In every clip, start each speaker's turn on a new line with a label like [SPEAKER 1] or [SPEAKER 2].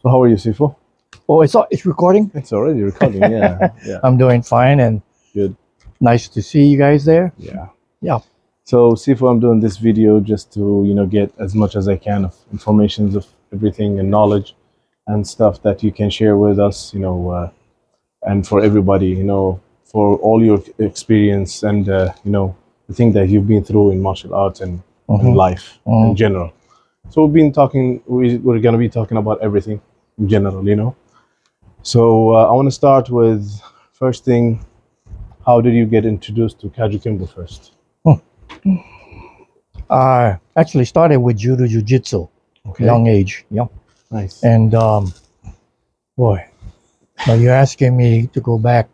[SPEAKER 1] So how are you, Sifu?
[SPEAKER 2] Oh, it's recording?
[SPEAKER 1] It's already recording, yeah. Yeah.
[SPEAKER 2] I'm doing fine, and
[SPEAKER 1] Good.
[SPEAKER 2] nice to see you guys there.
[SPEAKER 1] Yeah.
[SPEAKER 2] Yeah.
[SPEAKER 1] So Sifu, I'm doing this video just to, get as much as I can of informations of everything and knowledge and stuff that you can share with us, and for everybody, for all your experience and, the thing that you've been through in martial arts and life in general. So we're going to be talking about everything in general, So I want to start with first thing, how did you get introduced to Kajukenbo first?
[SPEAKER 2] I actually started with Judo Jiu-Jitsu, young age, yeah.
[SPEAKER 1] Nice.
[SPEAKER 2] And boy, now you're asking me to go back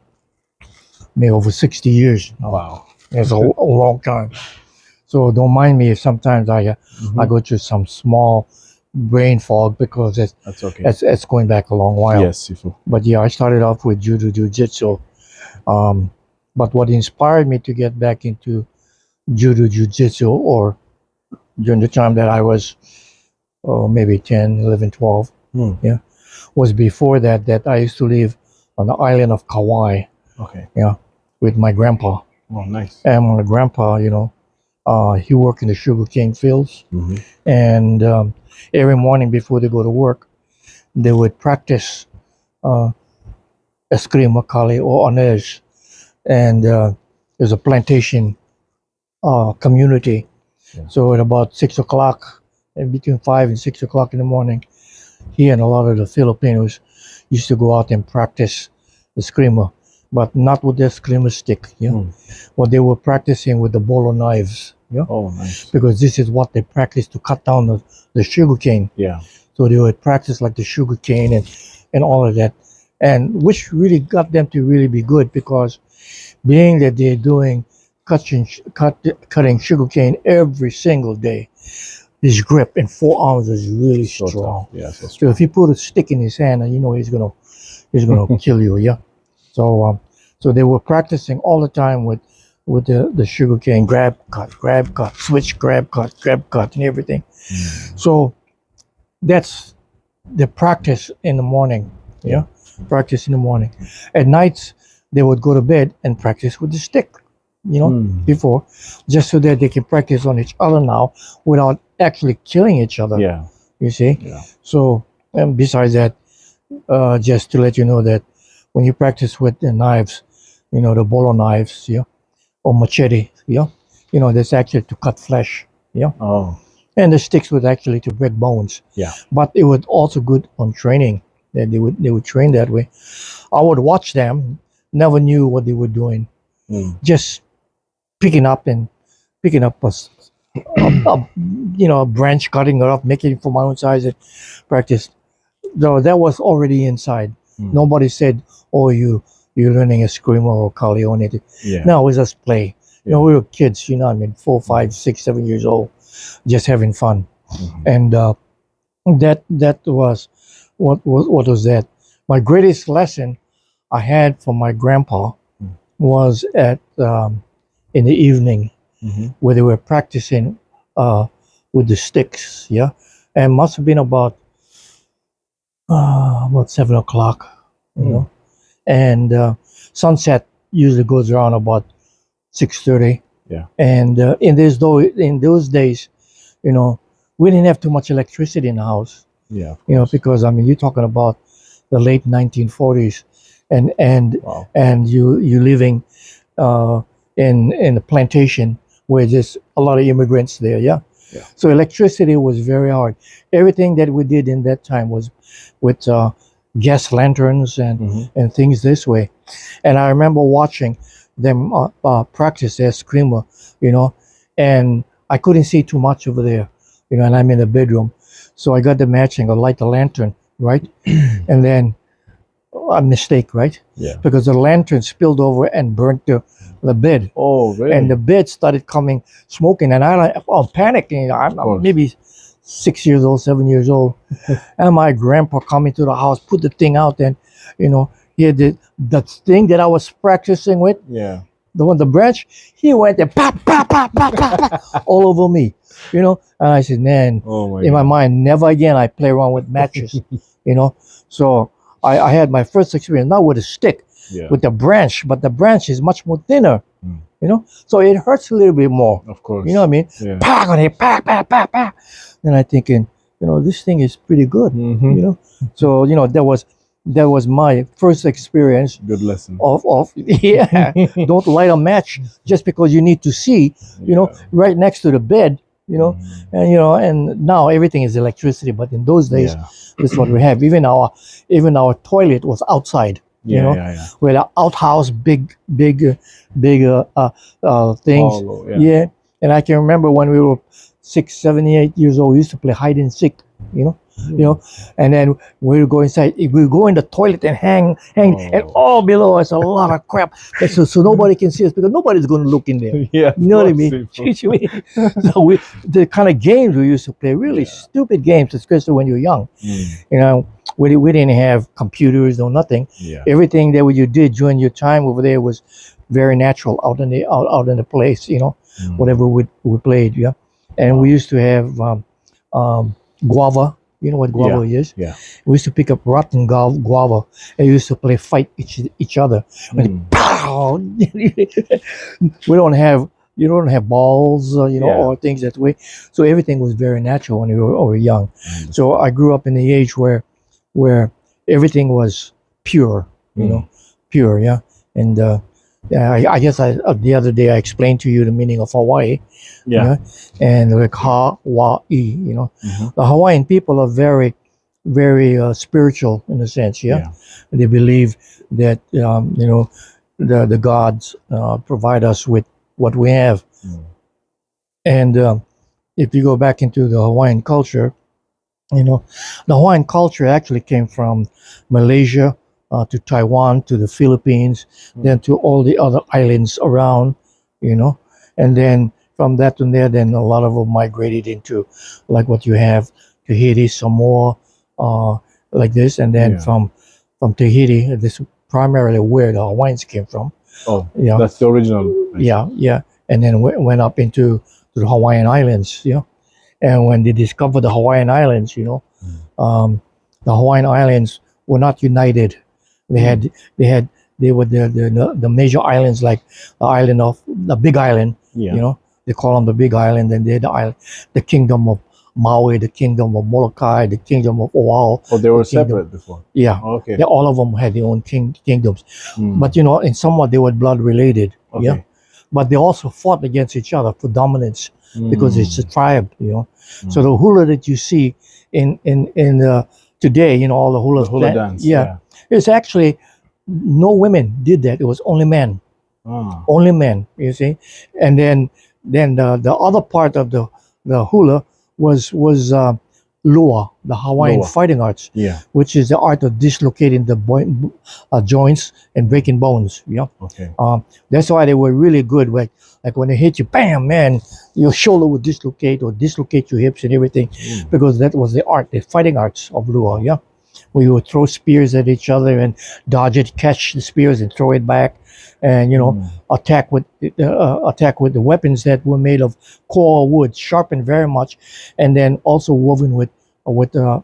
[SPEAKER 2] maybe over 60 years.
[SPEAKER 1] Wow.
[SPEAKER 2] It's a long time. So don't mind me if sometimes I go through some small brain fog because
[SPEAKER 1] That's okay.
[SPEAKER 2] it's going back a long while.
[SPEAKER 1] Yes, Sifu.
[SPEAKER 2] But yeah, I started off with Judo Jiu-Jitsu. But what inspired me to get back into Judo Jiu-Jitsu, or during the time that I was maybe 10, 11, 12, was before that I used to live on the island of Kauai.
[SPEAKER 1] Okay.
[SPEAKER 2] Yeah, with my grandpa.
[SPEAKER 1] Oh, nice.
[SPEAKER 2] And my grandpa, he worked in the sugarcane fields. And every morning before they go to work, they would practice eskrima kali or onej. And there's a plantation community.
[SPEAKER 1] Yeah.
[SPEAKER 2] So at about 6 o'clock, and between 5 and 6 o'clock in the morning, he and a lot of the Filipinos used to go out and practice the eskrima, but not with the eskrima stick. What they were practicing with the bolo knives. Yeah.
[SPEAKER 1] Oh, nice.
[SPEAKER 2] Because this is what they practiced to cut down the sugar cane.
[SPEAKER 1] Yeah.
[SPEAKER 2] So they would practice like the sugar cane and all of that, and which really got them to really be good, because being that they're doing cutting sugar cane every single day, his grip in 4 arms is really strong.
[SPEAKER 1] Yeah, so strong.
[SPEAKER 2] So if he put a stick in his hand, he's gonna kill you. Yeah. So they were practicing all the time with the sugar cane, grab cut, switch, grab cut, and everything. So that's the practice in the morning. Yeah. Practice in the morning. At nights they would go to bed and practice with the stick, before, just so that they can practice on each other now without actually killing each other.
[SPEAKER 1] Yeah.
[SPEAKER 2] You see?
[SPEAKER 1] Yeah.
[SPEAKER 2] So, and besides that, just to let you know that when you practice with the knives, the bolo knives, or machete, that's actually to cut flesh. Yeah.
[SPEAKER 1] Oh.
[SPEAKER 2] And the sticks was actually to break bones.
[SPEAKER 1] Yeah.
[SPEAKER 2] But it was also good on training. That they would train that way. I would watch them, never knew what they were doing. Just picking up a branch, cutting it up, making it for my own size and practice. So that was already inside. Nobody said, "Oh, you're learning a eskrima or kali or anything."
[SPEAKER 1] Yeah.
[SPEAKER 2] No, it was just play. We were kids, 4, 5, 6, 7 years old, just having fun. And that was what was that. My greatest lesson I had from my grandpa was at in the evening, where they were practicing with the sticks. Yeah, and must have been about 7 o'clock. And sunset usually goes around about 6:30.
[SPEAKER 1] Yeah.
[SPEAKER 2] And in those days, we didn't have too much electricity in the house.
[SPEAKER 1] Yeah.
[SPEAKER 2] Because you're talking about the late 1940s, and
[SPEAKER 1] Wow.
[SPEAKER 2] and you living in a plantation where there's a lot of immigrants there. Yeah. So electricity was very hard. Everything that we did in that time was with gas lanterns and things this way. And I remember watching them practice their eskrima, and I couldn't see too much over there, and I'm in the bedroom. So I got the matching, I light the lantern, right? And then a mistake, right?
[SPEAKER 1] Yeah.
[SPEAKER 2] Because the lantern spilled over and burnt the bed.
[SPEAKER 1] Oh, really?
[SPEAKER 2] And the bed started coming smoking, and I'm panicking. I'm maybe 6 years old, 7 years old. And my grandpa coming to the house, put the thing out, and he had the thing that I was practicing with.
[SPEAKER 1] Yeah.
[SPEAKER 2] the branch, he went and pop, pop, pop, pop, pop, pop, all over me, you know. And I said, man,
[SPEAKER 1] Oh my
[SPEAKER 2] in my
[SPEAKER 1] God.
[SPEAKER 2] mind, never again I play around with matches, you know. So I had my first experience not with a stick,
[SPEAKER 1] Yeah.
[SPEAKER 2] with the branch, but the branch is much more thinner,
[SPEAKER 1] Mm.
[SPEAKER 2] you know. So it hurts a little bit more.
[SPEAKER 1] Of course.
[SPEAKER 2] You know what I mean?
[SPEAKER 1] Yeah.
[SPEAKER 2] Pack on it, pack, pack, pack, pack. Then I thinking, you know, this thing is pretty good.
[SPEAKER 1] Mhm.
[SPEAKER 2] You know, so you know that was my first experience
[SPEAKER 1] Good lesson.
[SPEAKER 2] of yeah. Don't light a match just because you need to see. You know,
[SPEAKER 1] Yeah.
[SPEAKER 2] right next to the bed. You know,
[SPEAKER 1] Mhm.
[SPEAKER 2] and you know, and now everything is electricity. But in those days,
[SPEAKER 1] Yeah.
[SPEAKER 2] this is what we have. Even our toilet was outside. You
[SPEAKER 1] Yeah,
[SPEAKER 2] know,
[SPEAKER 1] yeah.
[SPEAKER 2] with an outhouse, big things.
[SPEAKER 1] Hollow, yeah.
[SPEAKER 2] Yeah. And I can remember when we were 6, 7, 8 years old, we used to play hide and seek. You know, and then we would go inside. We would go in the toilet and hang, and
[SPEAKER 1] Oh.
[SPEAKER 2] all below us a lot of crap. So nobody can see us because nobody's going to look in there.
[SPEAKER 1] Yeah.
[SPEAKER 2] You know what I
[SPEAKER 1] of
[SPEAKER 2] mean?
[SPEAKER 1] course, Sifu.
[SPEAKER 2] So the kind of games we used to play, really
[SPEAKER 1] Yeah.
[SPEAKER 2] stupid games, especially when you're young.
[SPEAKER 1] Mm.
[SPEAKER 2] You know, we didn't have computers or nothing.
[SPEAKER 1] Yeah.
[SPEAKER 2] Everything that you did during your time over there was very natural out in the place. You know,
[SPEAKER 1] Mm.
[SPEAKER 2] whatever we played. Yeah, and
[SPEAKER 1] Wow.
[SPEAKER 2] we used to have guava. You know what guava is?
[SPEAKER 1] Yeah.
[SPEAKER 2] We used to pick up rotten guava and we used to play fight each other.
[SPEAKER 1] Mm.
[SPEAKER 2] Pow! we don't have You don't have balls, you know,
[SPEAKER 1] Yeah.
[SPEAKER 2] or things that way. So everything was very natural when we were young.
[SPEAKER 1] Mm.
[SPEAKER 2] So I grew up in the age where everything was pure, you know, pure, yeah. And yeah, I guess the other day I explained to you the meaning of Hawaii.
[SPEAKER 1] Yeah.
[SPEAKER 2] And like Hawaii, you know,
[SPEAKER 1] Mhm.
[SPEAKER 2] the Hawaiian people are very, very spiritual in a sense. Yeah, they believe that you know the gods provide us with what we have.
[SPEAKER 1] Mm.
[SPEAKER 2] And if you go back into the Hawaiian culture, you know, the Hawaiian culture actually came from Malaysia to Taiwan to the Philippines, then to all the other islands around, you know, and then from that to there, then a lot of them migrated into like what you have Tahiti, Samoa, like this, and then
[SPEAKER 1] Yeah.
[SPEAKER 2] from Tahiti, this is primarily where the Hawaiians came from.
[SPEAKER 1] Oh,
[SPEAKER 2] Yeah,
[SPEAKER 1] that's the original.
[SPEAKER 2] yeah, and then went up into the Hawaiian Islands, you know. And when they discovered the Hawaiian Islands, you know, the Hawaiian Islands were not united. They were the major islands, like the island of the Big Island.
[SPEAKER 1] Yeah.
[SPEAKER 2] You know, they call them the Big Island, and they're the island, the kingdom of Maui, the kingdom of Molokai, the kingdom of Oahu.
[SPEAKER 1] Oh, they were
[SPEAKER 2] the kingdom-
[SPEAKER 1] separate before.
[SPEAKER 2] Yeah,
[SPEAKER 1] Okay.
[SPEAKER 2] yeah, all of them had their own kingdoms,
[SPEAKER 1] Mm.
[SPEAKER 2] but you know, in somewhat they were blood related.
[SPEAKER 1] Okay.
[SPEAKER 2] Yeah, but they also fought against each other for dominance because it's a tribe, you know. So the hula that you see in today, you know, all the hula,
[SPEAKER 1] The hula dance.
[SPEAKER 2] yeah, it's actually no women did that. It was only men,
[SPEAKER 1] Ah.
[SPEAKER 2] only men. You see, and then the other part of the hula was Lua, the Hawaiian
[SPEAKER 1] Lua.
[SPEAKER 2] fighting arts,
[SPEAKER 1] Yeah.
[SPEAKER 2] which is the art of dislocating the joints and breaking bones. You know.
[SPEAKER 1] Okay.
[SPEAKER 2] That's why they were really good. Like when they hit you, bam, man, your shoulder would dislocate or dislocate your hips and everything, because that was the art, the fighting arts of Lua. Yeah, where you would throw spears at each other and dodge it, catch the spears and throw it back, and you know attack with the weapons that were made of coral wood, sharpened very much, and then also woven with the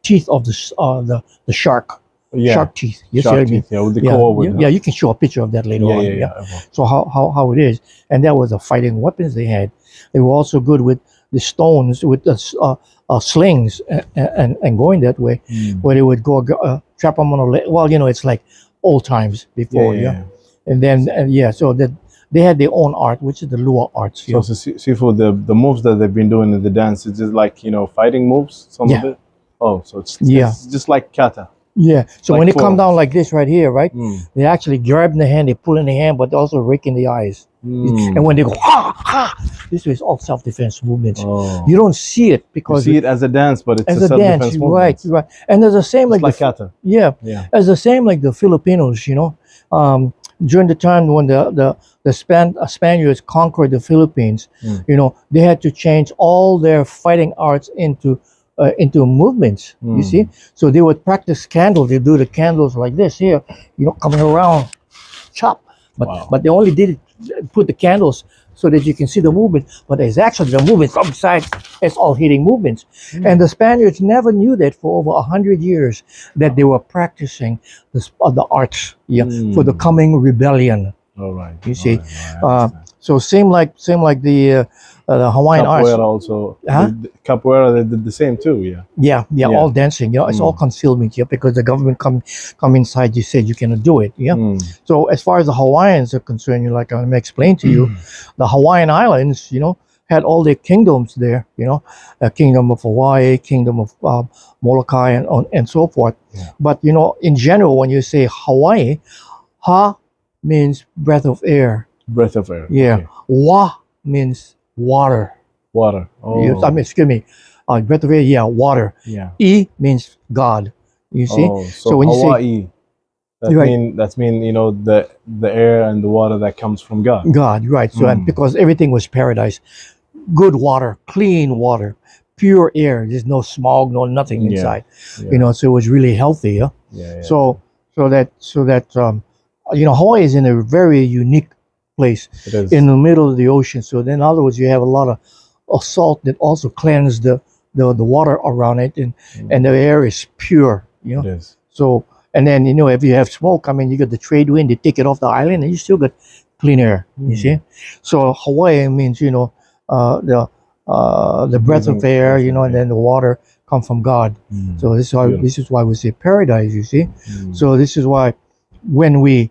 [SPEAKER 2] teeth of the shark.
[SPEAKER 1] Yeah.
[SPEAKER 2] Shark teeth. You see
[SPEAKER 1] Shark
[SPEAKER 2] what I mean?
[SPEAKER 1] teeth, yeah, with the
[SPEAKER 2] Yeah,
[SPEAKER 1] coral wood.
[SPEAKER 2] yeah, you can show a picture of that later
[SPEAKER 1] Yeah,
[SPEAKER 2] on.
[SPEAKER 1] yeah.
[SPEAKER 2] So how it is, and that was the fighting weapons they had. They were also good with the stones, with the slings, and going that way, where they would go trap them on a leg. Well, you know, it's like old times before, yeah. And then so that they had their own art, which is the Lua arts.
[SPEAKER 1] So, Sifu, the moves that they've been doing in the dance, it's just like, you know, fighting moves, some of it? Oh, so it's just like kata.
[SPEAKER 2] Yeah. So
[SPEAKER 1] Like
[SPEAKER 2] when they come
[SPEAKER 1] forms.
[SPEAKER 2] down like this right here, right? They actually grab in the hand, they pull in the hand, but they also rake in the eyes. And when they go ha ha, this is all self-defense movements.
[SPEAKER 1] Oh.
[SPEAKER 2] You don't see it
[SPEAKER 1] You
[SPEAKER 2] because
[SPEAKER 1] see it as a dance, but it's
[SPEAKER 2] as
[SPEAKER 1] a
[SPEAKER 2] a dance,
[SPEAKER 1] self-defense
[SPEAKER 2] right?
[SPEAKER 1] movement.
[SPEAKER 2] And there's the same
[SPEAKER 1] It's
[SPEAKER 2] like
[SPEAKER 1] like kata.
[SPEAKER 2] yeah, as the same like the Filipinos, you know. During the time when the Spaniards conquered the Philippines, you know, they had to change all their fighting arts into movements. You see, so they would practice candles. They do the candles like this here, you know, coming around, chop, but
[SPEAKER 1] Wow.
[SPEAKER 2] but they only did it, put the candles so that you can see the movement. But it's actually the movements outside. It's all hitting movements, and the Spaniards never knew that for over 100 years that they were practicing the arts, yeah, for the coming rebellion.
[SPEAKER 1] All right.
[SPEAKER 2] You see,
[SPEAKER 1] All right. I understand.
[SPEAKER 2] so same like the Hawaiian arts.
[SPEAKER 1] Capoeira also.
[SPEAKER 2] Huh?
[SPEAKER 1] Capoeira, they did the same too. Yeah.
[SPEAKER 2] Yeah,
[SPEAKER 1] Yeah.
[SPEAKER 2] all dancing. It's all concealment. Yeah, because the government come inside. You said you cannot do it. Yeah. So as far as the Hawaiians are concerned, like I'm gonna explain to you, the Hawaiian Islands, had all their kingdoms there. Kingdom of Hawaii, kingdom of Molokai, and so forth.
[SPEAKER 1] Yeah.
[SPEAKER 2] But in general, when you say Hawaii, ha means breath of air.
[SPEAKER 1] Breath of air.
[SPEAKER 2] Yeah.
[SPEAKER 1] Okay.
[SPEAKER 2] Wa means water.
[SPEAKER 1] Water. Oh.
[SPEAKER 2] I mean, excuse me. Breath of air, yeah, water.
[SPEAKER 1] Yeah.
[SPEAKER 2] E means God. You see?
[SPEAKER 1] Oh, so
[SPEAKER 2] when you say
[SPEAKER 1] Hawaii, that
[SPEAKER 2] Right.
[SPEAKER 1] mean the air and the water that comes from God.
[SPEAKER 2] God, right. So and because everything was paradise. Good water, clean water, pure air. There's no smog, no nothing
[SPEAKER 1] Yeah.
[SPEAKER 2] inside.
[SPEAKER 1] Yeah.
[SPEAKER 2] So it was really healthy. Yeah.
[SPEAKER 1] Yeah.
[SPEAKER 2] So that Hawaii is in a very unique place
[SPEAKER 1] It is.
[SPEAKER 2] in the middle of the ocean. So then, in other words, you have a lot of salt that also cleanses the water around it, and the air is pure.
[SPEAKER 1] It is.
[SPEAKER 2] So and then if you have smoke, I mean, you got the trade wind, they take it off the island, and you still got clean air. You see, so Hawaii means the breath of air, and then the water come from God. So this is why we say paradise. You see, so this is why when we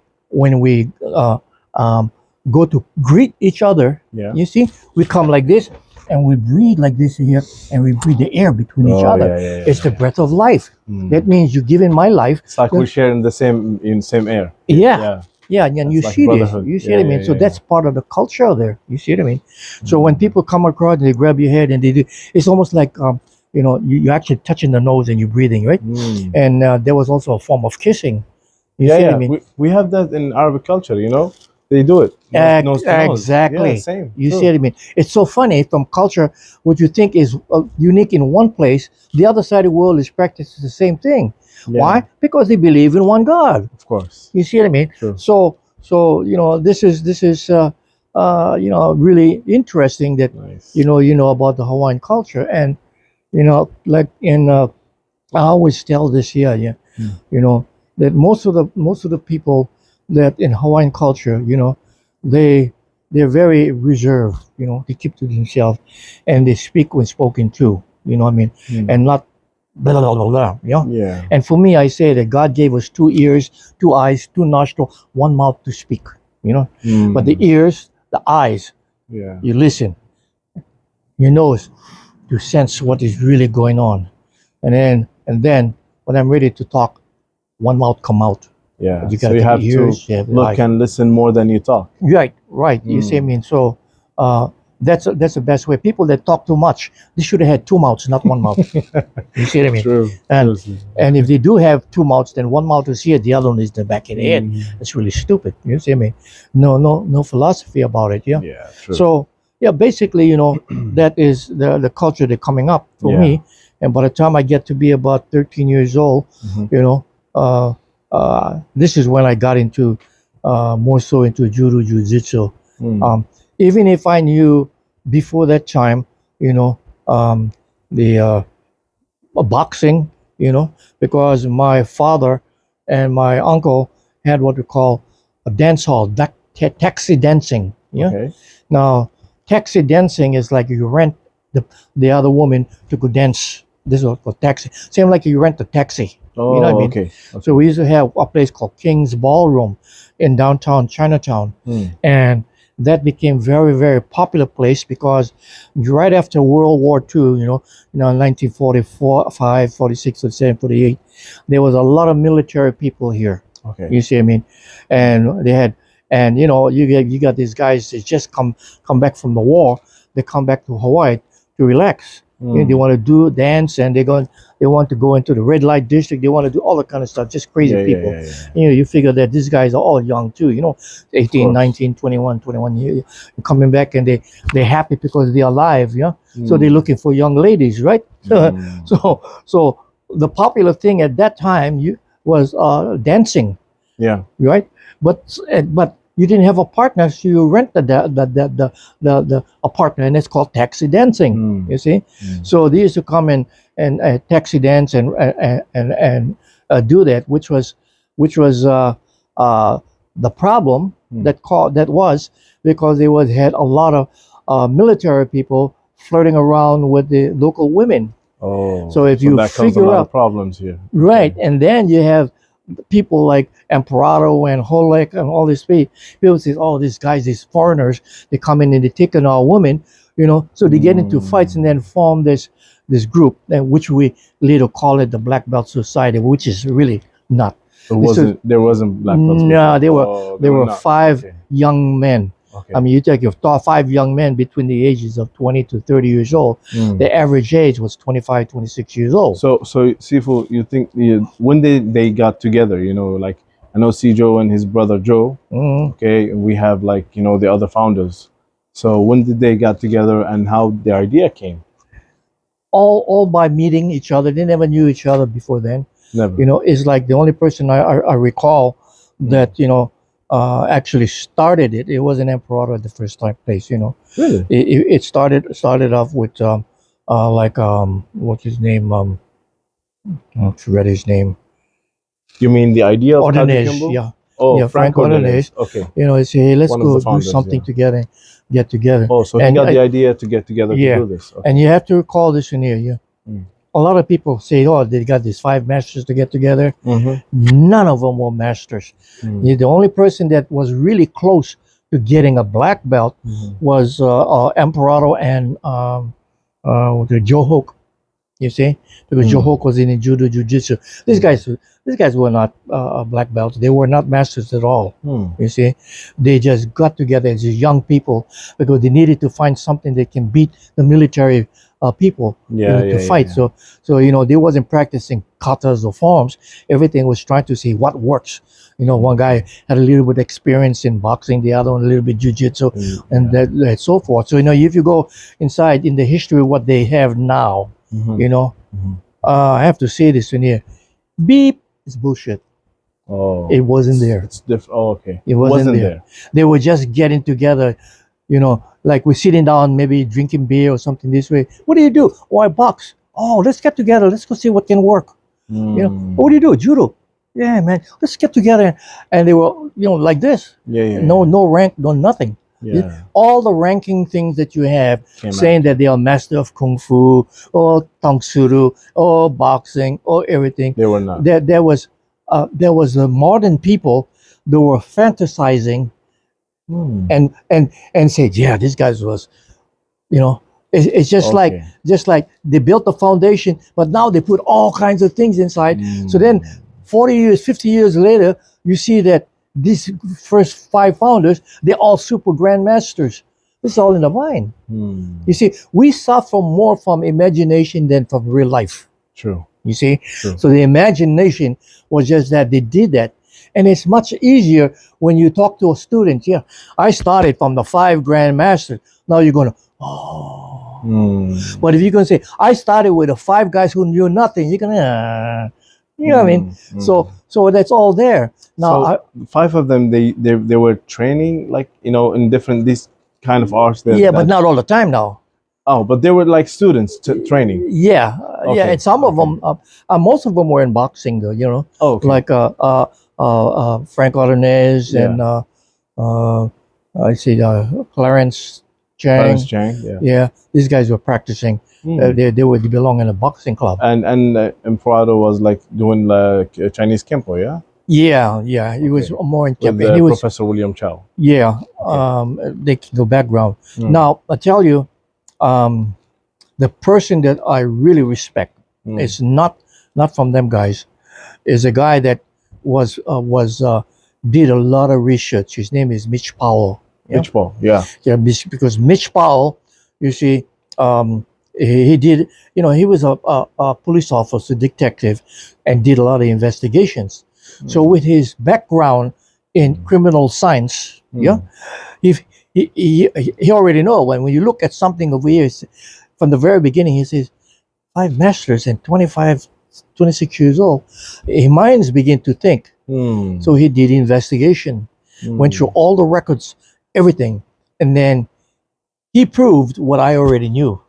[SPEAKER 2] go to greet each other,
[SPEAKER 1] Yeah.
[SPEAKER 2] you see, we come like this and we breathe like this here, and we breathe the air between each other.
[SPEAKER 1] Yeah,
[SPEAKER 2] It's the breath of life. That means you're giving my life.
[SPEAKER 1] It's like we share in the same air.
[SPEAKER 2] Yeah. Yeah, and you
[SPEAKER 1] It's like
[SPEAKER 2] see this.
[SPEAKER 1] brotherhood.
[SPEAKER 2] You see
[SPEAKER 1] Yeah,
[SPEAKER 2] what I mean?
[SPEAKER 1] yeah,
[SPEAKER 2] So
[SPEAKER 1] yeah,
[SPEAKER 2] that's part of the culture there. You see what I mean? So when people come across and they grab your head and they do, it's almost like you're actually touching the nose and you're breathing, right? And there was also a form of kissing. You see what I mean?
[SPEAKER 1] We have that in Arabic culture. They do it. Nose to nose.
[SPEAKER 2] Exactly.
[SPEAKER 1] Yeah, same.
[SPEAKER 2] You
[SPEAKER 1] True.
[SPEAKER 2] see what I mean? It's so funny from culture. What you think is unique in one place, the other side of the world is practicing the same thing.
[SPEAKER 1] Yeah.
[SPEAKER 2] Why? Because they believe in one God.
[SPEAKER 1] Of course.
[SPEAKER 2] You see what I mean?
[SPEAKER 1] True.
[SPEAKER 2] So this is really interesting that
[SPEAKER 1] Nice.
[SPEAKER 2] you know about the Hawaiian culture, and like I always tell this here, that most of the people that in Hawaiian culture, they're very reserved. They keep to themselves, and they speak when spoken to. You know what I mean? And not blah blah blah blah.
[SPEAKER 1] Yeah.
[SPEAKER 2] And for me, I say that God gave us 2 ears, 2 eyes, 2 nostrils, 1 mouth to speak. But the ears, the eyes,
[SPEAKER 1] Yeah.
[SPEAKER 2] you listen. Your nose, to sense what is really going on, and then when I'm ready to talk, 1 mouth come out.
[SPEAKER 1] Yeah.
[SPEAKER 2] You
[SPEAKER 1] So
[SPEAKER 2] gotta
[SPEAKER 1] you
[SPEAKER 2] take
[SPEAKER 1] have
[SPEAKER 2] the ears, you have
[SPEAKER 1] to
[SPEAKER 2] the
[SPEAKER 1] look
[SPEAKER 2] eyes.
[SPEAKER 1] and listen more than you talk.
[SPEAKER 2] Right. You see what I mean? So that's the best way. People that talk too much, they should have had 2 mouths, not 1 mouth. You see what I mean?
[SPEAKER 1] True.
[SPEAKER 2] And
[SPEAKER 1] True.
[SPEAKER 2] and if they do have 2 mouths, then 1 mouth is here, the other one is the back of the head. It's really stupid. You see what I mean? No philosophy about it. Yeah.
[SPEAKER 1] Yeah. True.
[SPEAKER 2] So basically, that is the culture that's coming up for
[SPEAKER 1] Yeah.
[SPEAKER 2] me. And by the time I get to be about 13 years old, this is when I got into more so into judo, jiu-jitsu. Even if I knew before that time, the boxing, because my father and my uncle had what we call a dance hall, taxi dancing. Yeah.
[SPEAKER 1] Okay.
[SPEAKER 2] Now, taxi dancing is like you rent the other woman to go dance. This is for taxi. Same like you rent a taxi.
[SPEAKER 1] Oh,
[SPEAKER 2] You know what I mean?
[SPEAKER 1] okay.
[SPEAKER 2] So we used to have a place called King's Ballroom in downtown Chinatown. And that became very, very popular place because right after World War II, 1944, 5, 46, 47, 48, there was a lot of military people here.
[SPEAKER 1] Okay.
[SPEAKER 2] You see what I mean? And they had, and you got these guys that just come back from the war. They come back to Hawaii to relax. They want to do dance, and they want to go into the red light district. They want to do all that kind of stuff. Just crazy people.
[SPEAKER 1] Yeah.
[SPEAKER 2] You figure that these guys are all young too. 18, 19, 21 years coming back, and they're happy because they're alive. Yeah. So they're looking for young ladies, right? So the popular thing at that time was dancing.
[SPEAKER 1] Yeah.
[SPEAKER 2] Right. But you didn't have a partner, so you rent the apartment, and it's called taxi dancing.
[SPEAKER 1] Mm.
[SPEAKER 2] You see,
[SPEAKER 1] Mm.
[SPEAKER 2] so they used to come and taxi dance and do that, which was the problem
[SPEAKER 1] Mm.
[SPEAKER 2] that was because they had a lot of military people flirting around with the local women.
[SPEAKER 1] Oh,
[SPEAKER 2] So if you
[SPEAKER 1] that caused a
[SPEAKER 2] figure
[SPEAKER 1] lot
[SPEAKER 2] out
[SPEAKER 1] of problems here.
[SPEAKER 2] right, and then you have people like Emperado and Holek and all these people say, oh, these guys, these foreigners, they come in and they take in our women, so they get into fights and then form this group, and which we later call it the Black Belt Society, which is really not.
[SPEAKER 1] There wasn't black belts
[SPEAKER 2] No,
[SPEAKER 1] before.
[SPEAKER 2] there were
[SPEAKER 1] Oh,
[SPEAKER 2] there were
[SPEAKER 1] not.
[SPEAKER 2] five
[SPEAKER 1] Okay.
[SPEAKER 2] young men.
[SPEAKER 1] Okay.
[SPEAKER 2] I mean, you take your five young men between the ages of 20 to 30 years old.
[SPEAKER 1] Mm.
[SPEAKER 2] The average age was 25, 26 years old.
[SPEAKER 1] So Sifu, you think when they got together, like I know Joe and his brother Joe.
[SPEAKER 2] Mhm.
[SPEAKER 1] Okay, and we have like the other founders. So when did they got together and how the idea came?
[SPEAKER 2] All by meeting each other. They never knew each other before then.
[SPEAKER 1] Never.
[SPEAKER 2] It's like the only person I recall that actually started it. It wasn't Emperor at the first time place.
[SPEAKER 1] Really?
[SPEAKER 2] It started off with what's his name? I forgot his name.
[SPEAKER 1] You mean the idea of
[SPEAKER 2] Ordonez,
[SPEAKER 1] Kajukenbo?
[SPEAKER 2] yeah.
[SPEAKER 1] Oh,
[SPEAKER 2] Yeah,
[SPEAKER 1] Frank
[SPEAKER 2] Frank Ordonez.
[SPEAKER 1] Okay.
[SPEAKER 2] He say, hey, let's
[SPEAKER 1] One of
[SPEAKER 2] go
[SPEAKER 1] the
[SPEAKER 2] do
[SPEAKER 1] founders,
[SPEAKER 2] something
[SPEAKER 1] yeah.
[SPEAKER 2] together, get together.
[SPEAKER 1] Oh, so he
[SPEAKER 2] And
[SPEAKER 1] got the idea to get together
[SPEAKER 2] yeah.
[SPEAKER 1] to do this. Okay.
[SPEAKER 2] And you have to recall this in here. Yeah.
[SPEAKER 1] Mm.
[SPEAKER 2] A lot of people say, oh, they got these 5 masters to get together.
[SPEAKER 1] Mm-hmm.
[SPEAKER 2] None of them were masters.
[SPEAKER 1] Mm.
[SPEAKER 2] The only person that was really close to getting a black belt was Emperado and the Joe Hoke. You see, because Joe Hoke was in judo, jiu-jitsu. These guys were not black belts. They were not masters at all. You see, they just got together as young people because they needed to find something that can beat the military people to fight.
[SPEAKER 1] Yeah.
[SPEAKER 2] So they wasn't practicing katas or forms. Everything was trying to see what works. One guy had a little bit experience in boxing, the other one a little bit jiu-jitsu, and that so forth. So if you go inside in the history of what they have now, I have to say this in here. Beep is bullshit.
[SPEAKER 1] Oh,
[SPEAKER 2] it wasn't there.
[SPEAKER 1] It's different. Oh, okay.
[SPEAKER 2] It wasn't there. They were just getting together, like we're sitting down, maybe drinking beer or something this way. What do you do? Oh, I box. Oh, let's get together. Let's go see what can work. What do you do? Judo. Yeah, man. Let's get together. And they were, like this. No rank, no nothing.
[SPEAKER 1] Yeah.
[SPEAKER 2] All the ranking things that you have saying that they are master of kung fu or tang suru or boxing or everything.
[SPEAKER 1] They were not.
[SPEAKER 2] There was the modern people that were fantasizing and said, yeah, these guys was, it's just like they built the foundation, but now they put all kinds of things inside. So then 40 years, 50 years later, you see that these first 5 founders, they're all super grandmasters. It's all in the mind. You see, we suffer more from imagination than from real life.
[SPEAKER 1] True.
[SPEAKER 2] You see?
[SPEAKER 1] True.
[SPEAKER 2] So the imagination was just that they did that. And it's much easier when you talk to a student. Yeah, I started from the 5 grandmasters. Now you're going to, But if you're going to say, I started with the 5 guys who knew nothing, you're going to, you know what I mean? So that's all there. Now,
[SPEAKER 1] so 5 of them, they were training like in different these kind of arts.
[SPEAKER 2] But not all the time now.
[SPEAKER 1] Oh, but they were like students training.
[SPEAKER 2] Yeah, and some of them, most of them were in boxing though.
[SPEAKER 1] Oh, okay.
[SPEAKER 2] Like Frank Ordonez and I see Clarence Chang. Yeah, these guys were practicing. They belong in a boxing club.
[SPEAKER 1] And Emperado was like doing like Chinese Kempo, yeah.
[SPEAKER 2] Yeah, he was more in
[SPEAKER 1] Kempo.
[SPEAKER 2] He was
[SPEAKER 1] Professor William Chow.
[SPEAKER 2] Yeah, they can go background. Now I tell you, the person that I really respect is not from them guys. Is a guy that did a lot of research. His name is Mitch Powell.
[SPEAKER 1] Mitch Powell, yeah.
[SPEAKER 2] Yeah, because Mitch Powell, you see, he did. He was a police officer, detective, and did a lot of investigations. So with his background in criminal science, he already know when you look at something over here from the very beginning. He says 5 masters and 25, 26 years old. His minds begin to think. So he did investigation. went through all the records, everything, and then he proved what I already knew.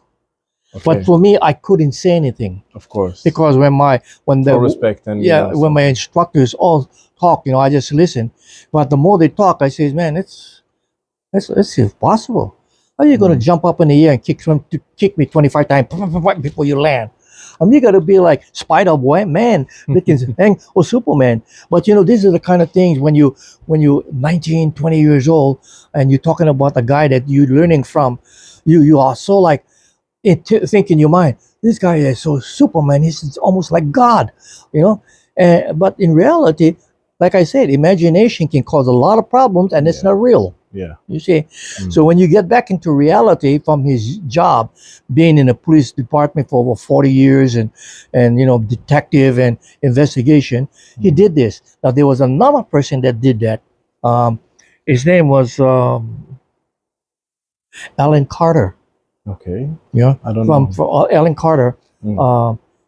[SPEAKER 1] Okay.
[SPEAKER 2] But for me, I couldn't say anything
[SPEAKER 1] Of course.
[SPEAKER 2] because when the
[SPEAKER 1] For respect and
[SPEAKER 2] when my instructors all talk, I just listen. But the more they talk, I say, man, it's impossible. How are you going to jump up in the air and kick me 25 times before you land? You got to be like Spider-Man that can hang, or Superman. But these are the kind of things when you 19, 20 years old and you're talking about a guy that you're learning from, you are so like think in your mind, this guy is so Superman. He's almost like God, But in reality, like I said, imagination can cause a lot of problems, and it's not real.
[SPEAKER 1] Yeah.
[SPEAKER 2] You see, so when you get back into reality from his job, being in the police department for over 40 years and detective and investigation, he did this. Now there was another person that did that. His name was Alan Carter.
[SPEAKER 1] Okay.
[SPEAKER 2] Yeah,
[SPEAKER 1] I don't know.
[SPEAKER 2] From Alan Carter.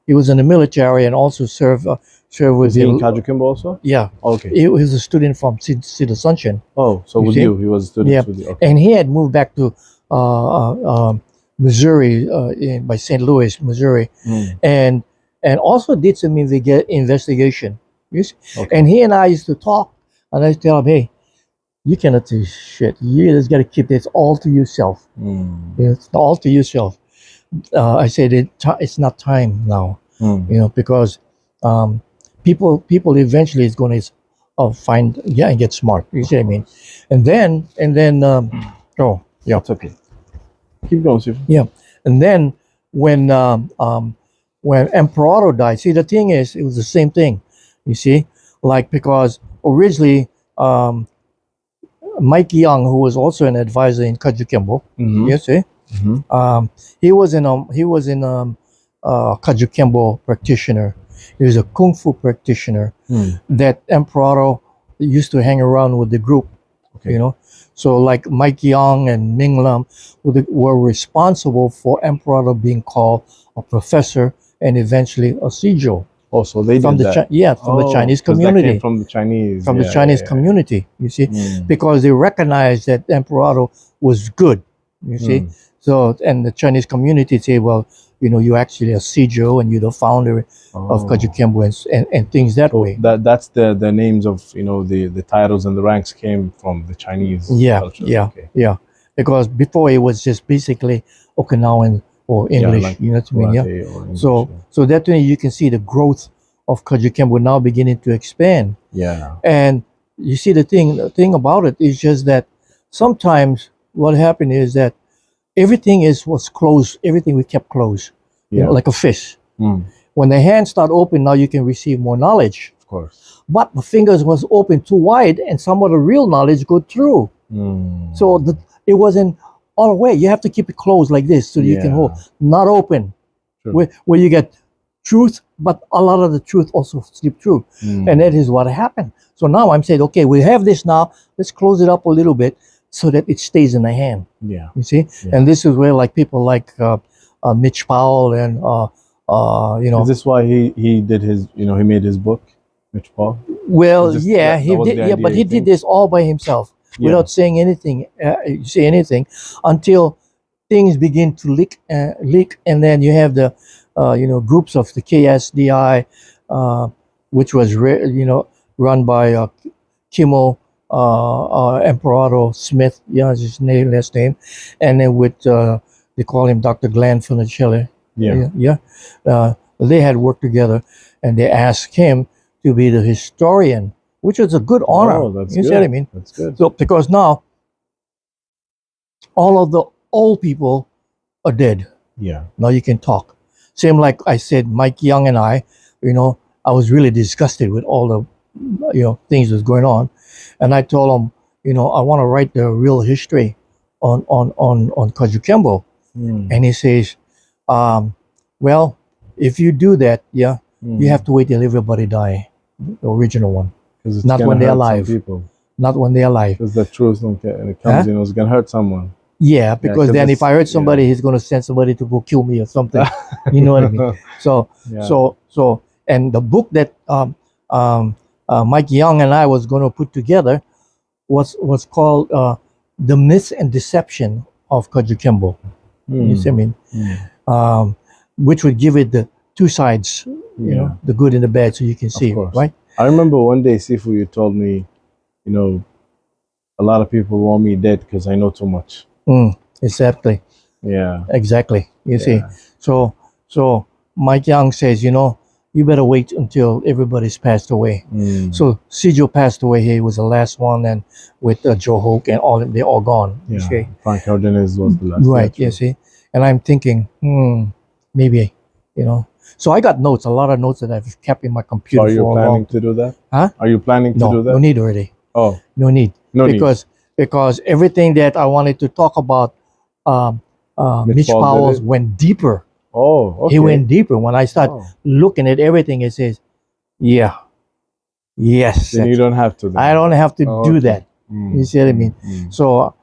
[SPEAKER 2] He was in the military and also served with
[SPEAKER 1] Was he in Kajukenbo also?
[SPEAKER 2] Yeah.
[SPEAKER 1] Okay.
[SPEAKER 2] He was a student from Asuncion.
[SPEAKER 1] Oh, so with you, he was a student with you. Okay.
[SPEAKER 2] And he had moved back to Missouri, by St. Louis, Missouri, and also did some investigation. You see?
[SPEAKER 1] Okay.
[SPEAKER 2] And he and I used to talk, and I used to tell him, hey, you cannot do shit. You just got to keep this all to yourself. It's all to yourself. I said it's not time now, because people eventually is going to find and get smart. You see what I mean? And then oh yeah,
[SPEAKER 1] it's okay. Keep going, Sifu.
[SPEAKER 2] Yeah, and then when Emperor died, see, the thing is, it was the same thing. You see, like, because originally Mike Young, who was also an advisor in Kajukenbo, you see. He was in Kajukenbo practitioner. He was a kung fu practitioner that Emperor used to hang around with the group. Okay. So like Mike Young and Ming Lam were responsible for Emperor being called a professor and eventually a Sijo.
[SPEAKER 1] Oh, so they did that.
[SPEAKER 2] From the Chinese community.
[SPEAKER 1] That came from the Chinese.
[SPEAKER 2] From the Chinese community, you see, because they recognized that Emperor was good, you see. So, and the Chinese community say, well, you're actually a Sijo and you're the founder of Kajukenbo and things that way.
[SPEAKER 1] That's the names of, the titles and the ranks came from the Chinese culture.
[SPEAKER 2] Yeah. Because before it was just basically Okinawan or English, you know what I mean? Yeah. So that way you can see the growth of Kajukenbo now beginning to expand.
[SPEAKER 1] Yeah.
[SPEAKER 2] And you see the thing about it is just that sometimes what happened is that everything was closed. Everything we kept closed, like a fish. When the hands start open, now you can receive more knowledge.
[SPEAKER 1] Of course.
[SPEAKER 2] But the fingers was open too wide, and some of the real knowledge go through. So it wasn't all the way. You have to keep it closed like this so you can hold, not open, where you get truth, but a lot of the truth also slip through. And that is what happened. So now I'm saying, okay, we have this now. Let's close it up a little bit so that it stays in the hand. Yeah. You see? Yeah. And this is where like people like Mitch Powell and
[SPEAKER 1] Is this why he did his, he made his book, Mitch Powell?
[SPEAKER 2] Well, but he did this all by himself without saying anything, until things begin to leak, and then you have the groups of the KSDI, which was run by Kimo Emperado Smith, is his last name, and then with they call him Dr. Glenn Funicelli. They had worked together, and they asked him to be the historian, which is a good honor.
[SPEAKER 1] Oh, that's
[SPEAKER 2] you
[SPEAKER 1] good.
[SPEAKER 2] See what I mean?
[SPEAKER 1] That's good.
[SPEAKER 2] So because now all of the old people are dead.
[SPEAKER 1] Yeah.
[SPEAKER 2] Now you can talk. Same like I said, Mike Young and I was really disgusted with all the things that's going on, and I told him, I want to write the real history on Kajukenbo. And he says, well, if you do that, you have to wait till everybody die, the original one, not when they're alive. Not when they're alive.
[SPEAKER 1] Because the truth, when it comes, it's gonna hurt someone.
[SPEAKER 2] Yeah, because then if I hurt somebody, he's gonna send somebody to go kill me or something. You know what I mean? So, and the book that Mike Young and I was gonna put together what's called the myth and deception of Kajukenbo. You see what I mean? Which would give it the two sides, you know, the good and the bad, so you can see, right?
[SPEAKER 1] I remember one day, Sifu, you told me, you know, a lot of people want me dead because I know too much.
[SPEAKER 2] Exactly.
[SPEAKER 1] Yeah.
[SPEAKER 2] Exactly. You see. So Mike Young says, you know, you better wait until everybody's passed away. So Sijo passed away. He was the last one, and with Joe Hoke and all, they're all gone. You see?
[SPEAKER 1] Frank Cardenas was the last.
[SPEAKER 2] Right. You see. And I'm thinking, maybe, you know. So I got notes, a lot of notes that I've kept in my computer.
[SPEAKER 1] So are you planning to do that?
[SPEAKER 2] Huh?
[SPEAKER 1] Are you planning to do that?
[SPEAKER 2] No need already.
[SPEAKER 1] Oh.
[SPEAKER 2] No need.
[SPEAKER 1] No
[SPEAKER 2] because
[SPEAKER 1] need.
[SPEAKER 2] Because everything that I wanted to talk about, Mitch Powell went deeper.
[SPEAKER 1] Oh, okay.
[SPEAKER 2] He went deeper. When I start looking at everything, it says, yeah, yes.
[SPEAKER 1] Then you don't have to. Then.
[SPEAKER 2] I don't have to do that. You see what I mean? So,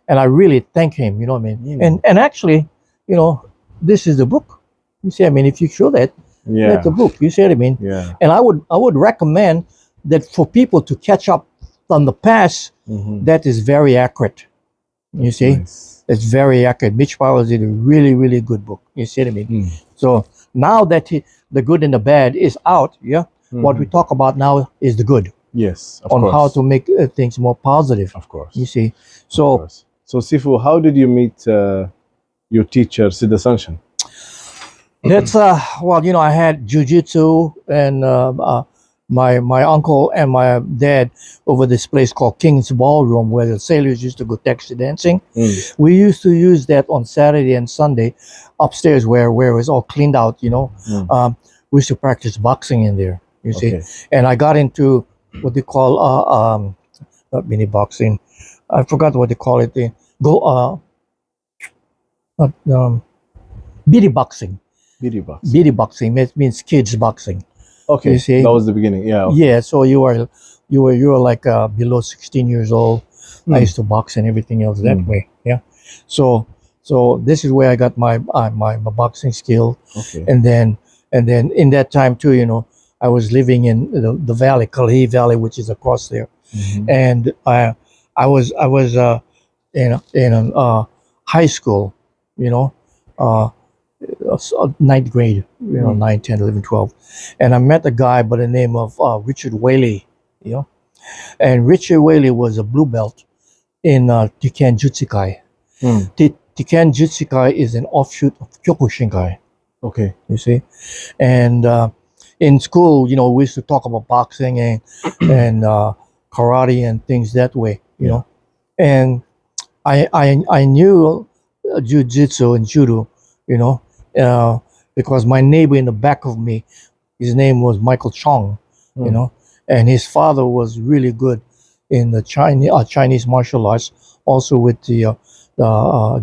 [SPEAKER 2] and I really thank him. You know what I mean? And actually, you know, this is the book. You see what I mean? If you show that, that's the book. You see what I mean?
[SPEAKER 1] Yeah.
[SPEAKER 2] And I would recommend that for people to catch up on the past. That is very accurate. You see? Nice. It's very accurate. Mitch Powell did a really, really good book. You see what I mean? So now that the good and the bad is out, what we talk about now is the good.
[SPEAKER 1] Yes, of
[SPEAKER 2] on
[SPEAKER 1] course.
[SPEAKER 2] How to make things more positive.
[SPEAKER 1] Of course.
[SPEAKER 2] You see? So
[SPEAKER 1] Sifu, how did you meet your teacher, Sid Asuncion?
[SPEAKER 2] That's well, you know, I had jiu-jitsu and my uncle and my dad over this place called King's Ballroom, where the sailors used to go taxi dancing. We used to use that on Saturday and Sunday upstairs where it was all cleaned out, you know. We used to practice boxing in there, you see. And I got into what they call not mini boxing. I forgot what they call it. Biddy boxing.
[SPEAKER 1] Biddy boxing.
[SPEAKER 2] Biddy boxing means kids boxing.
[SPEAKER 1] Okay,
[SPEAKER 2] you see?
[SPEAKER 1] That was the beginning. Yeah. Okay.
[SPEAKER 2] Yeah. So you were like below 16 years old. I used to box and everything else that way. Yeah. So this is where I got my boxing skill.
[SPEAKER 1] Okay.
[SPEAKER 2] And then in that time too, you know, I was living in the valley, Kalahi Valley, which is across there, and I was in high school, you know. Ninth grade, you know, 9, 10, 11, 12. And I met a guy by the name of Richard Whaley, you know. And Richard Whaley was a blue belt in Tikan Jutsukai. Tikan Jutsukai is an offshoot of Kyokushinkai.
[SPEAKER 1] Okay.
[SPEAKER 2] You see? And in school, you know, we used to talk about boxing and karate and things that way, you know. And I knew jiu-jitsu and judo, you know, because my neighbor in the back of me, his name was Michael Chong, you know, and his father was really good in the Chinese martial arts, also with the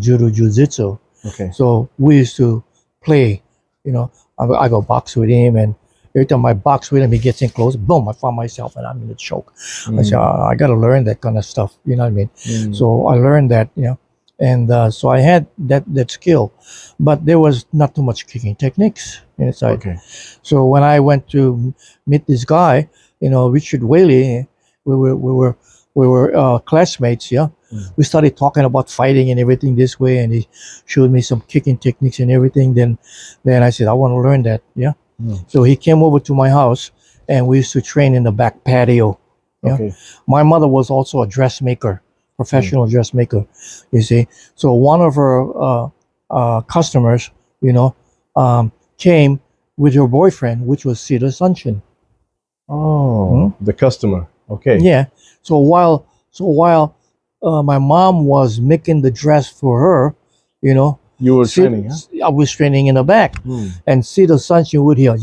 [SPEAKER 2] judo jiu-jitsu.
[SPEAKER 1] Okay.
[SPEAKER 2] So we used to play, you know, I go box with him, and every time I box with him, he gets in close, boom, I find myself and I'm in the choke. I said, I got to learn that kind of stuff, you know what I mean? So I learned that, you know. And so I had that skill, but there was not too much kicking techniques inside.
[SPEAKER 1] Okay.
[SPEAKER 2] So when I went to meet this guy, you know, Richard Whaley, we were classmates. Yeah, we started talking about fighting and everything this way, and he showed me some kicking techniques and everything. Then I said, I want to learn that. Yeah. So he came over to my house, and we used to train in the back patio. Yeah? Okay. My mother was also a dressmaker. Professional dressmaker, you see. So one of her customers, you know, came with her boyfriend, which was Sid Asuncion.
[SPEAKER 1] Oh, the customer. Okay.
[SPEAKER 2] Yeah. So while my mom was making the dress for her, you know,
[SPEAKER 1] you were training. Huh?
[SPEAKER 2] I was training in the back, and Sid Asuncion would hear,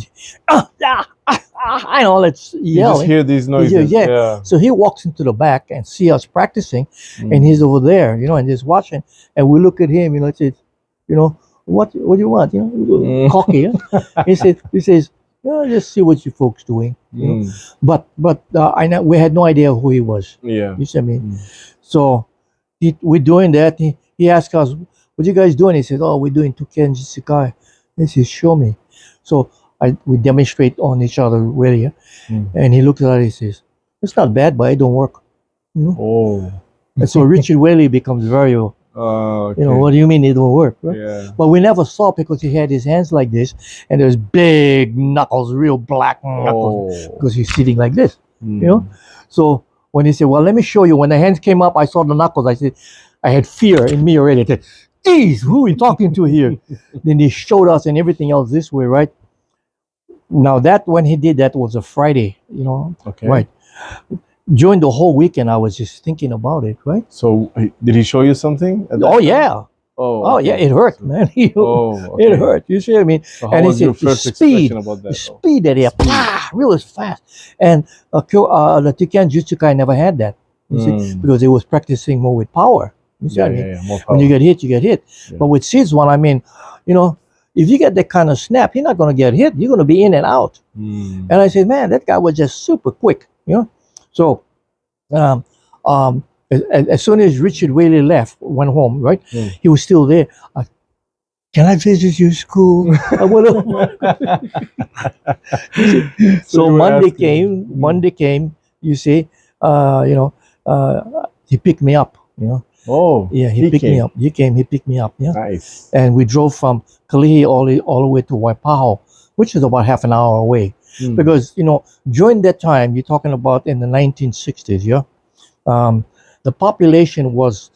[SPEAKER 2] I know, let's yell.
[SPEAKER 1] You just hear these noises. Yeah.
[SPEAKER 2] So he walks into the back and see us practicing, and he's over there, you know, and just watching. And we look at him, you know, says, you know, what do you want? You know, cocky. Huh? He says, just see what you folks doing. You know? But I know we had no idea who he was.
[SPEAKER 1] Yeah.
[SPEAKER 2] You see what I mean? So we're doing that. He asked us, what you guys doing? He said, oh, we're doing Tuken Jitsukai. He says, show me. So we demonstrate on each other really, and he looks at it and he says, it's not bad, but it don't work. You know?
[SPEAKER 1] Oh.
[SPEAKER 2] And so Richard Whaley becomes very,
[SPEAKER 1] Okay.
[SPEAKER 2] you know, what do you mean it won't work? Right?
[SPEAKER 1] Yeah.
[SPEAKER 2] But we never saw it because he had his hands like this, and there's big knuckles, real black knuckles,
[SPEAKER 1] Oh.
[SPEAKER 2] because he's sitting like this.
[SPEAKER 1] Mm.
[SPEAKER 2] You know. So when he said, "Well, let me show you," when the hands came up, I saw the knuckles. I said, I had fear in me already. I said, "Geez, who are we talking to here?" Then they showed us and everything else this way, right? Now that when he did that was a Friday, you know,
[SPEAKER 1] Okay.
[SPEAKER 2] right? During the whole weekend, I was just thinking about it, right?
[SPEAKER 1] So did he show you something? At that
[SPEAKER 2] Oh
[SPEAKER 1] time?
[SPEAKER 2] yeah,
[SPEAKER 1] Oh.
[SPEAKER 2] yeah,
[SPEAKER 1] Okay.
[SPEAKER 2] it hurt, man.
[SPEAKER 1] Oh.
[SPEAKER 2] It
[SPEAKER 1] Okay.
[SPEAKER 2] hurt. You see what I mean?
[SPEAKER 1] So how
[SPEAKER 2] And
[SPEAKER 1] was
[SPEAKER 2] it's
[SPEAKER 1] your
[SPEAKER 2] the
[SPEAKER 1] first
[SPEAKER 2] speed,
[SPEAKER 1] expression about that?
[SPEAKER 2] the speed that he had,
[SPEAKER 1] Speed.
[SPEAKER 2] real fast. And the Tikan Jutsukai never had that. You see, because he was practicing more with power. You see
[SPEAKER 1] Yeah,
[SPEAKER 2] what I mean?
[SPEAKER 1] yeah, yeah. More
[SPEAKER 2] When you
[SPEAKER 1] power.
[SPEAKER 2] get hit, you get hit.
[SPEAKER 1] Yeah.
[SPEAKER 2] But with Sizuan, I mean, you know, if you get that kind of snap, you're not going to get hit. You're going to be in and out.
[SPEAKER 1] Mm.
[SPEAKER 2] And I said, man, that guy was just super quick, you know. So, as soon as Richard Whaley went home, right?
[SPEAKER 1] Mm.
[SPEAKER 2] He was still there. Can I visit your school? I wanna- So
[SPEAKER 1] you were
[SPEAKER 2] Monday
[SPEAKER 1] asking.
[SPEAKER 2] came.
[SPEAKER 1] Mm.
[SPEAKER 2] Monday came. You see, you know, he picked me up. You know,
[SPEAKER 1] Oh.
[SPEAKER 2] yeah, he picked me
[SPEAKER 1] came.
[SPEAKER 2] up. He came. He picked me up. Yeah,
[SPEAKER 1] Nice.
[SPEAKER 2] and we drove from Kalihi all the way to Waipahu, which is about half an hour away.
[SPEAKER 1] Mm.
[SPEAKER 2] Because you know, during that time, you're talking about in the 1960s. Yeah, the population was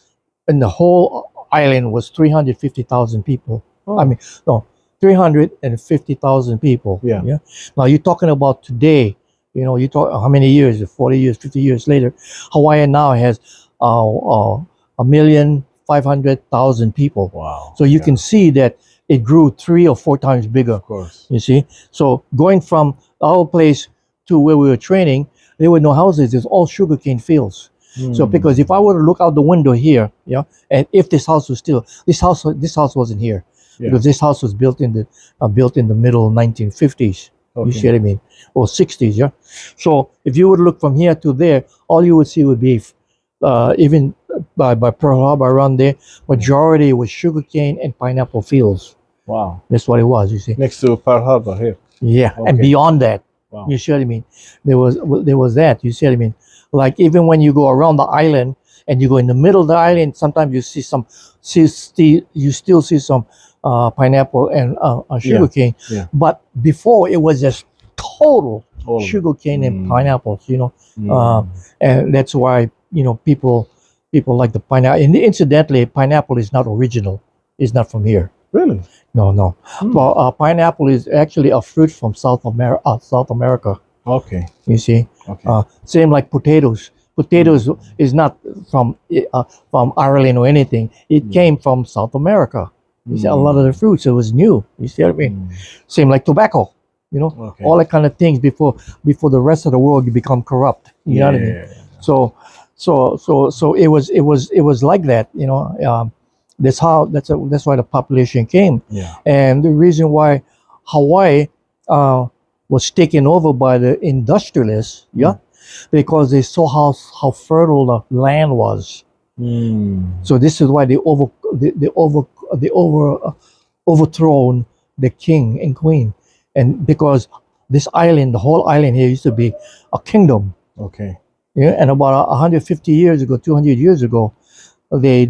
[SPEAKER 2] in the whole island was 350,000 people.
[SPEAKER 1] Oh.
[SPEAKER 2] I mean, no, 350,000 people.
[SPEAKER 1] Yeah.
[SPEAKER 2] Yeah. Now you're talking about today. You know, you talk how many years? 40 years, 50 years later, Hawaii now has 1,500,000 people.
[SPEAKER 1] Wow.
[SPEAKER 2] So you
[SPEAKER 1] Yeah.
[SPEAKER 2] can see that it grew 3 or 4 times bigger.
[SPEAKER 1] Of course.
[SPEAKER 2] You see, so going from our place to where we were training, there were no houses. It's all sugarcane fields. So
[SPEAKER 1] Mm.
[SPEAKER 2] because if I were to look out the window here, yeah, and if this house was still this house wasn't here,
[SPEAKER 1] Yeah.
[SPEAKER 2] because this house was built in the middle 1950s. You see
[SPEAKER 1] Okay.
[SPEAKER 2] what I mean? Or 60s, yeah. So if you would look from here to there, all you would see would be even by Pearl Harbor around there, majority was sugarcane and pineapple fields.
[SPEAKER 1] Wow.
[SPEAKER 2] That's what it was. You see?
[SPEAKER 1] Next to Pearl Harbor here.
[SPEAKER 2] Yeah, and
[SPEAKER 1] Okay.
[SPEAKER 2] beyond that.
[SPEAKER 1] Wow.
[SPEAKER 2] You see what I mean? There was that. You see what I mean? Like even when you go around the island and you go in the middle of the island, sometimes you see you still see some pineapple and sugarcane.
[SPEAKER 1] Yeah.
[SPEAKER 2] But before it was just total
[SPEAKER 1] All of it.
[SPEAKER 2] sugarcane and
[SPEAKER 1] Mm.
[SPEAKER 2] pineapples. You know,
[SPEAKER 1] Mm.
[SPEAKER 2] and that's why you know people like the pineapple. And incidentally, pineapple is not original. It's not from here.
[SPEAKER 1] Really?
[SPEAKER 2] No, no.
[SPEAKER 1] Hmm.
[SPEAKER 2] Well, pineapple is actually a fruit from South America.
[SPEAKER 1] Okay.
[SPEAKER 2] You see,
[SPEAKER 1] Okay.
[SPEAKER 2] same like potatoes. Potatoes is not from Ireland or anything. It came from South America. You see, a lot of the fruits it was new. You see what I mean? Same like tobacco. You know,
[SPEAKER 1] Okay.
[SPEAKER 2] all that kind of things before the rest of the world you become corrupt. You know what I mean?
[SPEAKER 1] Yeah.
[SPEAKER 2] So it was like that. You know, that's why the population came.
[SPEAKER 1] Yeah.
[SPEAKER 2] And the reason why Hawaii was taken over by the industrialists, yeah, because they saw how fertile the land was.
[SPEAKER 1] Mm.
[SPEAKER 2] So this is why they overthrown the king and queen, and because this island, the whole island here, used to be a kingdom.
[SPEAKER 1] Okay.
[SPEAKER 2] Yeah, and about 150 years ago, 200 years ago, they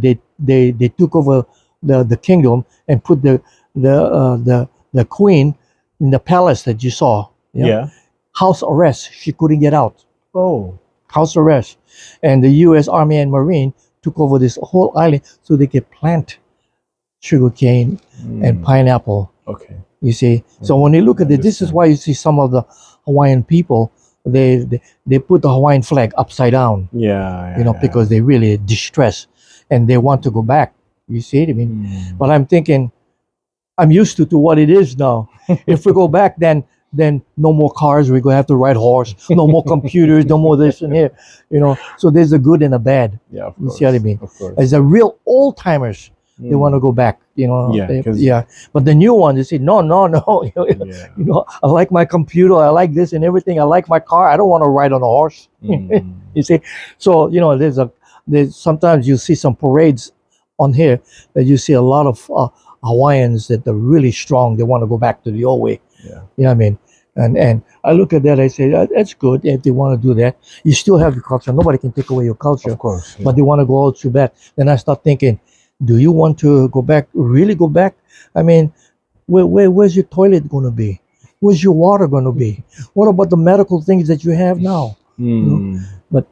[SPEAKER 2] took over the kingdom and put the queen in the palace that you saw.
[SPEAKER 1] Yeah.
[SPEAKER 2] House arrest. She couldn't get out.
[SPEAKER 1] Oh.
[SPEAKER 2] House arrest. And the U.S. Army and Marine took over this whole island so they could plant sugarcane and pineapple.
[SPEAKER 1] Okay.
[SPEAKER 2] You see. So when you look at it, this is why you see some of the Hawaiian people. They put the Hawaiian flag upside down.
[SPEAKER 1] Yeah.
[SPEAKER 2] You know, because they really distressed and they want to go back. You see it? I mean, but I'm thinking, I'm used to what it is now. If we go back, then no more cars. We're gonna have to ride horse. No more computers. No more this and here. You know. So there's a good and a bad.
[SPEAKER 1] Yeah. Of
[SPEAKER 2] You
[SPEAKER 1] course.
[SPEAKER 2] see what I mean?
[SPEAKER 1] Of course.
[SPEAKER 2] As the real old timers, they want to go back. You know.
[SPEAKER 1] Yeah,
[SPEAKER 2] But the new ones, they say no.
[SPEAKER 1] Yeah.
[SPEAKER 2] You know, I like my computer. I like this and everything. I like my car. I don't want to ride on a horse. You see. So you know, there's sometimes you see some parades on here that you see a lot of Hawaiians that are really strong. They want to go back to the old way.
[SPEAKER 1] Yeah.
[SPEAKER 2] You know what I mean? And I look at that, I say, that's good if they want to do that. You still have your culture. Nobody can take away your culture.
[SPEAKER 1] Of course. Yeah.
[SPEAKER 2] But they want to go all too bad. Then I start thinking, do you want to go back, really go back? I mean, where's your toilet going to be? Where's your water going to be? What about the medical things that you have now? You know? But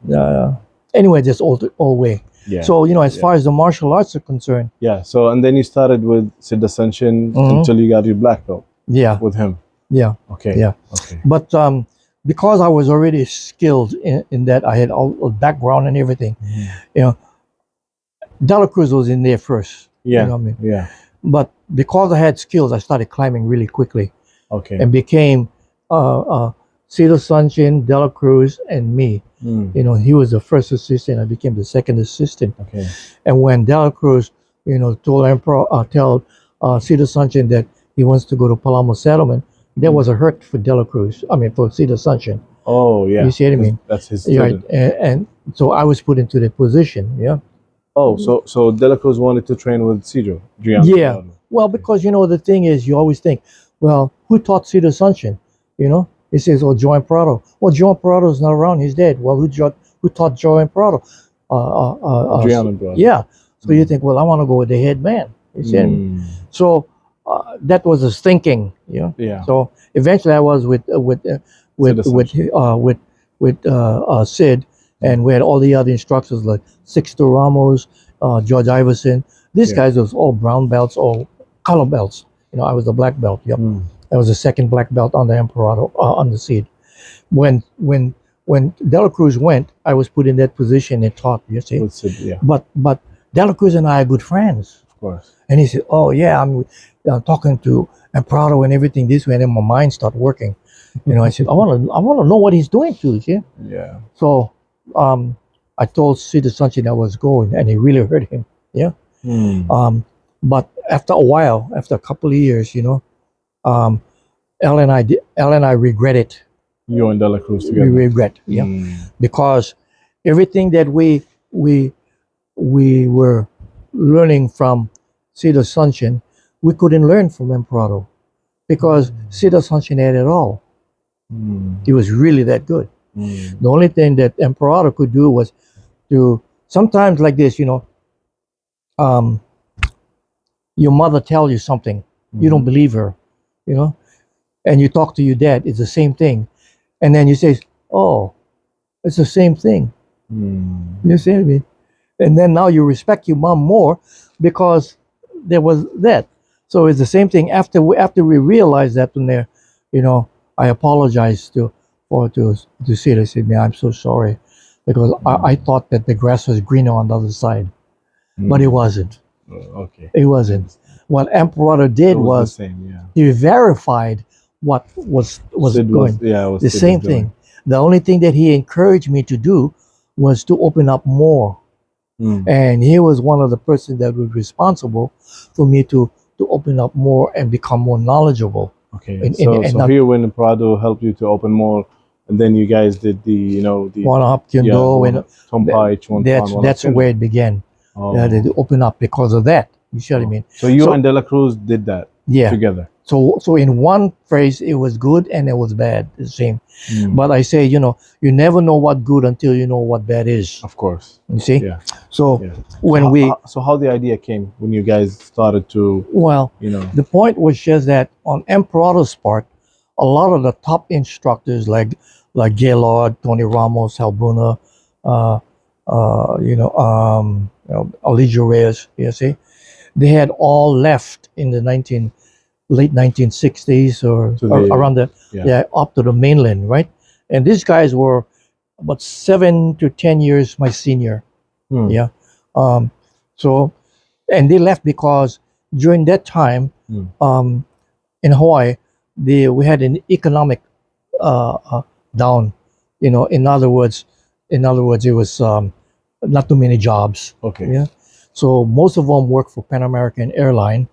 [SPEAKER 2] anyway, just all way.
[SPEAKER 1] Yeah.
[SPEAKER 2] So, as far as the martial arts are concerned.
[SPEAKER 1] Yeah. So, and then you started with Asuncion until you got your black belt.
[SPEAKER 2] Yeah.
[SPEAKER 1] With him.
[SPEAKER 2] Yeah.
[SPEAKER 1] Okay.
[SPEAKER 2] Yeah.
[SPEAKER 1] Okay.
[SPEAKER 2] But because I was already skilled in that, I had all the background and everything. Dela Cruz was in there first.
[SPEAKER 1] Yeah.
[SPEAKER 2] You know what I mean?
[SPEAKER 1] Yeah.
[SPEAKER 2] But because I had skills, I started climbing really quickly.
[SPEAKER 1] Okay.
[SPEAKER 2] And became Asuncion, Dela Cruz, and me. He was the first assistant. I became the second assistant.
[SPEAKER 1] Okay.
[SPEAKER 2] And when Dela Cruz, told Asuncion that he wants to go to Palamo Settlement, there was a hurt for Dela Cruz. I mean, for Asuncion.
[SPEAKER 1] Oh, yeah.
[SPEAKER 2] You see what I mean?
[SPEAKER 1] That's his student.
[SPEAKER 2] Yeah, and so I was put into the position. Yeah.
[SPEAKER 1] Oh, so Dela Cruz wanted to train with Cedro.
[SPEAKER 2] Yeah. Well, because the thing is, you always think, well, who taught Asuncion? He says, oh, Joan Prado. Well, Joan Prado's not around; he's dead. Well, who taught Joan Prado? Yeah. So you think, well, I want to go with the head man. You see? So that was his thinking.
[SPEAKER 1] Yeah.
[SPEAKER 2] So eventually, I was with Sid, and we had all the other instructors like Sixto Ramos, George Iverson. These guys was all brown belts or color belts. I was the black belt. Yep. I was the second black belt on the Emperado on the seed. When Dela Cruz went, I was put in that position and taught. You see.
[SPEAKER 1] With Sid, yeah.
[SPEAKER 2] But Dela Cruz and I are good friends.
[SPEAKER 1] Of course.
[SPEAKER 2] And he said, "Oh yeah, I'm talking to Emperado and everything this way." And then my mind started working. I said, "I want to know what he's doing too." See?
[SPEAKER 1] Yeah.
[SPEAKER 2] So I told Asuncion I was going, and it really hurt him. Yeah. But after a while, after a couple of years, Al and I regret it.
[SPEAKER 1] You and Dela Cruz together.
[SPEAKER 2] We regret, yeah, because everything that we were learning from Asuncion, we couldn't learn from Emperado, because Asuncion had it all. He was really that good. The only thing that Emperado could do was to sometimes like this, your mother tells you something, you don't believe her, and you talk to your dad, it's the same thing, and then you say, "Oh, it's the same thing." You see what I mean? And then now you respect your mom more because there was that. So it's the same thing. After we realized that, when there, I apologized to Sid. I said, "Man, I'm so sorry," because I thought that the grass was greener on the other side, but it wasn't.
[SPEAKER 1] Okay.
[SPEAKER 2] It wasn't. What Emperado did was
[SPEAKER 1] the same, yeah.
[SPEAKER 2] He verified what was going. The same thing. The only thing that he encouraged me to do was to open up more. And he was one of the persons that was responsible for me to open up more and become more knowledgeable.
[SPEAKER 1] Okay. So here when Prado helped you to open more, and then you guys did the
[SPEAKER 2] Wun Hop Kuen Do, that's where it began. They open up because of that. You see what I mean?
[SPEAKER 1] So you and Dela Cruz did that together.
[SPEAKER 2] So in one phrase, it was good and it was bad. The same. But I say, you never know what good until you know what bad is.
[SPEAKER 1] Of course.
[SPEAKER 2] You see?
[SPEAKER 1] Yeah.
[SPEAKER 2] So
[SPEAKER 1] how the idea came when you guys started to?
[SPEAKER 2] Well, the point was just that on Emperado's part, a lot of the top instructors like Gaylord, Tony Ramos, Halbuna, Aligio Reyes, you see, they had all left in the late 1960s or around up to the mainland, right? And these guys were about 7 to 10 years my senior. Yeah. So, and they left because during that time, in Hawaii, we had an economic down. In other words, it was not too many jobs.
[SPEAKER 1] Okay.
[SPEAKER 2] Yeah. So most of them worked for Pan American Airline,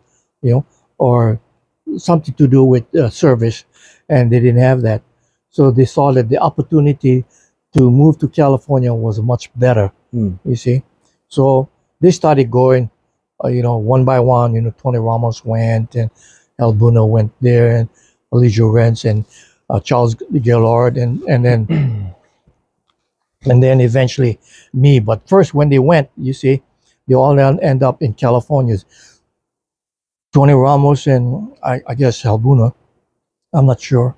[SPEAKER 2] or something to do with service, and they didn't have that. So they saw that the opportunity to move to California was much better. You see, so they started going, one by one. Tony Ramos went, and Albuna went there, and Aligio Reyes, and Charles Gaylord, and then and then eventually me. But first, when they went, you see, they all end up in California. Tony Ramos and I guess Halbuna, I'm not sure,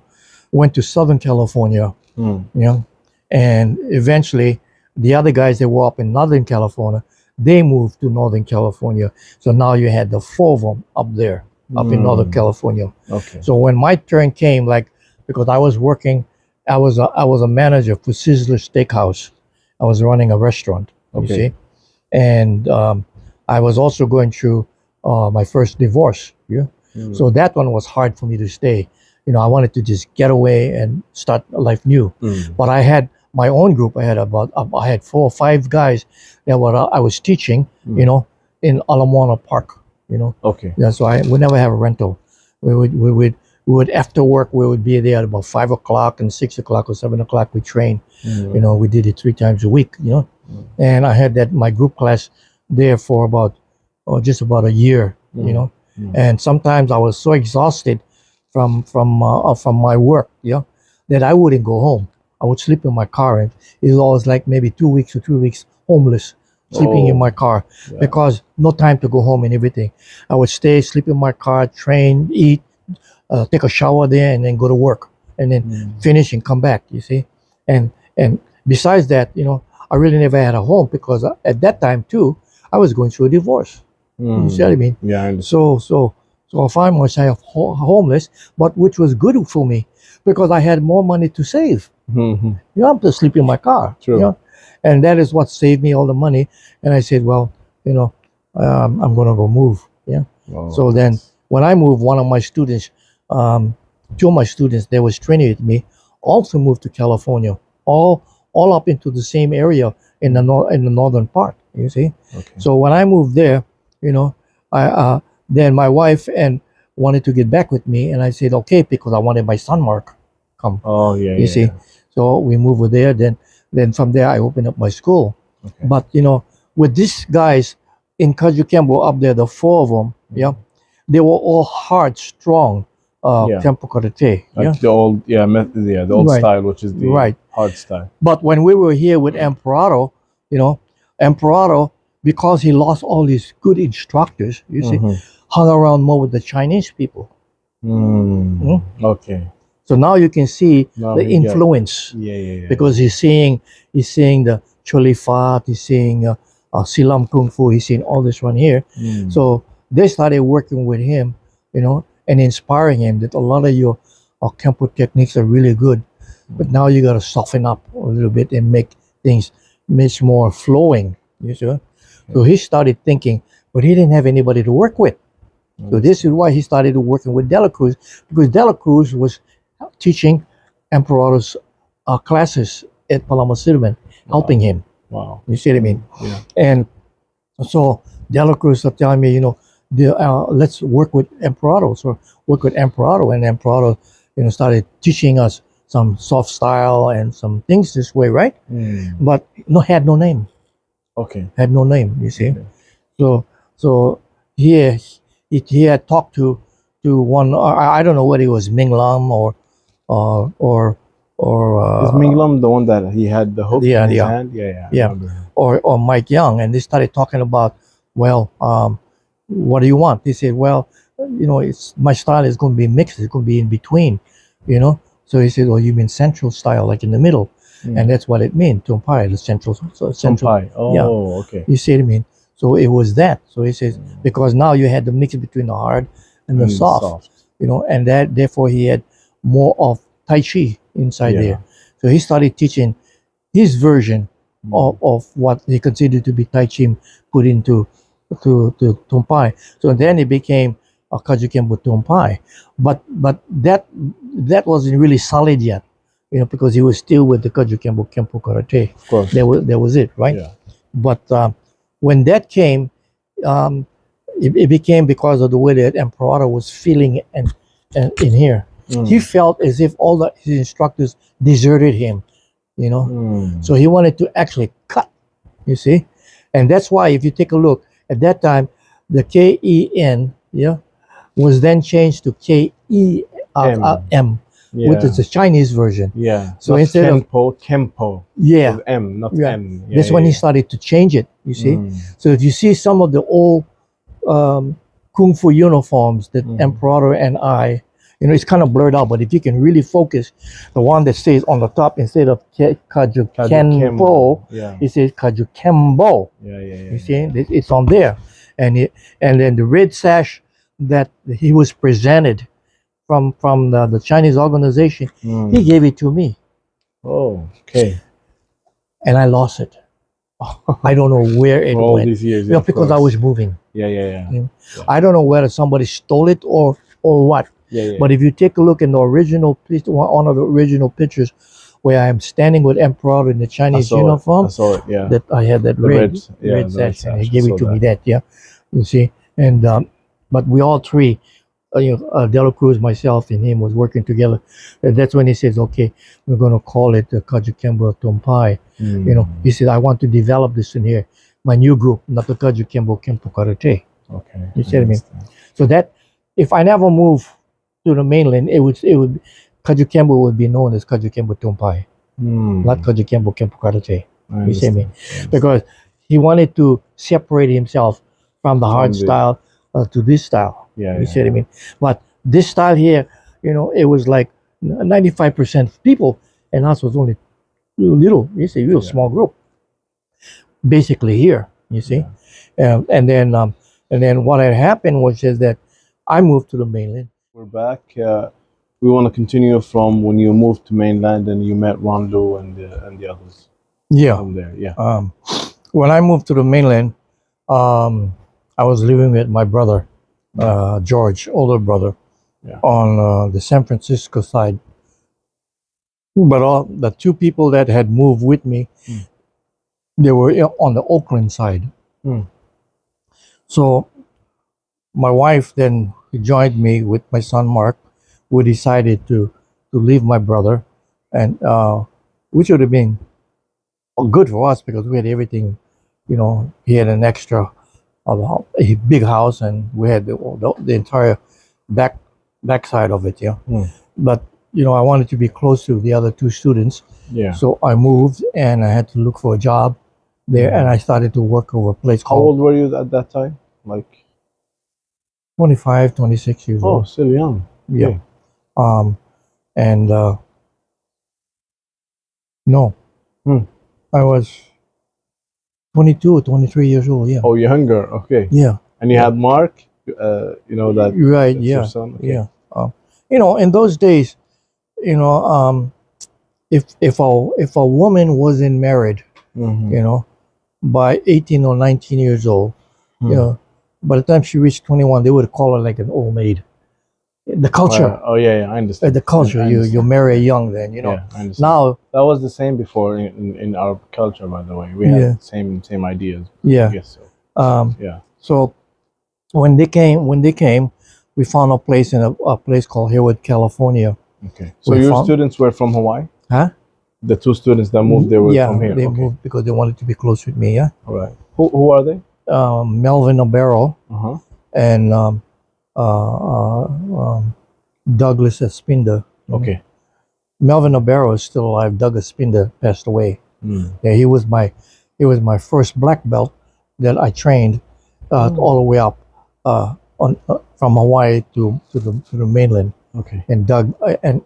[SPEAKER 2] went to Southern California, you know, and eventually the other guys that were up in Northern California, they moved to Northern California. So now you had the four of them up there, up in Northern California.
[SPEAKER 1] Okay.
[SPEAKER 2] So when my turn came, like, because I was working, I was a manager for Sizzler Steakhouse. I was running a restaurant, you see, and I was also going through my first divorce. Yeah, so that one was hard for me to stay. You know, I wanted to just get away and start life new. But I had my own group. I had 4 or 5 guys that I was teaching. You know, in Alamona Park. You know.
[SPEAKER 1] Okay.
[SPEAKER 2] Yeah. So we never have a rental. We would after work we would be there at about 5 o'clock and 6 o'clock or 7 o'clock. We train. You know, we did it 3 times a week. You know, and I had my group class there for about just about a year. You know, and sometimes I was so exhausted from my work, yeah, that I wouldn't go home. I would sleep in my car, and it was always like maybe 2 weeks or 3 weeks homeless, sleeping in my car because no time to go home and everything. I would stay, sleep in my car, train, eat, take a shower there, and then go to work, and then finish and come back. You see, and besides that, you know, I really never had a home because at that time too, I was going through a divorce. You see what I mean?
[SPEAKER 1] Yeah, I understand.
[SPEAKER 2] So I found myself homeless, but which was good for me because I had more money to save. You know, I'm to sleep in my car.
[SPEAKER 1] True.
[SPEAKER 2] You know? And that is what saved me all the money. And I said, well, you know, I'm going to go move. Yeah.
[SPEAKER 1] Oh,
[SPEAKER 2] So then when I moved, one of my students, 2 of my students that was training with me also moved to California, all up into the same area in the northern part, you see.
[SPEAKER 1] Okay.
[SPEAKER 2] So when I moved there, you know, then my wife wanted to get back with me, and I said okay because I wanted my son Mark come.
[SPEAKER 1] Oh yeah.
[SPEAKER 2] You see, so we moved over there. Then from there I opened up my school.
[SPEAKER 1] Okay.
[SPEAKER 2] But you know, with these guys in Kajukenbo up there, the 4 of them, yeah, they were all hard, strong, Kempo karate.
[SPEAKER 1] Like the old method, the old
[SPEAKER 2] Right.
[SPEAKER 1] style, which is the hard style.
[SPEAKER 2] But when we were here with Emperado, you know, Emperado, because he lost all these good instructors, you see, hung around more with the Chinese people.
[SPEAKER 1] Okay.
[SPEAKER 2] So now you can see
[SPEAKER 1] Now
[SPEAKER 2] the
[SPEAKER 1] we get-
[SPEAKER 2] influence because he's seeing the Cholifat, he's seeing Silam Kung Fu, he's seeing all this one here. So they started working with him, you know, and inspiring him that a lot of your Kempo techniques are really good, but now you got to soften up a little bit and make things much more flowing. You see? So he started thinking, but he didn't have anybody to work with. So this is why he started working with Dela Cruz, because Dela Cruz was teaching Emperado's classes at Palamasiman, helping him.
[SPEAKER 1] Wow.
[SPEAKER 2] You see what I mean?
[SPEAKER 1] Yeah.
[SPEAKER 2] And so Dela Cruz was telling me, you know, let's work with Emperado. So work with Emperado, and Emperado, you know, started teaching us some soft style and some things this way, right? But had no name.
[SPEAKER 1] Okay.
[SPEAKER 2] Had no name, you see.
[SPEAKER 1] Okay.
[SPEAKER 2] So here he had talked to one. I don't know whether it was Ming Lam or
[SPEAKER 1] Is Minglam the one that he had the hook in his hand? Yeah. I remember him.
[SPEAKER 2] or Mike Young, and they started talking about, well, what do you want? They said, well, you know, my style is going to be mixed. It's going to be in between, you know. So he said, well, you mean central style, like in the middle, and that's what it means. Tumpai, the central.
[SPEAKER 1] Tumpai. Oh, okay.
[SPEAKER 2] You see what I mean? So it was that. So he says, because now you had the mix between the hard and the soft, you know, and that therefore he had more of Tai Chi inside there. So he started teaching his version of what he considered to be Tai Chi put into to Tumpai. So then it became a Kajukenbo Tumpai. But that wasn't really solid yet, you know, because he was still with the Kajukenbo Kempo Karate.
[SPEAKER 1] Of course.
[SPEAKER 2] That was it, right?
[SPEAKER 1] Yeah.
[SPEAKER 2] But when that came, it became because of the way that Emperado was feeling and in here. He felt as if all his instructors deserted him, you know. So he wanted to actually cut, you see. And that's why if you take a look, at that time, the KEN, was then changed to KEM. which is the Chinese version.
[SPEAKER 1] Yeah.
[SPEAKER 2] So
[SPEAKER 1] not
[SPEAKER 2] instead of
[SPEAKER 1] Kempo.
[SPEAKER 2] yeah,
[SPEAKER 1] With M, not
[SPEAKER 2] yeah,
[SPEAKER 1] M. Yeah,
[SPEAKER 2] that's
[SPEAKER 1] yeah,
[SPEAKER 2] when he
[SPEAKER 1] yeah.
[SPEAKER 2] started to change it. You see,
[SPEAKER 1] Mm.
[SPEAKER 2] so if you see some of the old kung fu uniforms that Emperor and I, it's kind of blurred out. But if you can really focus, the one that says on the top instead of Kajukenbo,
[SPEAKER 1] Yeah.
[SPEAKER 2] it says Kajukenbo.
[SPEAKER 1] Yeah, yeah, yeah.
[SPEAKER 2] You see, it's on there, and then the red sash that he was presented from the Chinese organization, he gave it to me,
[SPEAKER 1] Oh, okay.
[SPEAKER 2] and I lost it. I don't know where it
[SPEAKER 1] For all
[SPEAKER 2] went.
[SPEAKER 1] these years,
[SPEAKER 2] Yeah,
[SPEAKER 1] of
[SPEAKER 2] because I
[SPEAKER 1] course.
[SPEAKER 2] was moving.
[SPEAKER 1] Yeah, yeah, yeah.
[SPEAKER 2] You know, I don't know whether somebody stole it or what.
[SPEAKER 1] Yeah, yeah.
[SPEAKER 2] But if you take a look in the original, one of the original pictures, where I am standing with Emperor in the Chinese uniform,
[SPEAKER 1] I saw it. Yeah.
[SPEAKER 2] that I had that
[SPEAKER 1] The
[SPEAKER 2] red
[SPEAKER 1] red
[SPEAKER 2] sash, and he
[SPEAKER 1] sash. I
[SPEAKER 2] gave it
[SPEAKER 1] saw
[SPEAKER 2] to me.
[SPEAKER 1] that.
[SPEAKER 2] Yeah, you see, and but we all three, Dela Cruz, myself, and him was working together. And that's when he says, "Okay, we're going to call it the Kajukenbo Tumpai." He said, "I want to develop this in here, my new group, not the Kajukenbo Kempo Karate."
[SPEAKER 1] Okay.
[SPEAKER 2] You see what I mean?
[SPEAKER 1] understand.
[SPEAKER 2] So that if I never move to the mainland, it would Kajukenbo would be known as Kajukenbo Tumpai, not Kajukenbo Kempo Karate. You see me? Because he wanted to separate himself from the hard style to this style.
[SPEAKER 1] Yeah.
[SPEAKER 2] You see what I mean? But this style here, it was like 95% people, and us was only little. You see, real small group. Basically here, you see, and then what had happened was just that I moved to the mainland.
[SPEAKER 1] We're back. We want to continue from when you moved to mainland and you met Rondo and the others.
[SPEAKER 2] Yeah.
[SPEAKER 1] From there, yeah.
[SPEAKER 2] When I moved to the mainland, I was living with my brother, George, older brother, on the San Francisco side. But all the two people that had moved with me, they were on the Oakland side. So my wife then joined me with my son Mark. We decided to leave my brother, and which would have been good for us because we had everything. He had an extra a big house, and we had the entire backside of it. Yeah, but I wanted to be close to the other two students.
[SPEAKER 1] Yeah.
[SPEAKER 2] So I moved, and I had to look for a job there, and I started to work over a place
[SPEAKER 1] How
[SPEAKER 2] called.
[SPEAKER 1] old were you at that time? Like
[SPEAKER 2] 25, 26 years old.
[SPEAKER 1] Oh, still young.
[SPEAKER 2] Yeah.
[SPEAKER 1] Okay.
[SPEAKER 2] And no, I was 22, 23 years old. Yeah.
[SPEAKER 1] Oh, younger. Okay.
[SPEAKER 2] Yeah.
[SPEAKER 1] And you had Mark. That.
[SPEAKER 2] Right.
[SPEAKER 1] That's
[SPEAKER 2] Yeah.
[SPEAKER 1] your son? Okay.
[SPEAKER 2] Yeah. In those days, if a woman wasn't married, by 18 or 19 years old, by the time she reached 21, they would call her like an old maid. The culture.
[SPEAKER 1] Yeah, I understand.
[SPEAKER 2] The culture. You marry young then,
[SPEAKER 1] Yeah, I understand.
[SPEAKER 2] Now
[SPEAKER 1] that was the same before in our culture, by the way. We had same ideas.
[SPEAKER 2] Yeah.
[SPEAKER 1] I guess so.
[SPEAKER 2] So when they came, we found a place in a place called Hayward, California.
[SPEAKER 1] Okay. So your students were from Hawaii?
[SPEAKER 2] Huh?
[SPEAKER 1] The two students that moved, they were from here.
[SPEAKER 2] They moved because they wanted to be close with me. Yeah.
[SPEAKER 1] All right. Who are they?
[SPEAKER 2] Melvin Obero and Douglas Espinda.
[SPEAKER 1] Okay.
[SPEAKER 2] Melvin Obero is still alive. Doug Espinda passed away. Yeah, he was my first black belt that I trained all the way up from Hawaii to the mainland.
[SPEAKER 1] Okay.
[SPEAKER 2] And Doug and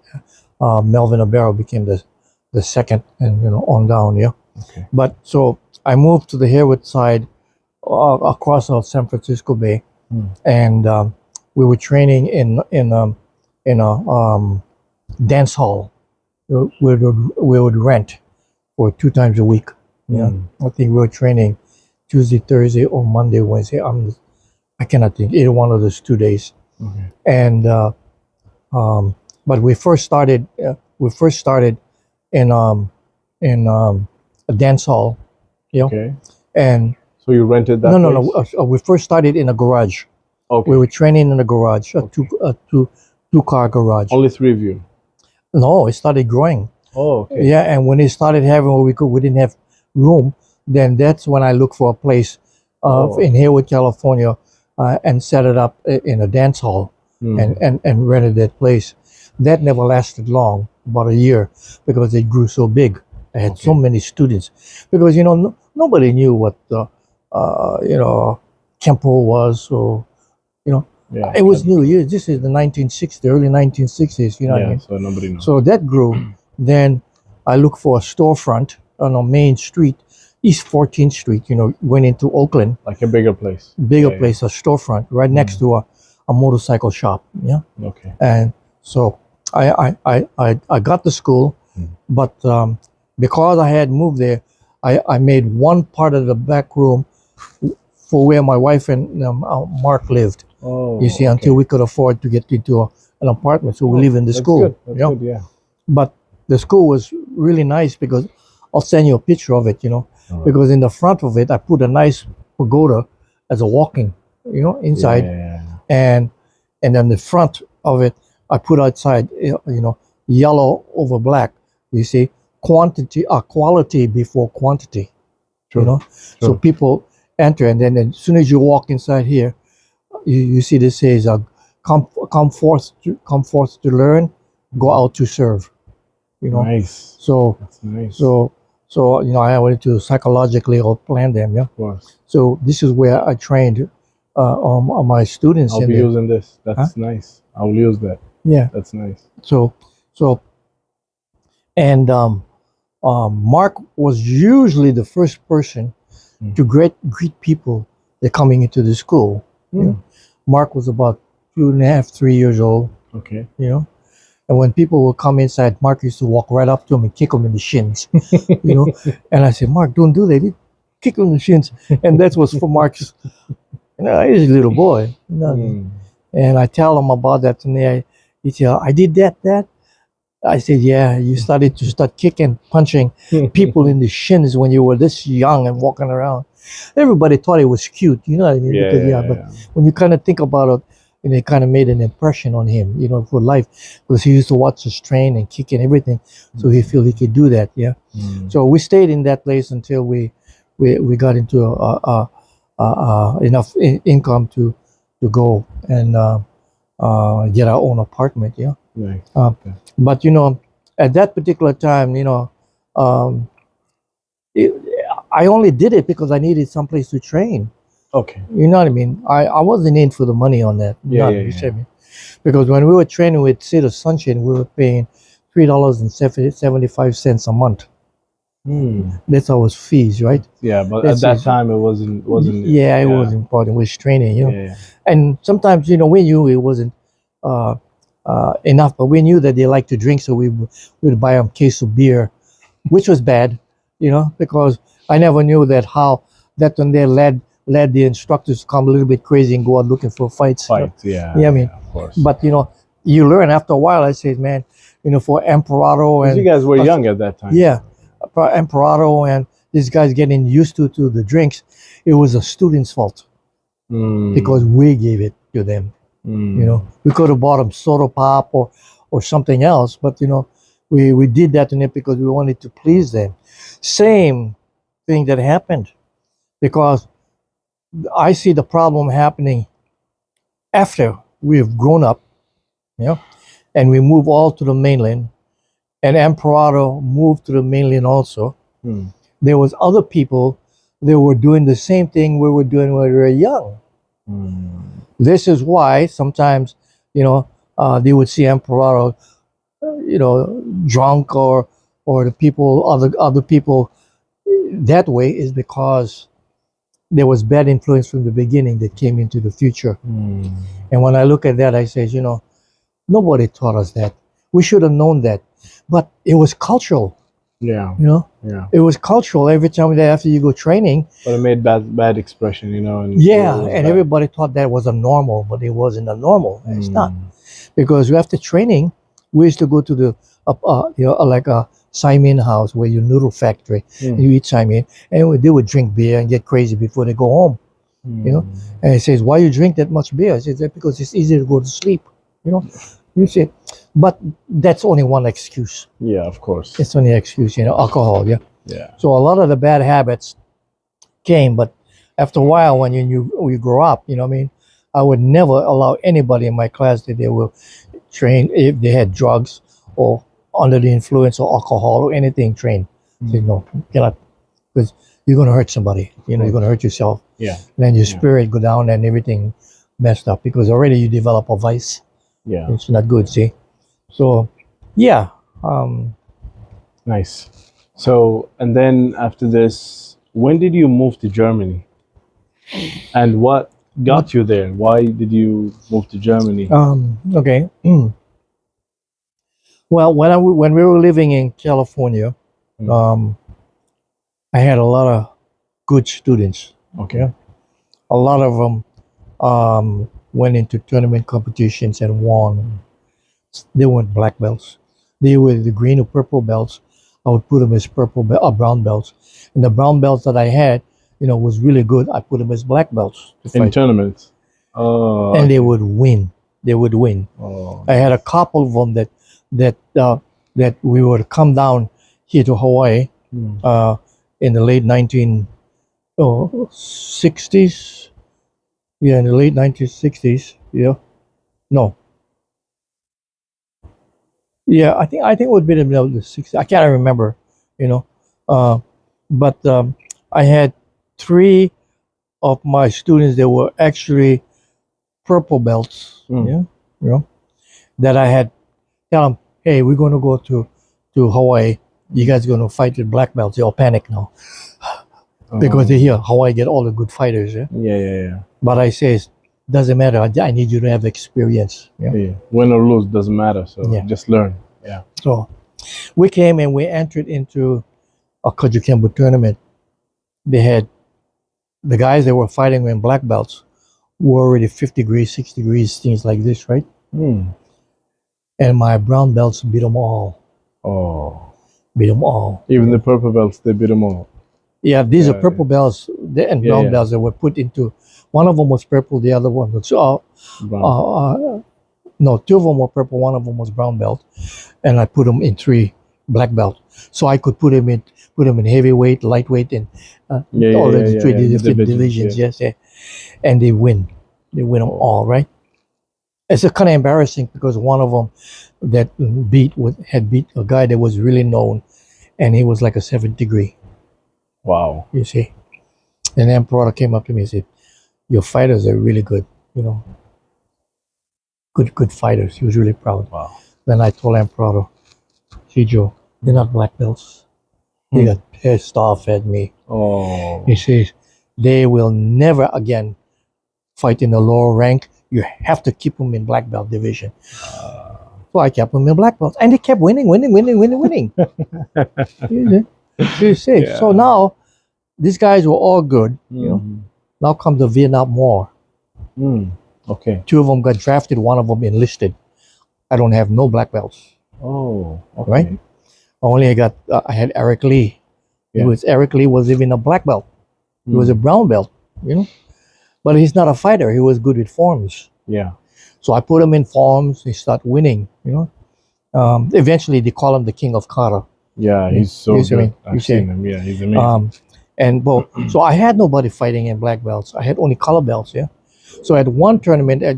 [SPEAKER 2] Melvin Obero became the second, and on down. Yeah.
[SPEAKER 1] Okay.
[SPEAKER 2] But so I moved to the Hayward side across San Francisco Bay, and we were training in a dance hall. We would rent for 2 times a week. Yeah, I think we were training Tuesday, Thursday, or Monday, Wednesday. I cannot think either one of those 2 days.
[SPEAKER 1] Okay.
[SPEAKER 2] And but we first started in a dance hall. Yeah.
[SPEAKER 1] Okay.
[SPEAKER 2] And
[SPEAKER 1] so you rented that?
[SPEAKER 2] No. We first started in a garage.
[SPEAKER 1] Okay.
[SPEAKER 2] We were training in a garage, a two-car garage.
[SPEAKER 1] Only 3 of you?
[SPEAKER 2] No, it started growing.
[SPEAKER 1] Oh, okay.
[SPEAKER 2] Yeah, and when it started having what we didn't have room, then that's when I looked for a place in Hayward, California, and set it up in a dance hall and rented that place. That never lasted long, about a year, because it grew so big. I had so
[SPEAKER 1] Okay.
[SPEAKER 2] many students, because nobody knew what Kempo was, or
[SPEAKER 1] Yeah.
[SPEAKER 2] it was new. This is the 1960s, early 1960s. You know what I
[SPEAKER 1] Yeah.
[SPEAKER 2] mean?
[SPEAKER 1] So nobody knows.
[SPEAKER 2] So that grew. Then I looked for a storefront on a main street, East 14th Street. Went into Oakland,
[SPEAKER 1] Like a bigger place.
[SPEAKER 2] bigger
[SPEAKER 1] Yeah,
[SPEAKER 2] place, a storefront right next to a motorcycle shop. Yeah,
[SPEAKER 1] yeah. Okay.
[SPEAKER 2] and so I got the school, but because I had moved there, I made one part of the back room for where my wife and Mark lived.
[SPEAKER 1] Oh.
[SPEAKER 2] You see,
[SPEAKER 1] okay.
[SPEAKER 2] until we could afford to get into an apartment, so we live in the
[SPEAKER 1] That's
[SPEAKER 2] school.
[SPEAKER 1] good. That's good. Yeah.
[SPEAKER 2] But the school was really nice, because I'll send you a picture of it.
[SPEAKER 1] Alright.
[SPEAKER 2] Because in the front of it, I put a nice pagoda as a walking, inside,
[SPEAKER 1] Yeah.
[SPEAKER 2] and then the front of it, I put outside, yellow over black. You see, quality before quantity.
[SPEAKER 1] True.
[SPEAKER 2] So people enter, and then as soon as you walk inside here, you see this says, come forth to learn, go out to serve.
[SPEAKER 1] Nice.
[SPEAKER 2] So
[SPEAKER 1] That's nice.
[SPEAKER 2] so I wanted to psychologically plan them. Yeah.
[SPEAKER 1] Of course.
[SPEAKER 2] So this is where I trained on my students.
[SPEAKER 1] I'll
[SPEAKER 2] in
[SPEAKER 1] be
[SPEAKER 2] there.
[SPEAKER 1] using this. That's nice. I'll use that.
[SPEAKER 2] Yeah.
[SPEAKER 1] That's nice.
[SPEAKER 2] So and Mark was usually the first person to greet people that coming into the school. Mark was about 2.5, 3 years old.
[SPEAKER 1] Okay.
[SPEAKER 2] And when people would come inside, Mark used to walk right up to him and kick him in the shins. And I said, Mark, don't do that. Kick him in the shins. And that was for Mark's. He's a little boy. And I tell him about that, and he said, I did that. I said, yeah, you started to start kicking, punching people in the shins when you were this young and walking around. Everybody thought it was cute, you know what I mean? But when you kind of think about it, it kind of made an impression on him, for life, because he used to watch us train and kick and everything, so he felt he could do that. Yeah. So we stayed in that place until we got into enough income to go and get our own apartment. Yeah.
[SPEAKER 1] Nice.
[SPEAKER 2] But at that particular time, I only did it because I needed someplace to train.
[SPEAKER 1] Okay.
[SPEAKER 2] You know what I mean? I wasn't in for the money on that. Because when we were training with Asuncion, we were paying $3.75 a month. That's our fees, right?
[SPEAKER 1] Yeah, but at that time it wasn't.
[SPEAKER 2] Yeah, it was important. It was training,
[SPEAKER 1] Yeah.
[SPEAKER 2] And sometimes, we knew it wasn't enough, but we knew that they like to drink, so we would buy them a case of beer, which was bad, because I never knew that when they led the instructors to come a little bit crazy and go out looking for fights.
[SPEAKER 1] Yeah.
[SPEAKER 2] Yeah, I mean,
[SPEAKER 1] of course.
[SPEAKER 2] but you learn after a while. I said, man, for Emperado and
[SPEAKER 1] you guys were young at that time.
[SPEAKER 2] Yeah, Emperado and these guys getting used to the drinks. It was a student's fault because we gave it to them. We could have bought them soda pop or something else, but we did that to them because we wanted to please them. Same thing that happened, because I see the problem happening after we have grown up, and we move all to the mainland, and Emperado moved to the mainland also. There was other people that were doing the same thing we were doing when we were young. This is why sometimes, they would see Emperado, drunk or the people, other people that way, is because there was bad influence from the beginning that came into the future. And when I look at that, I say, nobody taught us that. We should have known that, but it was cultural.
[SPEAKER 1] Yeah.
[SPEAKER 2] It was cultural. Every time after you go training,
[SPEAKER 1] but it made bad expression, and
[SPEAKER 2] and everybody thought that was a normal, but it wasn't a normal. It's not, because after training, we used to go to the like a Simon house, where your noodle factory, and you eat Simon, and they would drink beer and get crazy before they go home. And he says, why you drink that much beer? I said, because it's easy to go to sleep. You say, but that's only one excuse.
[SPEAKER 1] Yeah, of course.
[SPEAKER 2] It's only an excuse, alcohol.
[SPEAKER 1] Yeah.
[SPEAKER 2] So a lot of the bad habits came, but after a while, when you grow up, I would never allow anybody in my class that they will train if they had drugs or under the influence of alcohol or anything. Train. Say no, cannot, because you're gonna hurt somebody. You know, you're gonna hurt yourself.
[SPEAKER 1] Yeah.
[SPEAKER 2] And then your spirit go down and everything messed up because already you develop a vice.
[SPEAKER 1] Yeah.
[SPEAKER 2] It's not good. See. So, yeah.
[SPEAKER 1] Nice. So, and then after this, when did you move to Germany? And what got you there? Why did you move to Germany?
[SPEAKER 2] Okay. Well, when we were living in California, I had a lot of good students.
[SPEAKER 1] Okay.
[SPEAKER 2] A lot of them went into tournament competitions and won. They weren't black belts. They were the green or purple belts. I would put them as brown belts. And the brown belts that I had, was really good. I put them as black belts to
[SPEAKER 1] In
[SPEAKER 2] fight.
[SPEAKER 1] tournaments? Oh.
[SPEAKER 2] And they would win. They would win.
[SPEAKER 1] Oh.
[SPEAKER 2] I had a couple of them that we would come down here to Hawaii in the late 1960s. Yeah, in the late 1960s. Yeah. No. Yeah, I think it would be the middle of the 60s. I can't remember, but I had 3 of my students that were actually purple belts. Yeah, that I had tell them, hey, we're going to go to Hawaii. You guys are going to fight with black belts. They all panic now because they hear Hawaii get all the good fighters.
[SPEAKER 1] Yeah.
[SPEAKER 2] But I say, doesn't matter. I need you to have experience.
[SPEAKER 1] Yeah. Win or lose doesn't matter. So just learn. Yeah.
[SPEAKER 2] So we came and we entered into a Kajukenbo tournament. They had the guys that were fighting in black belts were already 50 degrees, 60 degrees, things like this, right? And my brown belts beat them all.
[SPEAKER 1] Oh.
[SPEAKER 2] Beat them all.
[SPEAKER 1] Even the purple belts, they beat them all.
[SPEAKER 2] Yeah, these are purple belts and brown belts that were put into. One of them was purple, the other one was
[SPEAKER 1] Brown.
[SPEAKER 2] no, 2 of them were purple, one of them was brown belt, and I put them in 3 black belt, so I could put them in heavyweight, lightweight, and all the 3 different divisions. Yes, and they win them all, right? It's kind of embarrassing because one of them that had beat a guy that was really known, and he was like a 7th degree.
[SPEAKER 1] Wow.
[SPEAKER 2] You see, and then Prada came up to me and said, "Your fighters are really good, good fighters." He was really proud.
[SPEAKER 1] Wow.
[SPEAKER 2] Then I told Prada, "See, Joe, they're not black belts. They got pissed off at me."
[SPEAKER 1] Oh.
[SPEAKER 2] He says, "They will never again fight in the lower rank. You have to keep them in black belt division." So I kept them in black belts, and they kept winning. You see, so now these guys were all good. Now come the Vietnam War.
[SPEAKER 1] Okay.
[SPEAKER 2] 2 of them got drafted. 1 of them enlisted. I don't have no black belts.
[SPEAKER 1] Oh. Okay.
[SPEAKER 2] Right? I had Eric Lee. Eric Lee was even a black belt. He was a brown belt, but he's not a fighter. He was good with forms.
[SPEAKER 1] Yeah.
[SPEAKER 2] So I put him in forms. He started winning. Eventually they call him the King of Kata.
[SPEAKER 1] Yeah, he's so good. I've
[SPEAKER 2] seen
[SPEAKER 1] him. Yeah, he's amazing.
[SPEAKER 2] So I had nobody fighting in black belts. I had only color belts. Yeah. So at one tournament, at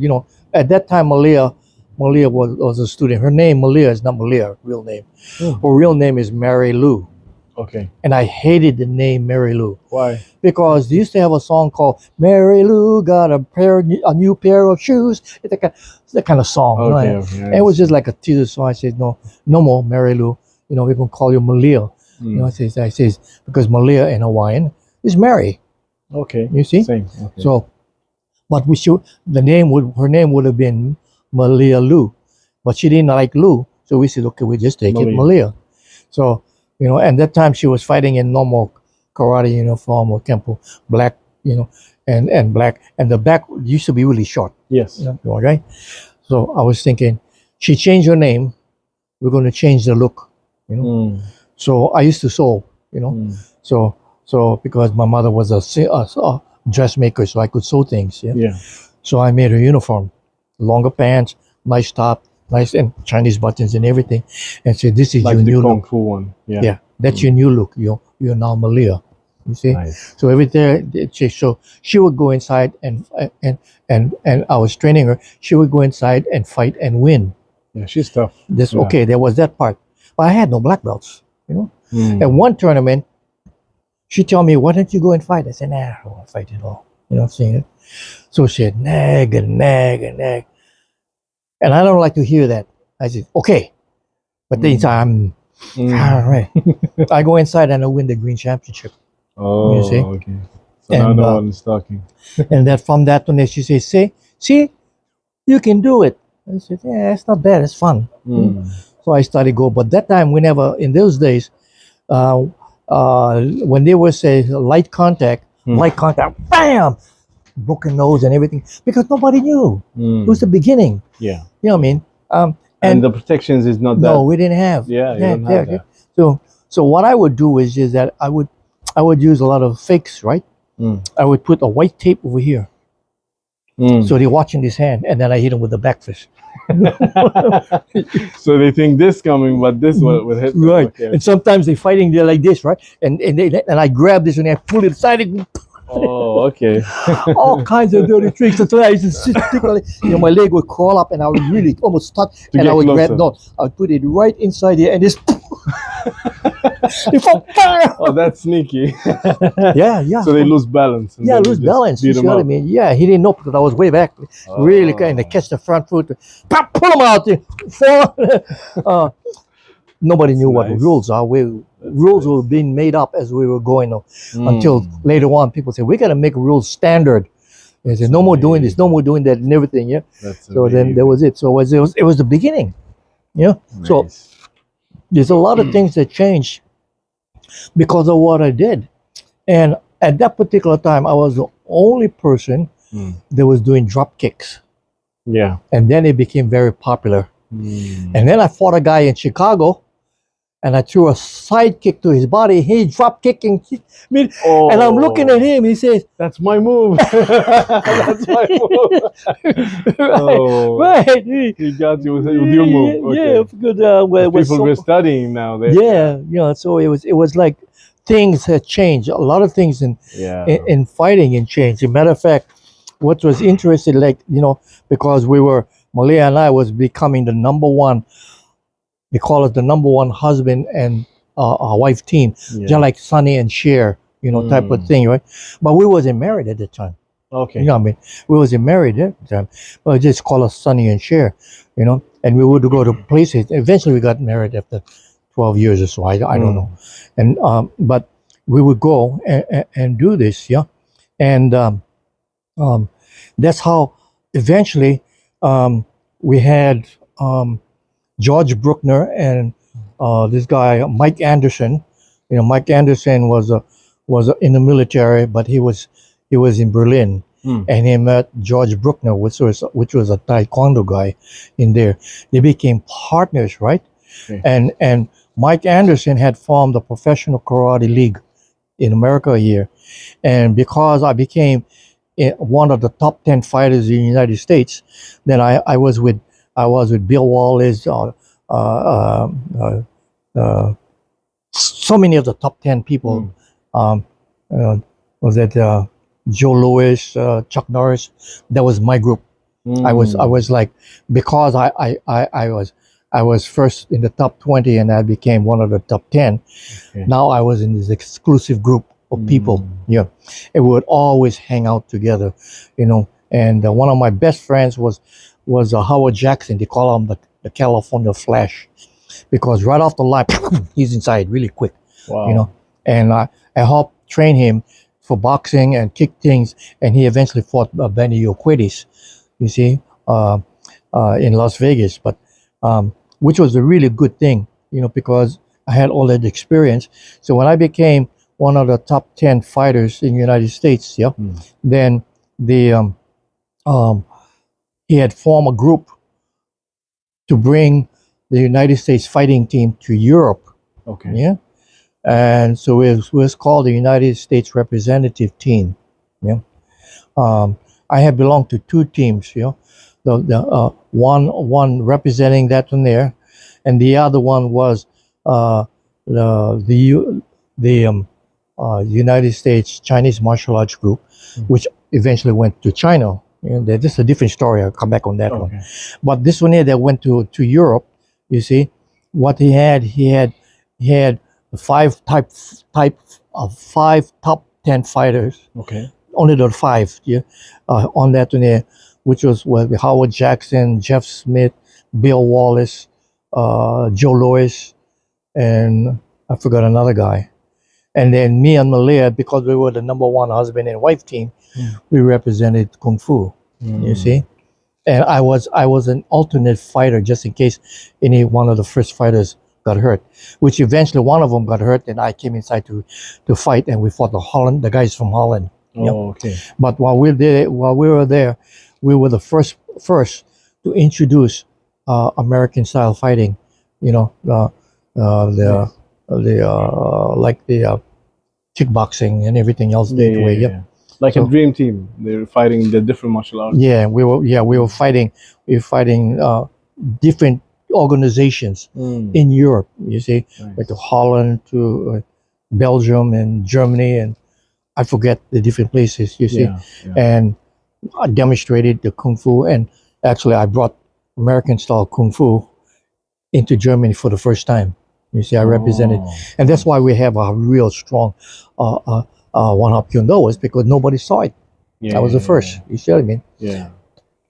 [SPEAKER 2] that time, Malia was a student. Her name Malia is not Malia, real name. Her real name is Mary Lou.
[SPEAKER 1] Okay.
[SPEAKER 2] And I hated the name Mary Lou.
[SPEAKER 1] Why?
[SPEAKER 2] Because they used to have a song called "Mary Lou Got a New Pair of Shoes." It's that kind of song.
[SPEAKER 1] Okay.
[SPEAKER 2] And it was just like a teaser song. I said, no more Mary Lou. We're gonna call you Malia. I says because Malia in Hawaiian is Mary.
[SPEAKER 1] Okay.
[SPEAKER 2] You see?
[SPEAKER 1] Same. Okay.
[SPEAKER 2] So, but her name would have been Malia Lou, but she didn't like Lou, so we said, okay, we just take it Malia. So, and that time she was fighting in normal karate uniform or Kempo, black, and black, and the back used to be really short.
[SPEAKER 1] Yes.
[SPEAKER 2] Right? So I was thinking, she changed her name, we're going to change the look, So I used to sew, so because my mother was a dressmaker, so I could sew things.
[SPEAKER 1] Yeah.
[SPEAKER 2] So I made her uniform, longer pants, nice top, nice and Chinese buttons and everything, and said, "This is
[SPEAKER 1] like
[SPEAKER 2] your
[SPEAKER 1] the
[SPEAKER 2] new
[SPEAKER 1] Kung
[SPEAKER 2] look."
[SPEAKER 1] Fu one. Yeah.
[SPEAKER 2] Yeah, that's your new look. You're now Malia. You see.
[SPEAKER 1] Nice.
[SPEAKER 2] So so she would go inside and I was training her. She would go inside and fight and win.
[SPEAKER 1] Yeah, she's tough.
[SPEAKER 2] This
[SPEAKER 1] Yeah.
[SPEAKER 2] okay. There was that part, but I had no black belts. You know.
[SPEAKER 1] Mm.
[SPEAKER 2] At one tournament, she told me, "Why don't you go and fight?" I said, "Nah, I don't want to fight at all." You know what I'm saying? So she said, "Nag and nag and nag," and I don't like to hear that. I said, "Okay," but then I'm all right. I go inside and I win the green championship.
[SPEAKER 1] Oh,
[SPEAKER 2] You see?
[SPEAKER 1] okay. So now
[SPEAKER 2] And
[SPEAKER 1] no one is talking.
[SPEAKER 2] and that from that one, she says, see, you can do it." I said, "Yeah, it's not bad. It's fun."
[SPEAKER 1] Mm.
[SPEAKER 2] So I started go. But that time, we never in those days, uh, when there was a light contact, bam, broken nose and everything, because nobody knew. It was the beginning.
[SPEAKER 1] Yeah.
[SPEAKER 2] You know what I mean?
[SPEAKER 1] And the protections is not
[SPEAKER 2] No,
[SPEAKER 1] that.
[SPEAKER 2] we didn't have.
[SPEAKER 1] Yeah, you don't have that.
[SPEAKER 2] So what I would do is that I would use a lot of fakes, right? I would put a white tape over here, so they're watching this hand, and then I hit them with the back fist.
[SPEAKER 1] So they think this coming, but this will hit them.
[SPEAKER 2] Right.
[SPEAKER 1] Okay.
[SPEAKER 2] And sometimes they're fighting, they're like this, right? And I grab this and I pull it aside. And
[SPEAKER 1] Oh, okay.
[SPEAKER 2] all kinds of dirty tricks. So I used to sit, my leg would crawl up, and I would really almost touch, and I would grab. No, I would put it right inside here, and this.
[SPEAKER 1] Oh, that's sneaky.
[SPEAKER 2] Yeah.
[SPEAKER 1] So they lose balance.
[SPEAKER 2] Yeah, lose balance. You see what I mean? Yeah, he didn't know because I was way back. Really kind of catch the front foot, pull him out. Fall. Nobody knew what the rules are. Rules were being made up as we were going until later on. People said, we got to make rules standard. They said, no more doing this, no more doing that, and everything. Yeah. So then there was it. So it was the beginning. Yeah. Nice. So there's a lot of things that changed because of what I did. And at that particular time, I was the only person that was doing drop kicks.
[SPEAKER 1] Yeah.
[SPEAKER 2] And then it became very popular. And then I fought a guy in Chicago, and I threw a side kick to his body. He drop kicking me, and I'm looking at him. He says,
[SPEAKER 1] "That's my move." That's my move.
[SPEAKER 2] Right.
[SPEAKER 1] He got you with your move. Okay.
[SPEAKER 2] Yeah, because
[SPEAKER 1] people were studying now.
[SPEAKER 2] So it was like things had changed. A lot of things in fighting and changed. As a matter of fact, what was interesting, because Malia and I was becoming the number one. They call it the number one husband and a wife team, just like Sonny and Cher, type of thing, right? But we wasn't married at the time.
[SPEAKER 1] Okay.
[SPEAKER 2] You know what I mean? We wasn't married at the time. But just call us Sonny and Cher, and we would go to places. Eventually we got married after 12 years or so. I don't know. And but we would go and do this, yeah. And that's how eventually we had George Bruckner and this guy Mike Anderson. Mike Anderson was in the military, but he was in Berlin, and he met George Bruckner, which was a Taekwondo guy in there. They became partners, right? Okay. And Mike Anderson had formed a professional karate league in America here, and because I became one of the top 10 fighters in the United States, then I was with Bill Wallace, so many of the top 10 people. Was that Joe Louis, Chuck Norris? That was my group. I was like, because I was first in the top 20 and I became one of the top 10. Okay. Now I was in this exclusive group of people. Yeah, and we would always hang out together, And one of my best friends was Howard Jackson. They call him the California Flash, because right off the line, he's inside really quick. Wow. And I helped train him for boxing and kick things, and he eventually fought Benny Urquidez, you see, in Las Vegas. But which was a really good thing, because I had all that experience. So when I became one of the top 10 fighters in the United States, then he had formed a group to bring the United States fighting team to Europe.
[SPEAKER 1] Okay.
[SPEAKER 2] Yeah. And so it was called the United States Representative Team. Yeah. I had belonged to two teams, the one representing that one there, and the other one was the United States Chinese Martial Arts Group, which eventually went to China. You know, this is a different story. I'll come back on that one.
[SPEAKER 1] Okay.
[SPEAKER 2] But this one here that went to Europe, you see, what he had five top 10 fighters.
[SPEAKER 1] Okay.
[SPEAKER 2] Only the five, yeah, on that one here, which was Howard Jackson, Jeff Smith, Bill Wallace, Joe Louis, and I forgot another guy. And then me and Malia, because we were the number one husband and wife team, we represented Kung Fu. You see, and I was an alternate fighter just in case any one of the first fighters got hurt, which eventually one of them got hurt, and I came inside to fight, and we fought the guys from Holland.
[SPEAKER 1] Oh, okay.
[SPEAKER 2] But while we were there, we were the first to introduce American style fighting. You know, like the kickboxing and everything else that way. Yep.
[SPEAKER 1] Like a dream team. They're fighting the different martial arts.
[SPEAKER 2] Yeah, we were fighting. We were fighting different organizations in Europe. You see, like to Holland, to Belgium, and Germany, and I forget the different places. You see, and I demonstrated the Kung Fu, and actually I brought American style Kung Fu into Germany for the first time. You see, I represented, and that's why we have a real strong Wun Hop Kuen Do, was because nobody saw it. I was the first. You see what I mean?
[SPEAKER 1] Yeah.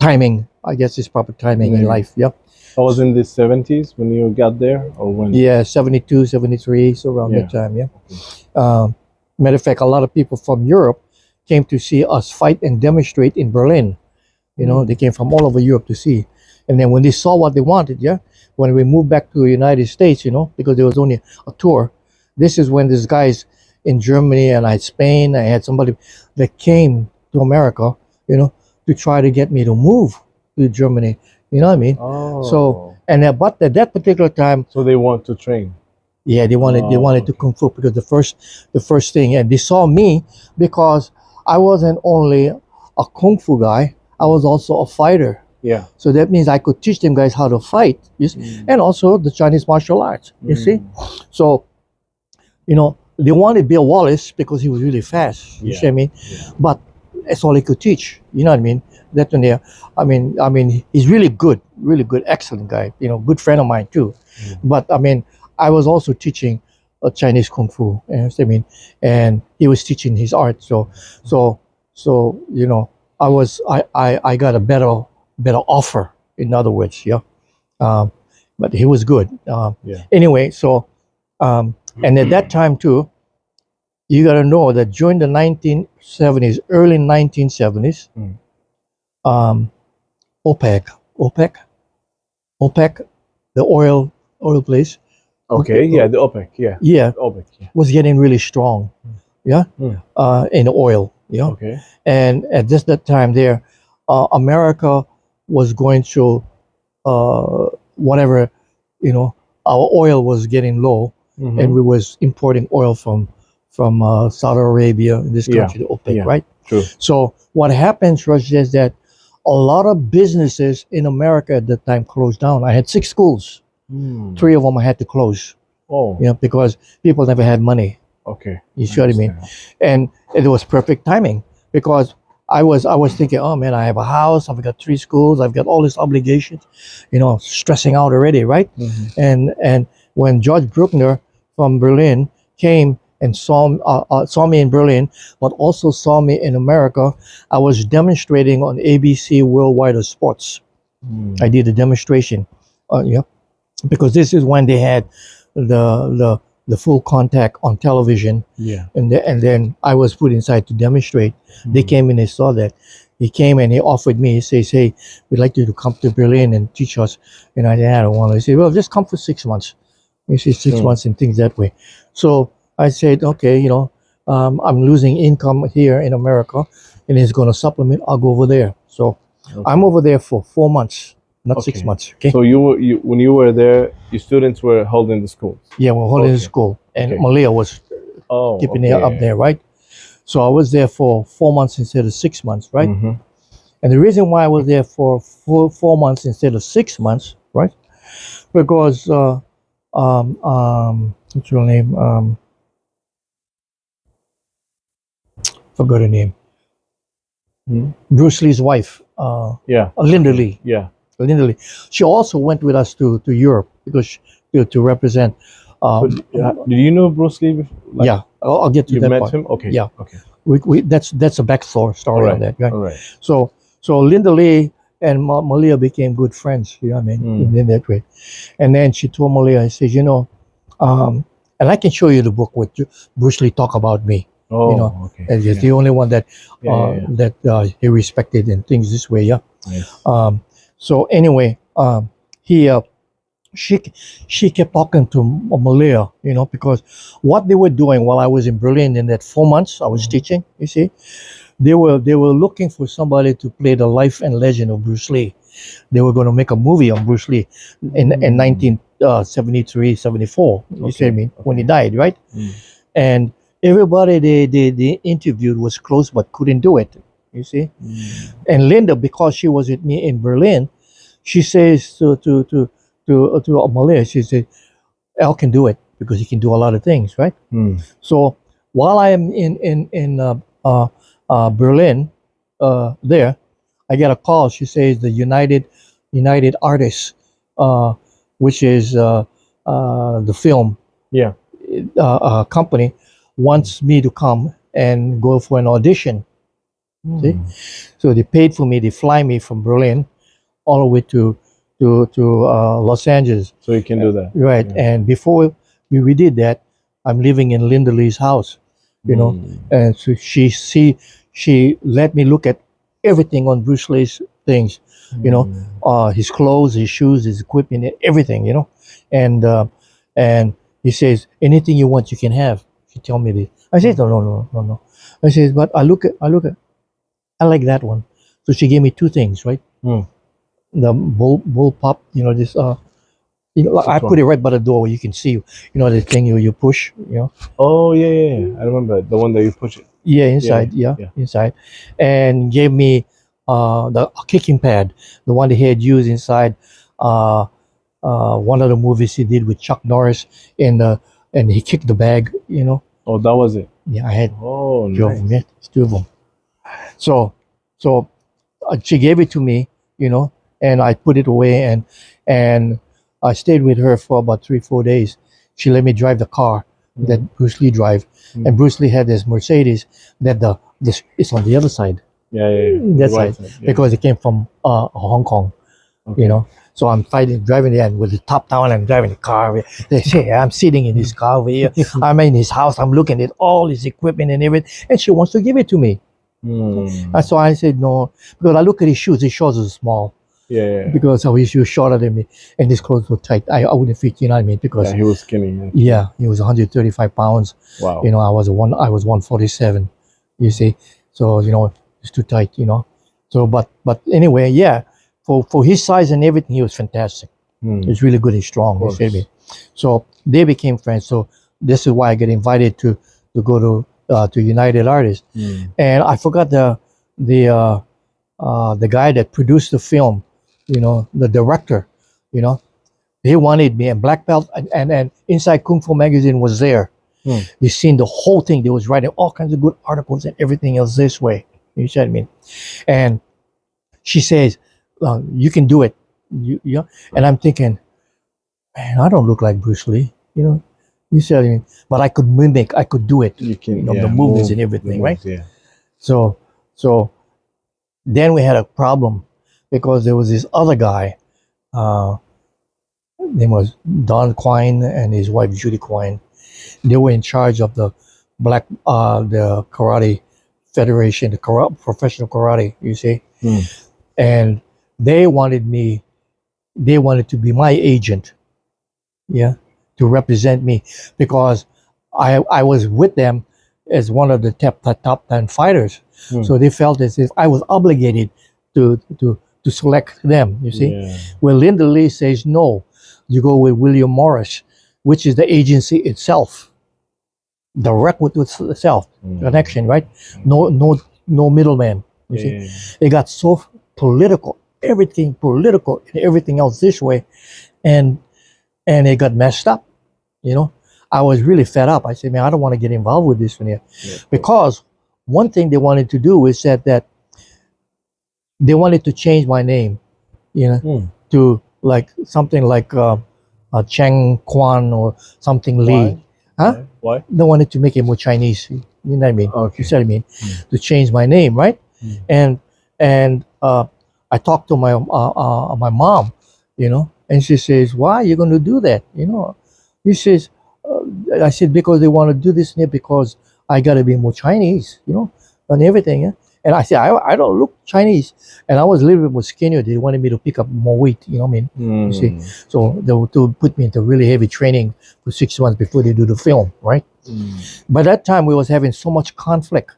[SPEAKER 2] Timing, I guess, is proper timing in life. Yep.
[SPEAKER 1] I was in the 70s when you got there, or when?
[SPEAKER 2] Yeah, 72, 73, so around that time. Yeah.
[SPEAKER 1] Okay.
[SPEAKER 2] Matter of fact, a lot of people from Europe came to see us fight and demonstrate in Berlin. You know, they came from all over Europe to see. And then when they saw what they wanted, when we moved back to the United States, you know, because there was only a tour, this is when these guys in Germany, and I had Spain, I had somebody that came to America, you know, to try to get me to move to Germany. You know what I mean?
[SPEAKER 1] Oh.
[SPEAKER 2] So, and but at that particular time,
[SPEAKER 1] so they want to train.
[SPEAKER 2] Yeah, they wanted to Kung Fu, because the first thing, and they saw me because I wasn't only a Kung Fu guy, I was also a fighter.
[SPEAKER 1] Yeah.
[SPEAKER 2] So that means I could teach them guys how to fight, and also the Chinese martial arts. You see, so you know they wanted Bill Wallace because he was really fast. You see what I mean? Yeah. But that's all he could teach. You know what I mean? That one there. I mean, he's really good, excellent guy. You know, good friend of mine too. But I mean, I was also teaching Chinese Kung Fu. You know what I mean? And he was teaching his art. So you know, I got a better offer. In other words, but he was good. Anyway, so and at that time too, you got to know that during the 1970s, early 1970s, OPEC, the oil place.
[SPEAKER 1] Okay, the OPEC, OPEC,
[SPEAKER 2] was getting really strong, in the oil,
[SPEAKER 1] Okay.
[SPEAKER 2] And at that time there, America was going through whatever, you know, our oil was getting low, and we was importing oil from Saudi Arabia in this country, the OPEC, right?
[SPEAKER 1] True.
[SPEAKER 2] So what happens was just that a lot of businesses in America at that time closed down. I had 6 schools. 3 of them I had to close.
[SPEAKER 1] Oh.
[SPEAKER 2] Because people never had money.
[SPEAKER 1] Okay.
[SPEAKER 2] You see what I mean? And it was perfect timing, because I was thinking, oh man, I have a house, I've got 3 schools, I've got all these obligations, you know, stressing out already, right? And when George Bruckner from Berlin came and saw me in Berlin, but also saw me in America, I was demonstrating on ABC Worldwide of Sports. I did a demonstration, because this is when they had the full contact on television. And then I was put inside to demonstrate. They came and they saw that. He came and he offered me. He says, "Hey, we'd like you to come to Berlin and teach us." And I said, "I don't want to." He said, "Well, just come for 6 months." He said, 6 months and things that way. So I said, "Okay, you know, I'm losing income here in America, and it's going to supplement. I'll go over there." So I'm over there for 4 months. Not 6 months. Okay.
[SPEAKER 1] So when you were there, your students were holding the schools.
[SPEAKER 2] Yeah, we're holding the school, and Malia was keeping it up there, right? So I was there for 4 months instead of 6 months, right? And the reason why I was there for 4 months instead of 6 months, right? Because what's your name? Forgot her name. Bruce Lee's wife,
[SPEAKER 1] Yeah.
[SPEAKER 2] Linda Lee.
[SPEAKER 1] Yeah.
[SPEAKER 2] Linda Lee. She also went with us to Europe because to represent.
[SPEAKER 1] So, did you know Bruce Lee before? Like,
[SPEAKER 2] Yeah, I'll get to
[SPEAKER 1] you
[SPEAKER 2] that
[SPEAKER 1] met
[SPEAKER 2] part.
[SPEAKER 1] him? Okay.
[SPEAKER 2] Yeah.
[SPEAKER 1] Okay.
[SPEAKER 2] That's a backstory
[SPEAKER 1] All
[SPEAKER 2] on
[SPEAKER 1] right.
[SPEAKER 2] that, right?
[SPEAKER 1] All right.
[SPEAKER 2] So Linda Lee and Malia became good friends. You know what I mean? In that way. And then she told Malia, I said, and I can show you the book with Bruce Lee talk about me.
[SPEAKER 1] Oh, okay.
[SPEAKER 2] And he's the only one that
[SPEAKER 1] Yeah.
[SPEAKER 2] that he respected and things this way. Yeah.
[SPEAKER 1] Nice.
[SPEAKER 2] So anyway, he she kept talking to Malia, because what they were doing while I was in Berlin in that 4 months I was teaching, you see, they were looking for somebody to play the life and legend of Bruce Lee. They were going to make a movie on Bruce Lee in 1973, 74. You see what I mean? When he died, right? And everybody they interviewed was close but couldn't do it. You see? And Linda, because she was with me in Berlin, she says to Malia, she said, Al can do it because he can do a lot of things, right? So while I am in Berlin, there, I get a call. She says the United Artists, which is the film
[SPEAKER 1] Yeah.
[SPEAKER 2] company, wants me to come and go for an audition. See, so they paid for me. They fly me from Berlin all the way to Los Angeles.
[SPEAKER 1] So you can do that.
[SPEAKER 2] Right.
[SPEAKER 1] Yeah.
[SPEAKER 2] And before we did that, I'm living in Linda Lee's house, and so she let me look at everything on Bruce Lee's things, his clothes, his shoes, his equipment, everything, and he says, anything you want, you can have. She told me this. I said, no. I says, but I look at, I like that one. So she gave me two things, right? The bull pop, this I put it right by the door where you can see, the thing you push,
[SPEAKER 1] Oh yeah. I remember the one that you push it.
[SPEAKER 2] Yeah, inside, inside, and gave me the kicking pad, the one that he had used inside one of the movies he did with Chuck Norris, and he kicked the bag,
[SPEAKER 1] Oh, that was it.
[SPEAKER 2] Yeah, I had
[SPEAKER 1] Oh,
[SPEAKER 2] two of
[SPEAKER 1] nice.
[SPEAKER 2] them, yeah, two of them. So she gave it to me, and I put it away, and I stayed with her for about 3-4 days. She let me drive the car that Bruce Lee drive, and Bruce Lee had this Mercedes that this is on the other side,
[SPEAKER 1] Yeah.
[SPEAKER 2] that
[SPEAKER 1] The right
[SPEAKER 2] side,
[SPEAKER 1] yeah.
[SPEAKER 2] because it came from Hong Kong,
[SPEAKER 1] Okay.
[SPEAKER 2] So I'm driving it, and with the top down, I'm driving the car. They say I'm sitting in his car over here. I'm in his house. I'm looking at all his equipment and everything, and she wants to give it to me. And so I said no, because I look at his shoes. His shoes are small.
[SPEAKER 1] Yeah.
[SPEAKER 2] Because his shoes shorter than me, and his clothes were tight. I wouldn't fit. You know what I mean? Because
[SPEAKER 1] Yeah, he was skinny.
[SPEAKER 2] yeah, he was 135 pounds.
[SPEAKER 1] Wow.
[SPEAKER 2] I was 147. You see, so it's too tight. So but anyway, yeah, for his size and everything, he was fantastic. He's really good and strong. You see me? So they became friends. So this is why I get invited to go to United Artists, and I forgot the guy that produced the film. The director. They wanted me, and Black Belt and Inside Kung Fu Magazine was there. They seen the whole thing. They was writing all kinds of good articles and everything else this way. You see what I mean? And she says, you can do it. And I'm thinking, man, I don't look like Bruce Lee. You see what I mean? But I could mimic. I could do it.
[SPEAKER 1] You can,
[SPEAKER 2] the movements and everything, right?
[SPEAKER 1] Yeah.
[SPEAKER 2] So then we had a problem because there was this other guy. Name was Don Quine and his wife Judy Quine. They were in charge of the the karate federation, the professional karate. You see, and they wanted to be my agent, to represent me, because I was with them as one of the top 10 fighters. So they felt as if I was obligated to select them. You see, well, Linda Lee says no. You go with William Morris, which is the agency itself, direct with itself, connection, right? No middleman. You see, it got so political, everything political, and everything else this way, and it got messed up. I was really fed up. I said, man, I don't want to get involved with this one here, because one thing they wanted to do is that they wanted to change my name, you know, to like something like Cheng Kwan or something Lee. Huh?
[SPEAKER 1] Why?
[SPEAKER 2] They wanted to make it more Chinese. You know what I mean?
[SPEAKER 1] Okay.
[SPEAKER 2] You see what I mean? To change my name, right? And I talked to my mom, you know, and she says, "Why are you going to do that?" You know, he says, I said, "Because they want to do this here because I got to be more Chinese, you know, and everything." Yeah? And I said, I don't look Chinese. And I was a little bit more skinnier. They wanted me to pick up more weight, you know what I mean? You see, so they would to put me into really heavy training for 6 months before they do the film, right? By that time, we was having so much conflict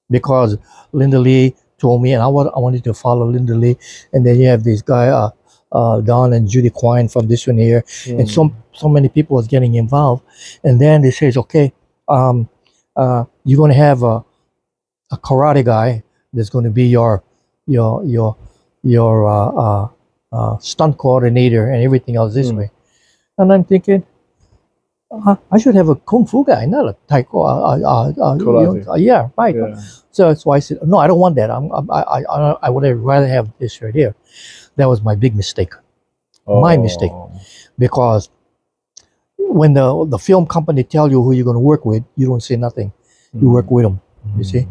[SPEAKER 2] because Linda Lee told me, and I wanted to follow Linda Lee. And then you have this guy, Don and Judy Quine from this one here. And so many people was getting involved. And then they says, okay, you're going to have a karate guy that's going to be your stunt coordinator and everything else this way. And I'm thinking, I should have a kung fu guy, not a taiko. Yeah, right. Yeah. So that's why I said, no, I don't want that. I would rather have this right here. That was my big mistake. My mistake, because when the film company tell you who you're going to work with, you don't say nothing. You work with them. You see.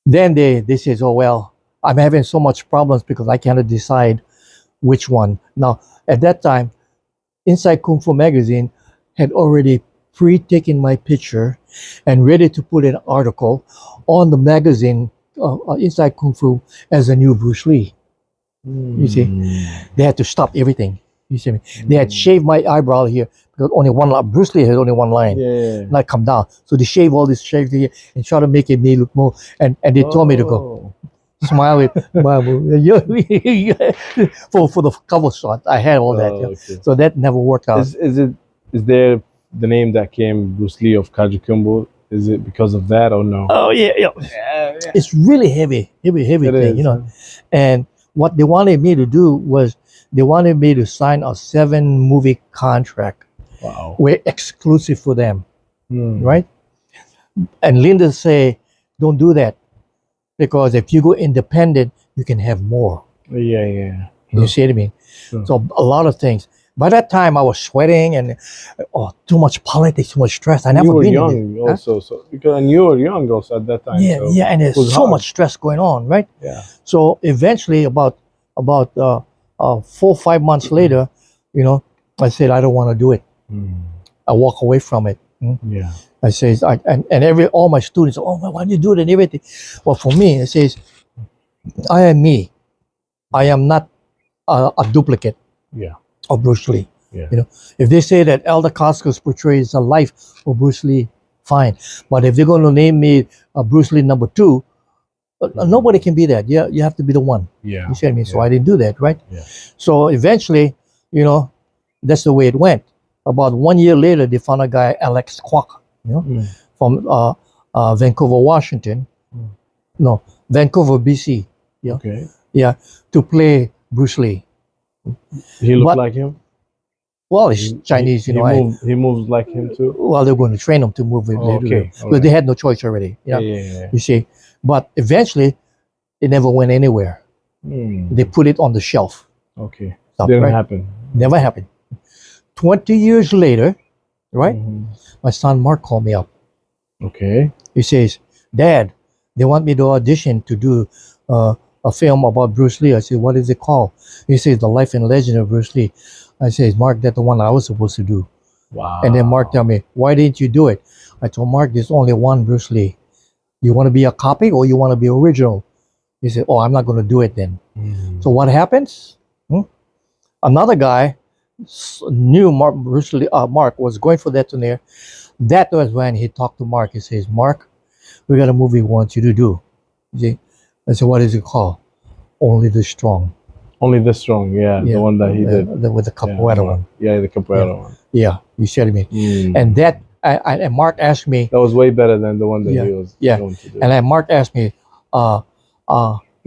[SPEAKER 2] Then they says, oh well, I'm having so much problems because I cannot decide which one. Now at that time, Inside Kung Fu magazine had already pre-taken my picture and ready to put an article on the magazine Inside Kung Fu as a new Bruce Lee. You see, they had to stop everything. You see me? They had shaved my eyebrow here because only one line. Bruce Lee had only one line. Not come down. So they shave all this shave here and try to make it me look more. And they told me to go. Smile with for the cover shot. I had all that. Okay. So that never worked out.
[SPEAKER 1] Is there the name that came Bruce Lee of Kajukenbo? Is it because of that or no?
[SPEAKER 2] Oh yeah. It's really heavy thing, you know. And what they wanted me to do was they wanted me to sign a 7-movie contract.
[SPEAKER 1] Wow.
[SPEAKER 2] We're exclusive for them. Right? And Linda say, don't do that. Because if you go independent, you can have more.
[SPEAKER 1] Yeah.
[SPEAKER 2] You see what I mean? So a lot of things. By that time, I was sweating and too much politics, too much stress. I never been
[SPEAKER 1] young in it. Also, so because you were young also at that time.
[SPEAKER 2] Yeah, and there's so much stress going on, right?
[SPEAKER 1] Yeah.
[SPEAKER 2] So eventually, about 4 or 5 months later, you know, I said I don't want to do it. I walk away from it.
[SPEAKER 1] Yeah.
[SPEAKER 2] I says, all my students, oh, why do you do it and everything? Well, for me, it says, I am me. I am not a duplicate of Bruce Lee. Yeah. You know, if they say that Dacascos portrays the life of Bruce Lee, fine. But if they're going to name me Bruce Lee number 2, nobody can be that. Yeah, you have to be the one.
[SPEAKER 1] Yeah.
[SPEAKER 2] You see what I mean? So I didn't do that, right?
[SPEAKER 1] Yeah.
[SPEAKER 2] So eventually, you know, that's the way it went. About 1 year later, they found a guy, Alex Kwok, you know, from Vancouver, Washington. No, Vancouver, BC. Yeah.
[SPEAKER 1] Okay.
[SPEAKER 2] Yeah, to play Bruce Lee.
[SPEAKER 1] He looked like him?
[SPEAKER 2] Well, he's Chinese, you know.
[SPEAKER 1] He moves like him too?
[SPEAKER 2] Well, they're going to train him to move with because they had no choice already. Yeah. You see. But eventually, it never went anywhere. They put it on the shelf.
[SPEAKER 1] Okay. Didn't happen.
[SPEAKER 2] Never happened. 20 years later, right? My son Mark called me up.
[SPEAKER 1] Okay.
[SPEAKER 2] He says, Dad, they want me to audition to do a film about Bruce Lee. I said, what is it called? He says, The Life and Legend of Bruce Lee. I says, Mark, that's the one I was supposed to do.
[SPEAKER 1] Wow.
[SPEAKER 2] And then Mark tell me, why didn't you do it? I told Mark, there's only one Bruce Lee. You want to be a copy or you want to be original? He said, oh, I'm not going to do it then. So what happens? Another guy knew Bruce Lee, Mark was going for that turnier. That was when he talked to Mark. He says, Mark, we got a movie we want you to do. You see? I said, what is it called? Only the Strong.
[SPEAKER 1] Only the Strong, yeah. The one that he did.
[SPEAKER 2] With the capoeira one.
[SPEAKER 1] Yeah, the capoeira one.
[SPEAKER 2] Yeah, you said me. And that, and Mark asked me.
[SPEAKER 1] That was way better than the one that he was going to do.
[SPEAKER 2] And then Mark asked me,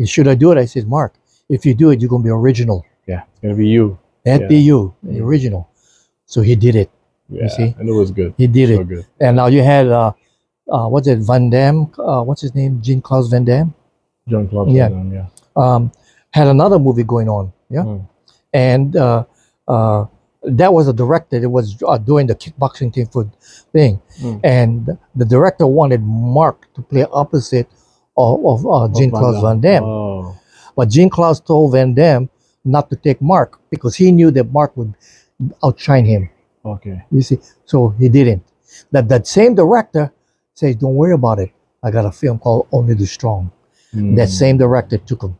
[SPEAKER 2] should I do it? I said, Mark, if you do it, you're going to be original.
[SPEAKER 1] Yeah, it's going to be you.
[SPEAKER 2] That'd be you, the original. So he did it.
[SPEAKER 1] Yeah,
[SPEAKER 2] you see?
[SPEAKER 1] And it was good.
[SPEAKER 2] He did
[SPEAKER 1] so
[SPEAKER 2] it.
[SPEAKER 1] Good.
[SPEAKER 2] And now you had, what's it, Van Damme? What's his name? Jean-Claude Van Damme?
[SPEAKER 1] Jean-Claude
[SPEAKER 2] Yeah.
[SPEAKER 1] Van Damme, yeah.
[SPEAKER 2] Had another movie going on. Yeah.
[SPEAKER 1] Mm.
[SPEAKER 2] And that was a director that was doing the kickboxing thing.
[SPEAKER 1] Mm.
[SPEAKER 2] And the director wanted Mark to play opposite of Jean-Claude Van Damme.
[SPEAKER 1] Oh.
[SPEAKER 2] But Jean-Claude told Van Damme not to take Mark because he knew that Mark would outshine him.
[SPEAKER 1] Okay.
[SPEAKER 2] You see, so he didn't. That same director says, "Don't worry about it. I got a film called Only the Strong." That same director took him.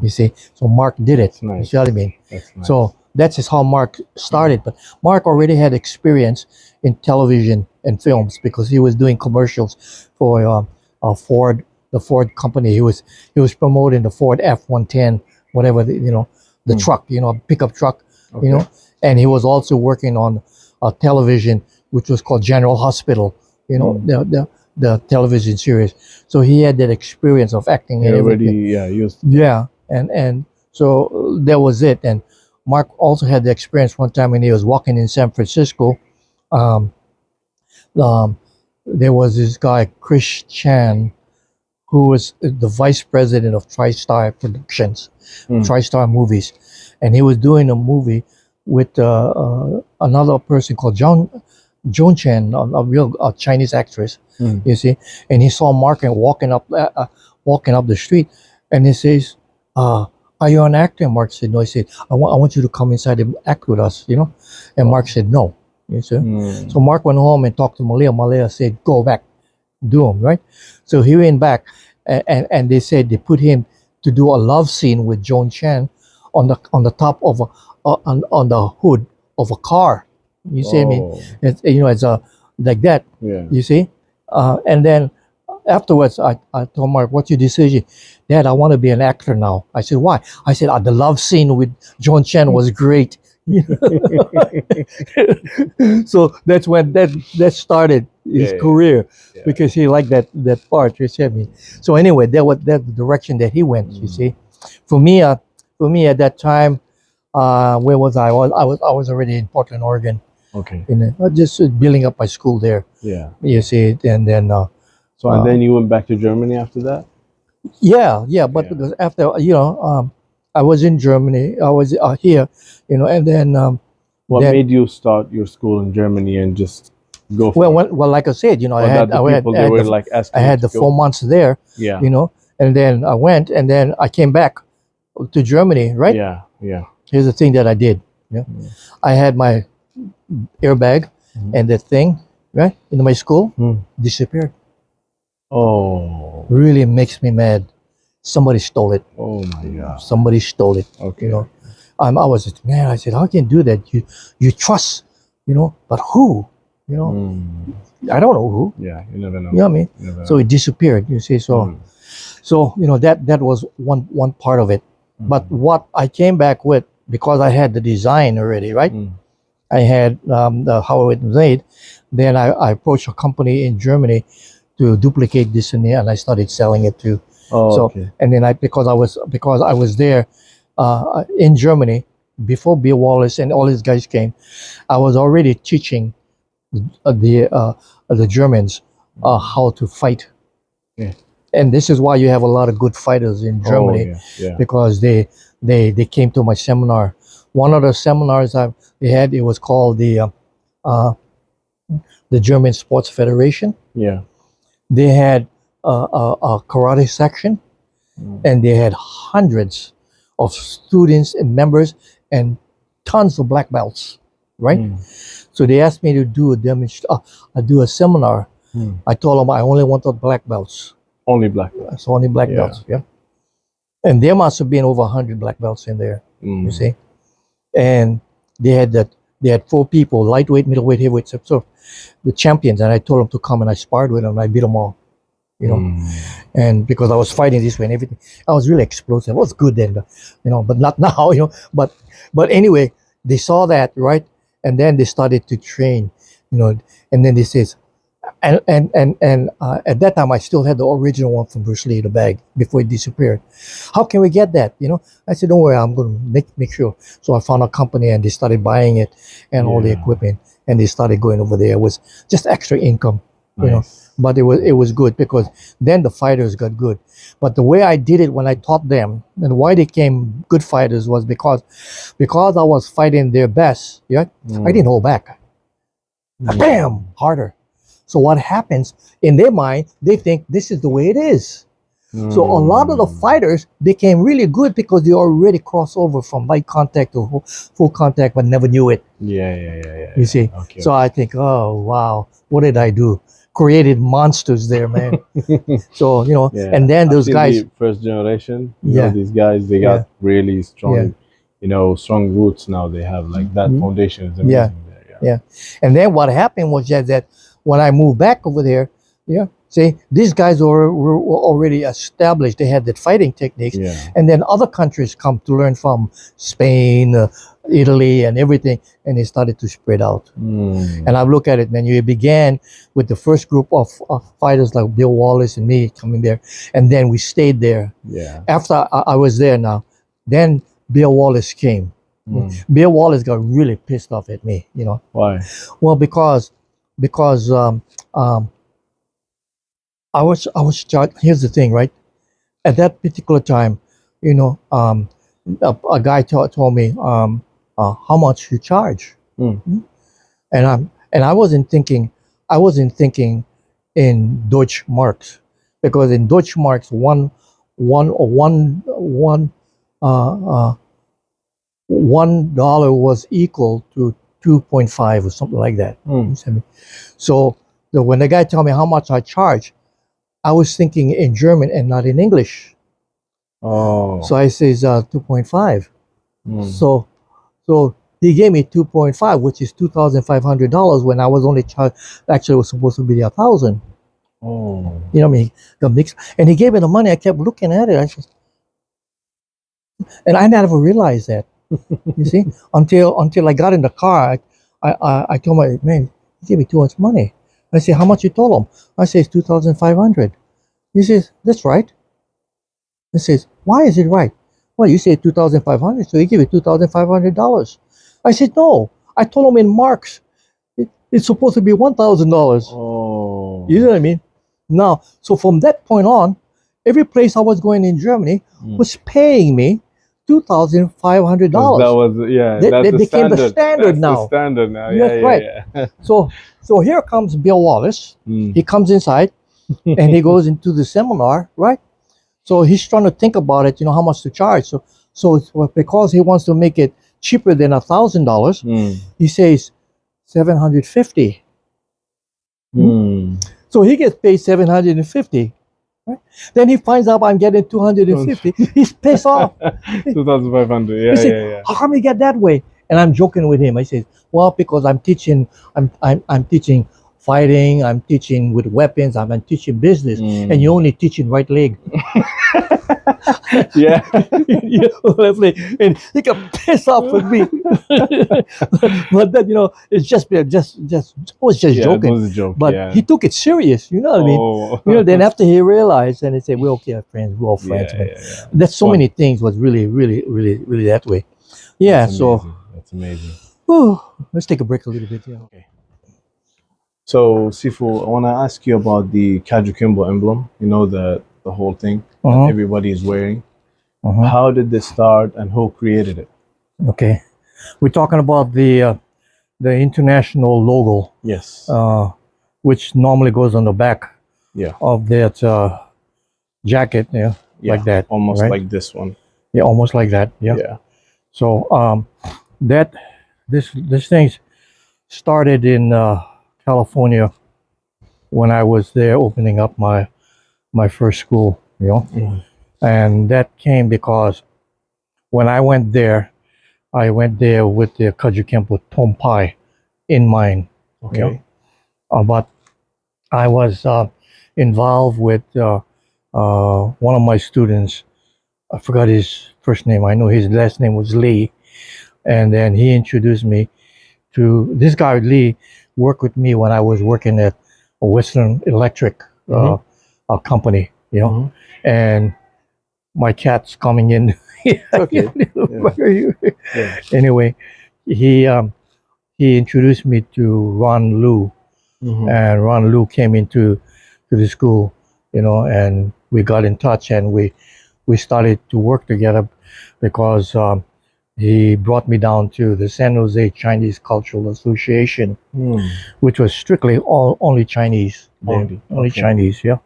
[SPEAKER 2] You see, so Mark did it.
[SPEAKER 1] That's nice.
[SPEAKER 2] You see what I mean?
[SPEAKER 1] That's nice.
[SPEAKER 2] So that's just how Mark started. But Mark already had experience in television and films because he was doing commercials for Ford, the Ford company. He was promoting the Ford F-110, whatever the truck, pickup truck,
[SPEAKER 1] Okay.
[SPEAKER 2] and he was also working on television, which was called General Hospital, the television series. So he had that experience of acting
[SPEAKER 1] He
[SPEAKER 2] and
[SPEAKER 1] already
[SPEAKER 2] everything.
[SPEAKER 1] used.
[SPEAKER 2] Yeah, and so that was it. And Mark also had the experience one time when he was walking in San Francisco. Um, there was this guy, Chris Chan, who was the vice president of TriStar Productions, TriStar Movies, and he was doing a movie with another person called Joan Chen, a real Chinese actress, you see, and he saw Mark walking up the street, and he says, "Are you an actor?" And Mark said, "No." He said, I want you to come inside and act with us, and Mark said, "No." You see, so Mark went home and talked to Malia. Malia said, "Go back, do him," right? So he went back, and they said they put him to do a love scene with Joan Chen on the top of on the hood of a car. You see what I mean? It's a like that.
[SPEAKER 1] Yeah.
[SPEAKER 2] You see, and then afterwards, I told Mark, "What's your decision?" "Dad, I want to be an actor now." I said, "Why?" I said, "The love scene with Joan Chen was great." So that's when that started his career, because he liked that part. You see what I mean? So anyway, that's the direction that he went. You see, for me at that time, where was I? I was already in Portland, Oregon.
[SPEAKER 1] Okay.
[SPEAKER 2] Just building up my school there.
[SPEAKER 1] Yeah.
[SPEAKER 2] You see, and then.
[SPEAKER 1] So and then you went back to Germany after that?
[SPEAKER 2] Yeah, but because after I was in Germany, I was here, and then.
[SPEAKER 1] What made you start your school in Germany and just go for it?
[SPEAKER 2] Well, like I said, I had the 4 months there.
[SPEAKER 1] Yeah.
[SPEAKER 2] And then I went, and then I came back to Germany, right?
[SPEAKER 1] Yeah.
[SPEAKER 2] Here's the thing that I did. Yeah. I had my airbag and that thing, right, in my school, disappeared.
[SPEAKER 1] Oh.
[SPEAKER 2] Really makes me mad. Somebody stole it.
[SPEAKER 1] Oh my God.
[SPEAKER 2] Somebody stole it.
[SPEAKER 1] Okay.
[SPEAKER 2] I was just, man, I said, how can you do that? You trust, but who? I don't know who.
[SPEAKER 1] Yeah, you never know.
[SPEAKER 2] You know what I mean? So it disappeared, you see. So that was one part of it. But what I came back with, because I had the design already, right? I had how it was made. Then I approached a company in Germany to duplicate this in there, and I started selling it too.
[SPEAKER 1] Okay.
[SPEAKER 2] And then because I was there in Germany before Bill Wallace and all these guys came, I was already teaching the Germans how to fight.
[SPEAKER 1] Yeah.
[SPEAKER 2] And this is why you have a lot of good fighters in Germany, because they came to my seminar. One of the seminars they had, it was called the German Sports Federation.
[SPEAKER 1] Yeah.
[SPEAKER 2] They had a karate section, and they had hundreds of students and members and tons of black belts, right? So they asked me to do a seminar. I told them I only wanted black belts.
[SPEAKER 1] Only black belts.
[SPEAKER 2] So only black belts, yeah. And there must have been over 100 black belts in there, you see. And they had 4 people, lightweight, middleweight, heavyweight, so the champions, and I told them to come, and I sparred with them, and I beat them all. And because I was fighting this way and everything, I was really explosive. I was good then, but not now, But anyway, they saw that, right? And then they started to train, and then they says, and at that time I still had the original one from Bruce Lee in the bag before it disappeared. How can we get that? I said, don't worry, I'm going to make sure. So I found a company, and they started buying it and all the equipment, and they started going over there. It was just extra income, but it was good because then the fighters got good. But the way I did it when I taught them and why they became good fighters was because I was fighting their best. Yeah, I didn't hold back. Bam, harder. So what happens in their mind? They think this is the way it is. So a lot of the fighters became really good because they already crossed over from light contact to full contact, but never knew it.
[SPEAKER 1] Yeah.
[SPEAKER 2] You see?
[SPEAKER 1] Okay.
[SPEAKER 2] So I think, oh wow, what did I do? Created monsters there, man. So
[SPEAKER 1] Yeah.
[SPEAKER 2] and then
[SPEAKER 1] I've
[SPEAKER 2] those
[SPEAKER 1] seen
[SPEAKER 2] guys,
[SPEAKER 1] the first generation,
[SPEAKER 2] Yeah.
[SPEAKER 1] these guys, they got really strong, strong roots now. They have like that foundation is amazing
[SPEAKER 2] Yeah.
[SPEAKER 1] there.
[SPEAKER 2] Yeah. And then what happened was that when I moved back over there, see, these guys were already established. They had that fighting techniques.
[SPEAKER 1] Yeah.
[SPEAKER 2] And then other countries come to learn from Spain, Italy, and everything, and they started to spread out. And I look at it, man, you began with the first group of fighters like Bill Wallace and me coming there, and then we stayed there.
[SPEAKER 1] Yeah.
[SPEAKER 2] After I was there now, then Bill Wallace came. Bill Wallace got really pissed off at me,
[SPEAKER 1] Why?
[SPEAKER 2] Well, because I was here's the thing, right? At that particular time, a guy told me how much you charge, and I wasn't thinking in Deutsche Marks, because in Deutsche Marks $1 was equal to 2.5 or something like that. So when the guy told me how much I charge, I was thinking in German and not in English.
[SPEAKER 1] Oh.
[SPEAKER 2] So I says 2.5. So he gave me 2.5, which is $2,500 when I was only charged. Actually, it was supposed to be 1,000.
[SPEAKER 1] Oh.
[SPEAKER 2] You know what I mean? The mix, and he gave me the money. I kept looking at it. And I never realized that. You see, until I got in the car, I told my man, he gave me too much money. I said, how much you told him? I said, 2,500. He says, that's right. He says, why is it right? Well, you said 2,500, so he gave you $2,500. I said, no. I told him in marks. It's supposed to be $1,000.
[SPEAKER 1] Oh.
[SPEAKER 2] You know what I mean? Now, so from that point on, every place I was going in Germany was paying me $2,500.
[SPEAKER 1] That was
[SPEAKER 2] They became the standard now.
[SPEAKER 1] The standard now.
[SPEAKER 2] That's right.
[SPEAKER 1] Yeah.
[SPEAKER 2] So here comes Bill Wallace. He comes inside and he goes into the seminar, right? So he's trying to think about it, how much to charge. So because he wants to make it cheaper than $1,000, he says $750. So he gets paid $750. Right? Then he finds out I'm getting $250. He's pissed off.
[SPEAKER 1] 2,500. Yeah.
[SPEAKER 2] How come you get that way? And I'm joking with him. I say, well, because I'm teaching. I'm teaching fighting. I'm teaching with weapons. I'm teaching business, and you're only teaching right leg.
[SPEAKER 1] Yeah.
[SPEAKER 2] And he got pissed off with me. But then it's just I was just joking.
[SPEAKER 1] It was a joke.
[SPEAKER 2] But he took it serious. You know what I mean? Then after he realized, and he said, "We're okay, friends. We're all friends."
[SPEAKER 1] Yeah.
[SPEAKER 2] That's so many things was really, really, really, really that way. Yeah.
[SPEAKER 1] That's amazing.
[SPEAKER 2] Let's take a break a little bit. Yeah.
[SPEAKER 1] Okay. So Sifu, I want to ask you about the Kajukenbo emblem. The whole thing that everybody is wearing. How did this start, and who created it?
[SPEAKER 2] Okay, we're talking about the international logo.
[SPEAKER 1] Yes.
[SPEAKER 2] Which normally goes on the back.
[SPEAKER 1] Yeah.
[SPEAKER 2] Of that jacket. Yeah. Like that.
[SPEAKER 1] Almost
[SPEAKER 2] right?
[SPEAKER 1] like this one.
[SPEAKER 2] Yeah, almost like that. Yeah.
[SPEAKER 1] Yeah.
[SPEAKER 2] So this thing started in California when I was there opening up my first school, and that came because when I went there with the Kajukenbo Tompai in mind.
[SPEAKER 1] Okay.
[SPEAKER 2] But I was involved with one of my students. I forgot his first name. I know his last name was Lee, and then he introduced me to this guy. Lee worked with me when I was working at a Western Electric company, and my cat's coming in.
[SPEAKER 1] Okay.
[SPEAKER 2] Anyway, he introduced me to Ron Liu, and Ron Liu came into to the school, and we got in touch, and we started to work together because he brought me down to the San Jose Chinese Cultural Association, which was strictly only Chinese. Only
[SPEAKER 1] Okay.
[SPEAKER 2] Chinese, yeah.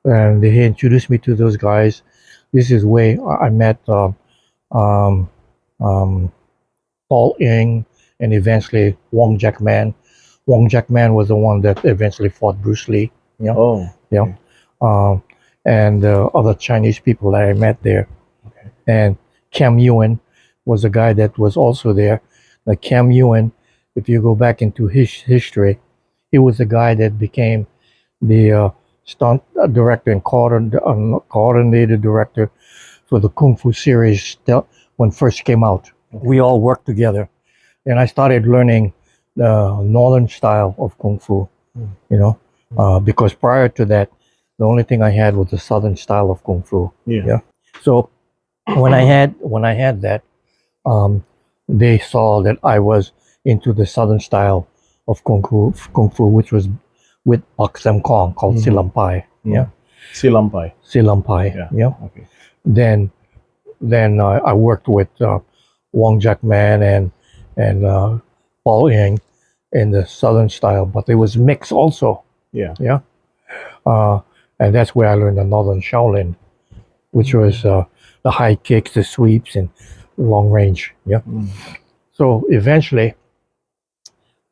[SPEAKER 2] And he introduced me to those guys. This is where I met um, Paul Ing and eventually Wong Jack Man. Wong Jack Man was the one that eventually fought Bruce Lee.
[SPEAKER 1] Oh.
[SPEAKER 2] Yeah.
[SPEAKER 1] Okay.
[SPEAKER 2] And other Chinese people that I met there.
[SPEAKER 1] Okay.
[SPEAKER 2] And Cam Ewan was a guy that was also there. Like Cam Ewan, if you go back into his history, he was the guy that became the stunt director and coordinated director for the Kung Fu series when it first came out.
[SPEAKER 1] Okay.
[SPEAKER 2] We all worked together, and I started learning the northern style of Kung Fu, because prior to that, the only thing I had was the southern style of Kung Fu.
[SPEAKER 1] Yeah.
[SPEAKER 2] So when I had that, they saw that I was into the southern style of Kung Fu, which was with Pak Sam Kong called Silampai. Yeah.
[SPEAKER 1] Silampai.
[SPEAKER 2] Silampai. Yeah.
[SPEAKER 1] Okay.
[SPEAKER 2] Then I worked with Wong Jack Man and Paul Ying in the southern style, but it was mixed also.
[SPEAKER 1] Yeah.
[SPEAKER 2] Yeah. And that's where I learned the northern Shaolin, which was the high kicks, the sweeps, and long range. Yeah. So eventually,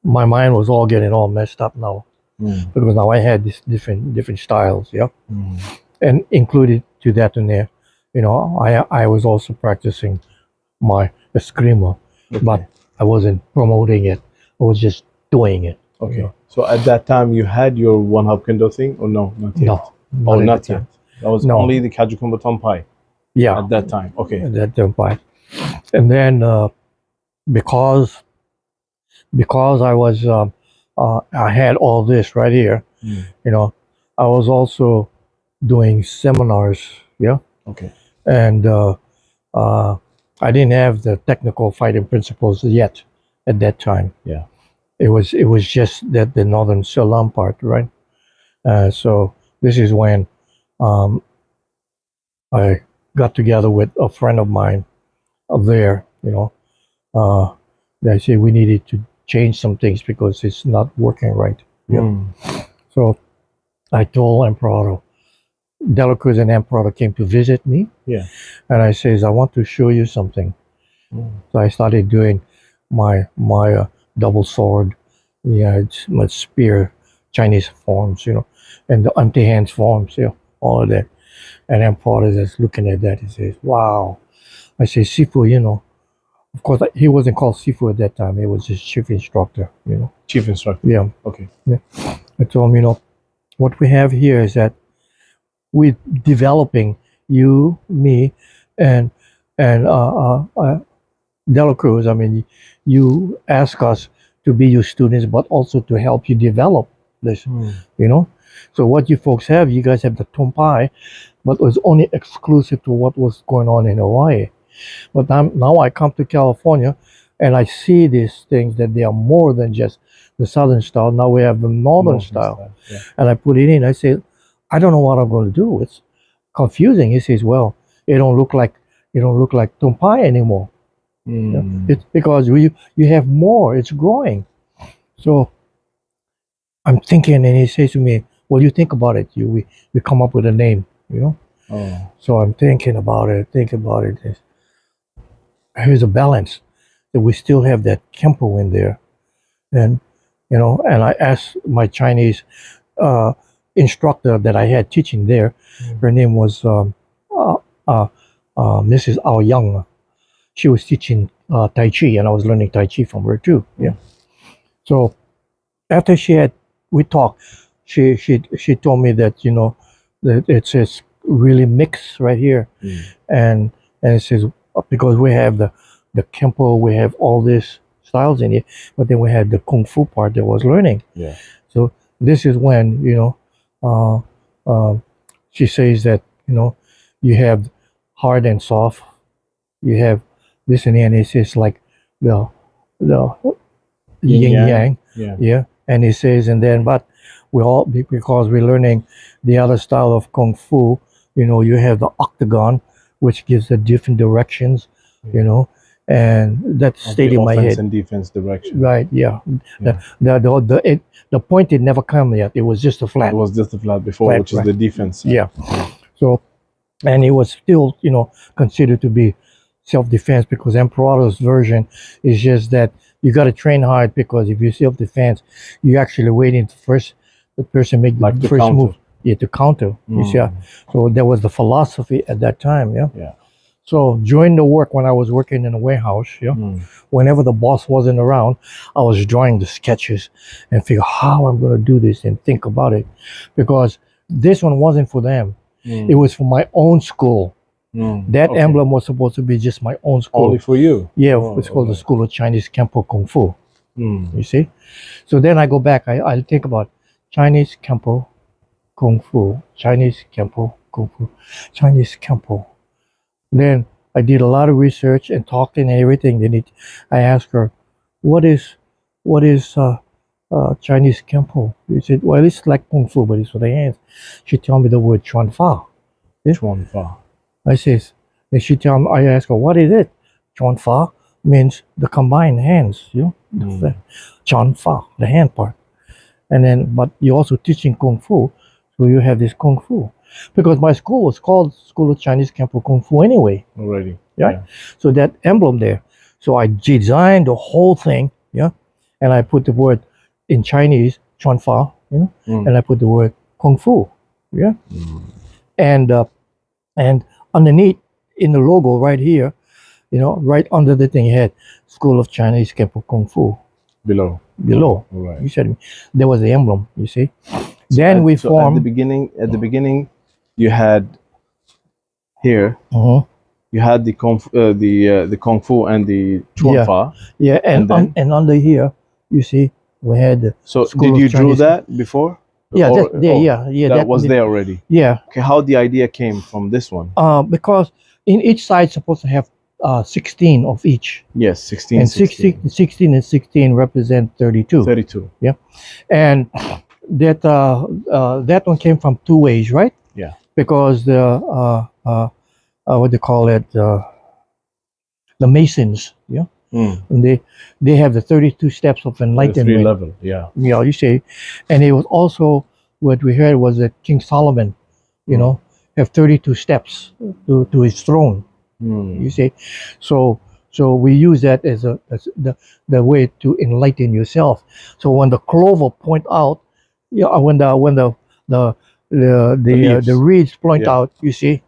[SPEAKER 2] my mind was all getting all messed up now because now I had these different styles. Yeah. And included to that in there, I was also practicing my eskrima, but I wasn't promoting it. I was just doing it.
[SPEAKER 1] Okay. So at that time, you had your Wun Hop Kuen Do thing, or no, not yet?
[SPEAKER 2] No.
[SPEAKER 1] Not yet. That was only the Kajukenbo Tompai.
[SPEAKER 2] Yeah.
[SPEAKER 1] At that time. Okay.
[SPEAKER 2] At that time. And then because I was I had all this right here, I was also doing seminars. Yeah.
[SPEAKER 1] Okay.
[SPEAKER 2] And I didn't have the technical fighting principles yet at that time.
[SPEAKER 1] Yeah.
[SPEAKER 2] It was just that the northern Salam part, right? So this is when I got together with a friend of mine up there. They say we needed to change some things because it's not working right. Yeah. So I told Emperor Dela Cruz and Emperor came to visit me.
[SPEAKER 1] Yeah.
[SPEAKER 2] And I says, I want to show you something. So I started doing my double sword, it's my spear, Chinese forms, and the empty hands forms, all of that. And Emperor is just looking at that. He says, "Wow." I say, "Sifu, of course he wasn't called Sifu at that time. He was just chief instructor,
[SPEAKER 1] Chief instructor.
[SPEAKER 2] Yeah.
[SPEAKER 1] Okay.
[SPEAKER 2] Yeah. I told him, what we have here is that we're developing you, me, and Dela Cruz. I mean, you ask us to be your students, but also to help you develop this, So what you folks have, you guys have the Tompai, but it was only exclusive to what was going on in Hawaii. But now I come to California, and I see these things that they are more than just the southern style. Now we have the northern style.
[SPEAKER 1] Yeah.
[SPEAKER 2] And I put it in. I say, I don't know what I'm going to do. It's confusing. He says, well, it don't look like Tompai anymore. It's because you have more. It's growing. So I'm thinking, and he says to me, well, you think about it. We come up with a name, So I'm thinking about it. Here's a balance that we still have that Kempo in there, and and I asked my Chinese instructor that I had teaching there. Her name was Mrs. Ao Young. She was teaching Tai Chi, and I was learning Tai Chi from her too. Yeah. So after we talked, she told me that that it says really mixed right here, and it says because we have the Kempo, we have all these styles in it, but then we had the Kung Fu part that I was learning.
[SPEAKER 1] Yeah.
[SPEAKER 2] So this is when she says that you have hard and soft, you have this and that, and it's just like the yin yang.
[SPEAKER 1] Yeah.
[SPEAKER 2] Yeah. And he says, and then, but we all, because we're learning the other style of Kung Fu, you know, you have the octagon, which gives the different directions, you know, and that stayed in my
[SPEAKER 1] offense
[SPEAKER 2] head.
[SPEAKER 1] and defense direction.
[SPEAKER 2] Right, yeah.
[SPEAKER 1] Yeah.
[SPEAKER 2] The pointed never come yet. It was just a flat.
[SPEAKER 1] It was just the flat before,
[SPEAKER 2] Flat,
[SPEAKER 1] which is
[SPEAKER 2] right.
[SPEAKER 1] the defense side.
[SPEAKER 2] Yeah. So, and it was still, you know, considered to be self-defense, because Emperor's version is just that you got to train hard, because if you self-defense, you actually waiting first the person make
[SPEAKER 1] Like
[SPEAKER 2] the
[SPEAKER 1] to
[SPEAKER 2] first
[SPEAKER 1] counter.
[SPEAKER 2] move. Yeah, to counter. You see, so that was the philosophy at that time. Yeah.
[SPEAKER 1] Yeah.
[SPEAKER 2] So during the work, when I was working in a warehouse, yeah, whenever the boss wasn't around, I was drawing the sketches and figure how I'm going to do this and think about it, because this one wasn't for them. It was for my own school. That emblem was supposed to be just my own school.
[SPEAKER 1] Only for you?
[SPEAKER 2] Yeah, it's called the School of Chinese Kempo Kung Fu. You see? So then I go back, I think about Chinese Kempo Kung Fu, Chinese Kempo Kung Fu, Chinese Kempo. Then I did a lot of research and talking and everything. Then I asked her, what is Chinese Kempo? She said, well, it's like Kung Fu, but it's for the hands. She told me the word Chuan Fa.
[SPEAKER 1] Chuan Fa.
[SPEAKER 2] I says, then she tell me, I ask her, what is it? Chuan Fa means the combined hands, you know, Chuan Fa, the hand part. And then, but you're also teaching Kung Fu, so you have this Kung Fu. Because my school was called School of Chinese Kempo Kung Fu anyway.
[SPEAKER 1] Already.
[SPEAKER 2] Yeah. So that emblem there. So I designed the whole thing, yeah, and I put the word in Chinese, Chuan Fa, you know, and I put the word Kung Fu, yeah, and underneath in the logo right here, you know, right under the thing, it had School of Chinese Kempo Kung Fu.
[SPEAKER 1] Below.
[SPEAKER 2] You said there was the emblem. You see. Then we formed
[SPEAKER 1] at the beginning, you had here. You had the Kung Fu and the Chuan Fa.
[SPEAKER 2] Yeah, and under here, you see, we had the
[SPEAKER 1] So
[SPEAKER 2] School
[SPEAKER 1] did you
[SPEAKER 2] of
[SPEAKER 1] draw
[SPEAKER 2] Chinese
[SPEAKER 1] that before?
[SPEAKER 2] Yeah,
[SPEAKER 1] Or- that was
[SPEAKER 2] the-
[SPEAKER 1] there already.
[SPEAKER 2] Yeah,
[SPEAKER 1] Okay, how the idea came from this one?
[SPEAKER 2] because in each side supposed to have 16 of each.
[SPEAKER 1] Yes, 16,
[SPEAKER 2] And
[SPEAKER 1] 16.
[SPEAKER 2] 16 and 16 represent 32.
[SPEAKER 1] 32.
[SPEAKER 2] And that one came from two ways, right?
[SPEAKER 1] Yeah.
[SPEAKER 2] Because the what do you call it? The Masons, yeah. And they have the 32 steps of
[SPEAKER 1] The
[SPEAKER 2] enlightenment.
[SPEAKER 1] 3 level, yeah.
[SPEAKER 2] You know, you say, and it was also what we heard was that King Solomon, you know, have 32 steps to his throne. You see, so we use that as the way to enlighten yourself. So when the clover point out, yeah, when the
[SPEAKER 1] leaves.
[SPEAKER 2] reeds point out, you see,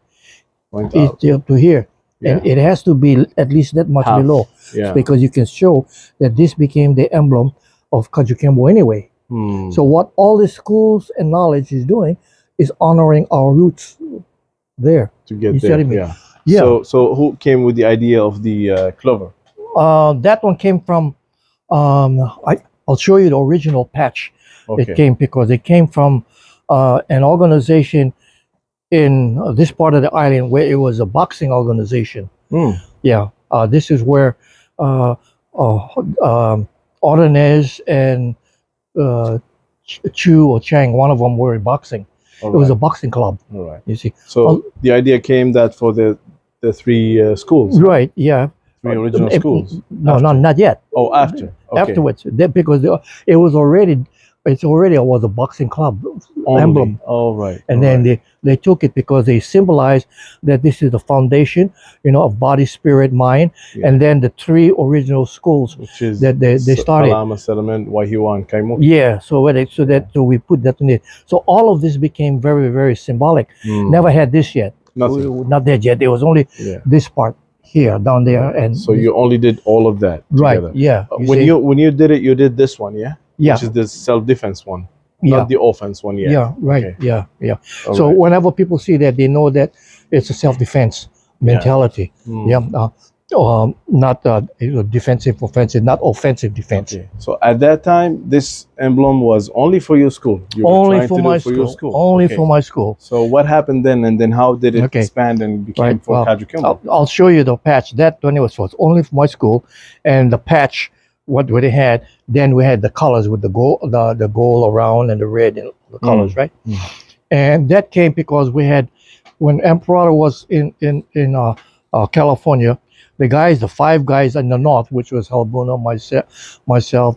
[SPEAKER 1] Point
[SPEAKER 2] it's
[SPEAKER 1] out.
[SPEAKER 2] up to here.
[SPEAKER 1] Yeah.
[SPEAKER 2] And it has to be at least that much
[SPEAKER 1] Half.
[SPEAKER 2] below,
[SPEAKER 1] Yeah.
[SPEAKER 2] because you can show that this became the emblem of Kajukenbo anyway. So what all the schools and knowledge is doing is honoring our roots there.
[SPEAKER 1] To get
[SPEAKER 2] You see
[SPEAKER 1] there,
[SPEAKER 2] what I mean?
[SPEAKER 1] yeah.
[SPEAKER 2] Yeah.
[SPEAKER 1] So who came with the idea of the clover?
[SPEAKER 2] That one came from, I'll show you the original patch.
[SPEAKER 1] Okay.
[SPEAKER 2] It came because it came from an organization in this part of the island where it was a boxing organization. Yeah, this is where Ordonez and Chu or Chang, one of them were in boxing. It was a boxing club.
[SPEAKER 1] All right.
[SPEAKER 2] You see.
[SPEAKER 1] So the idea came that for the 3 schools.
[SPEAKER 2] Right. Yeah.
[SPEAKER 1] 3 original schools.
[SPEAKER 2] No, not yet.
[SPEAKER 1] Oh, after. Okay.
[SPEAKER 2] Afterwards, because it was already was a boxing club
[SPEAKER 1] Only.
[SPEAKER 2] emblem.
[SPEAKER 1] Oh, right.
[SPEAKER 2] And
[SPEAKER 1] All
[SPEAKER 2] then
[SPEAKER 1] right.
[SPEAKER 2] they took it because they symbolized that this is the foundation, you know, of body, spirit, mind,
[SPEAKER 1] Yeah.
[SPEAKER 2] and then the 3 original schools
[SPEAKER 1] Which is
[SPEAKER 2] that they started.
[SPEAKER 1] Kalama Settlement, Wahiwan, Kaimuk.
[SPEAKER 2] Yeah, so we put that in it. So all of this became very, very symbolic. Never had this yet.
[SPEAKER 1] Nothing.
[SPEAKER 2] Not that yet. It was only this part here, down there, and
[SPEAKER 1] So you only did all of that
[SPEAKER 2] right.
[SPEAKER 1] together.
[SPEAKER 2] Yeah.
[SPEAKER 1] When you did it, you did this one, yeah?
[SPEAKER 2] Yeah.
[SPEAKER 1] Which is the self-defense one,
[SPEAKER 2] Yeah.
[SPEAKER 1] not the offense one yet.
[SPEAKER 2] Yeah. Right.
[SPEAKER 1] Okay.
[SPEAKER 2] Yeah.
[SPEAKER 1] All
[SPEAKER 2] So
[SPEAKER 1] right.
[SPEAKER 2] whenever people see that, they know that it's a self-defense mentality. Yeah. Not defensive, offensive, not offensive defense.
[SPEAKER 1] Okay. So at that time, this emblem was only for your school. You were
[SPEAKER 2] Only
[SPEAKER 1] trying
[SPEAKER 2] for
[SPEAKER 1] to do
[SPEAKER 2] my
[SPEAKER 1] it for your school.
[SPEAKER 2] Only
[SPEAKER 1] Okay.
[SPEAKER 2] for my school.
[SPEAKER 1] So what happened then, and then how did it
[SPEAKER 2] Okay.
[SPEAKER 1] expand and became
[SPEAKER 2] Right.
[SPEAKER 1] for
[SPEAKER 2] Well,
[SPEAKER 1] Kajukenbo?
[SPEAKER 2] I'll show you the patch. That one was only for my school, and the patch what they had. Then we had the colors with the gold around and the red and the colors, right? And that came because we had, when Emperor was in California, the 5 guys in the north, which was Halbuno, myself,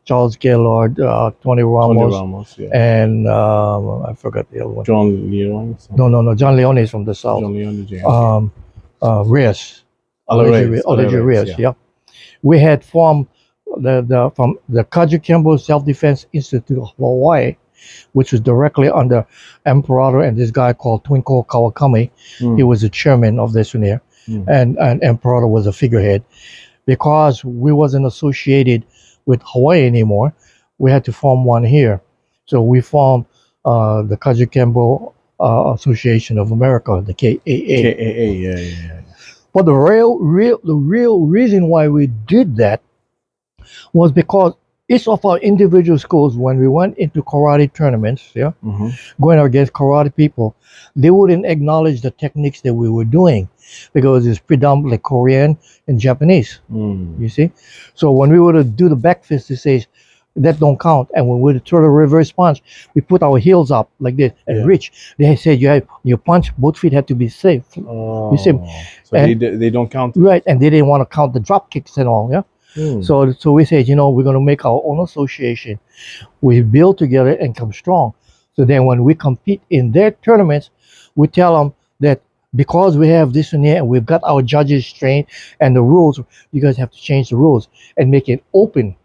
[SPEAKER 2] Charles Gaylord, Tony Ramos,
[SPEAKER 1] yeah.
[SPEAKER 2] and I forgot the other one.
[SPEAKER 1] John Leone.
[SPEAKER 2] No. John Leone is from the south.
[SPEAKER 1] John Leone, yeah.
[SPEAKER 2] Reyes.
[SPEAKER 1] Reyes,
[SPEAKER 2] yeah. We had formed from the Kajukenbo Self-Defense Institute of Hawaii, which was directly under Emperor and this guy called Twinkle Kawakami. He was the chairman of this one here, and Emperor was a figurehead. Because we wasn't associated with Hawaii anymore, we had to form one here. So we formed the Kajukenbo Association of America, the KAA.
[SPEAKER 1] Yeah.
[SPEAKER 2] But the real reason why we did that was because each of our individual schools, when we went into karate tournaments, going against karate people, they wouldn't acknowledge the techniques that we were doing because it's predominantly Korean and Japanese. You see? So when we would do the back fist, they say, that don't count. And when we would throw the reverse punch, we put our heels up like this and reach. They said your punch, both feet had to be safe. You see?
[SPEAKER 1] So they don't count.
[SPEAKER 2] Right, and they didn't want to count the drop kicks and all, yeah? So we said, we're going to make our own association. We build together and come strong. So then when we compete in their tournaments, we tell them that because we have this one here and we've got our judges trained and the rules, you guys have to change the rules and make it open.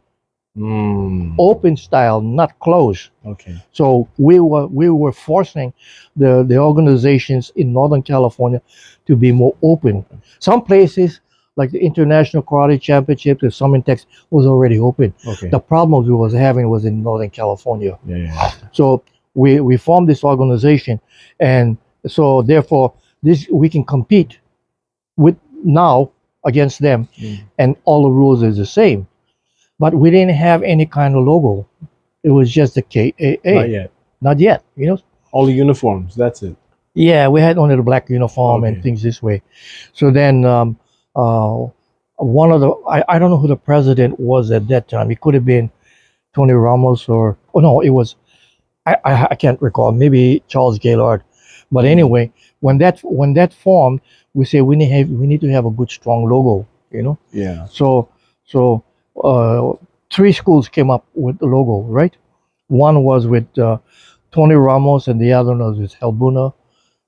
[SPEAKER 2] Open style, not closed.
[SPEAKER 1] Okay.
[SPEAKER 2] So we were forcing the organizations in Northern California to be more open. Some places, like the International Karate Championship, the Summon Tex was already open.
[SPEAKER 1] Okay.
[SPEAKER 2] The problem we was having was in Northern California.
[SPEAKER 1] Yeah.
[SPEAKER 2] So we formed this organization, and so therefore we can compete with now against them, and all the rules is the same. But we didn't have any kind of logo. It was just the KAA. Not yet.
[SPEAKER 1] All the uniforms. That's it.
[SPEAKER 2] Yeah, we had only the black uniform and things this way. So then one of the I don't know who the president was at that time. It could have been Tony Ramos or it was I can't recall. Maybe Charles Gaylord. But anyway, when that formed, we say we need to have a good strong logo.
[SPEAKER 1] Yeah.
[SPEAKER 2] So 3 schools came up with the logo, right? One was with Tony Ramos, and the other one was with Helbuna,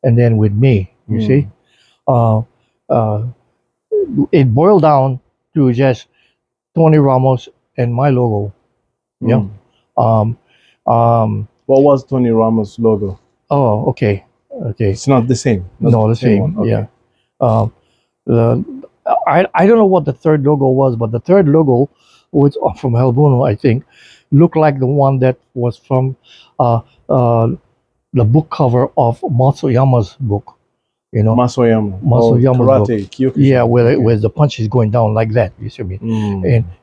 [SPEAKER 2] and then with me. You see, it boiled down to just Tony Ramos and my logo. Yeah.
[SPEAKER 1] What was Tony Ramos' logo?
[SPEAKER 2] Oh, okay.
[SPEAKER 1] It's not the same.
[SPEAKER 2] No, the same. Okay. Yeah. I don't know what the third logo was, but the third logo was from Helbuno, I think, looked like the one that was from the book cover of Matsuyama's book. Matsuyama's
[SPEAKER 1] karate,
[SPEAKER 2] book. Yeah, where the punch is going down like that. You see me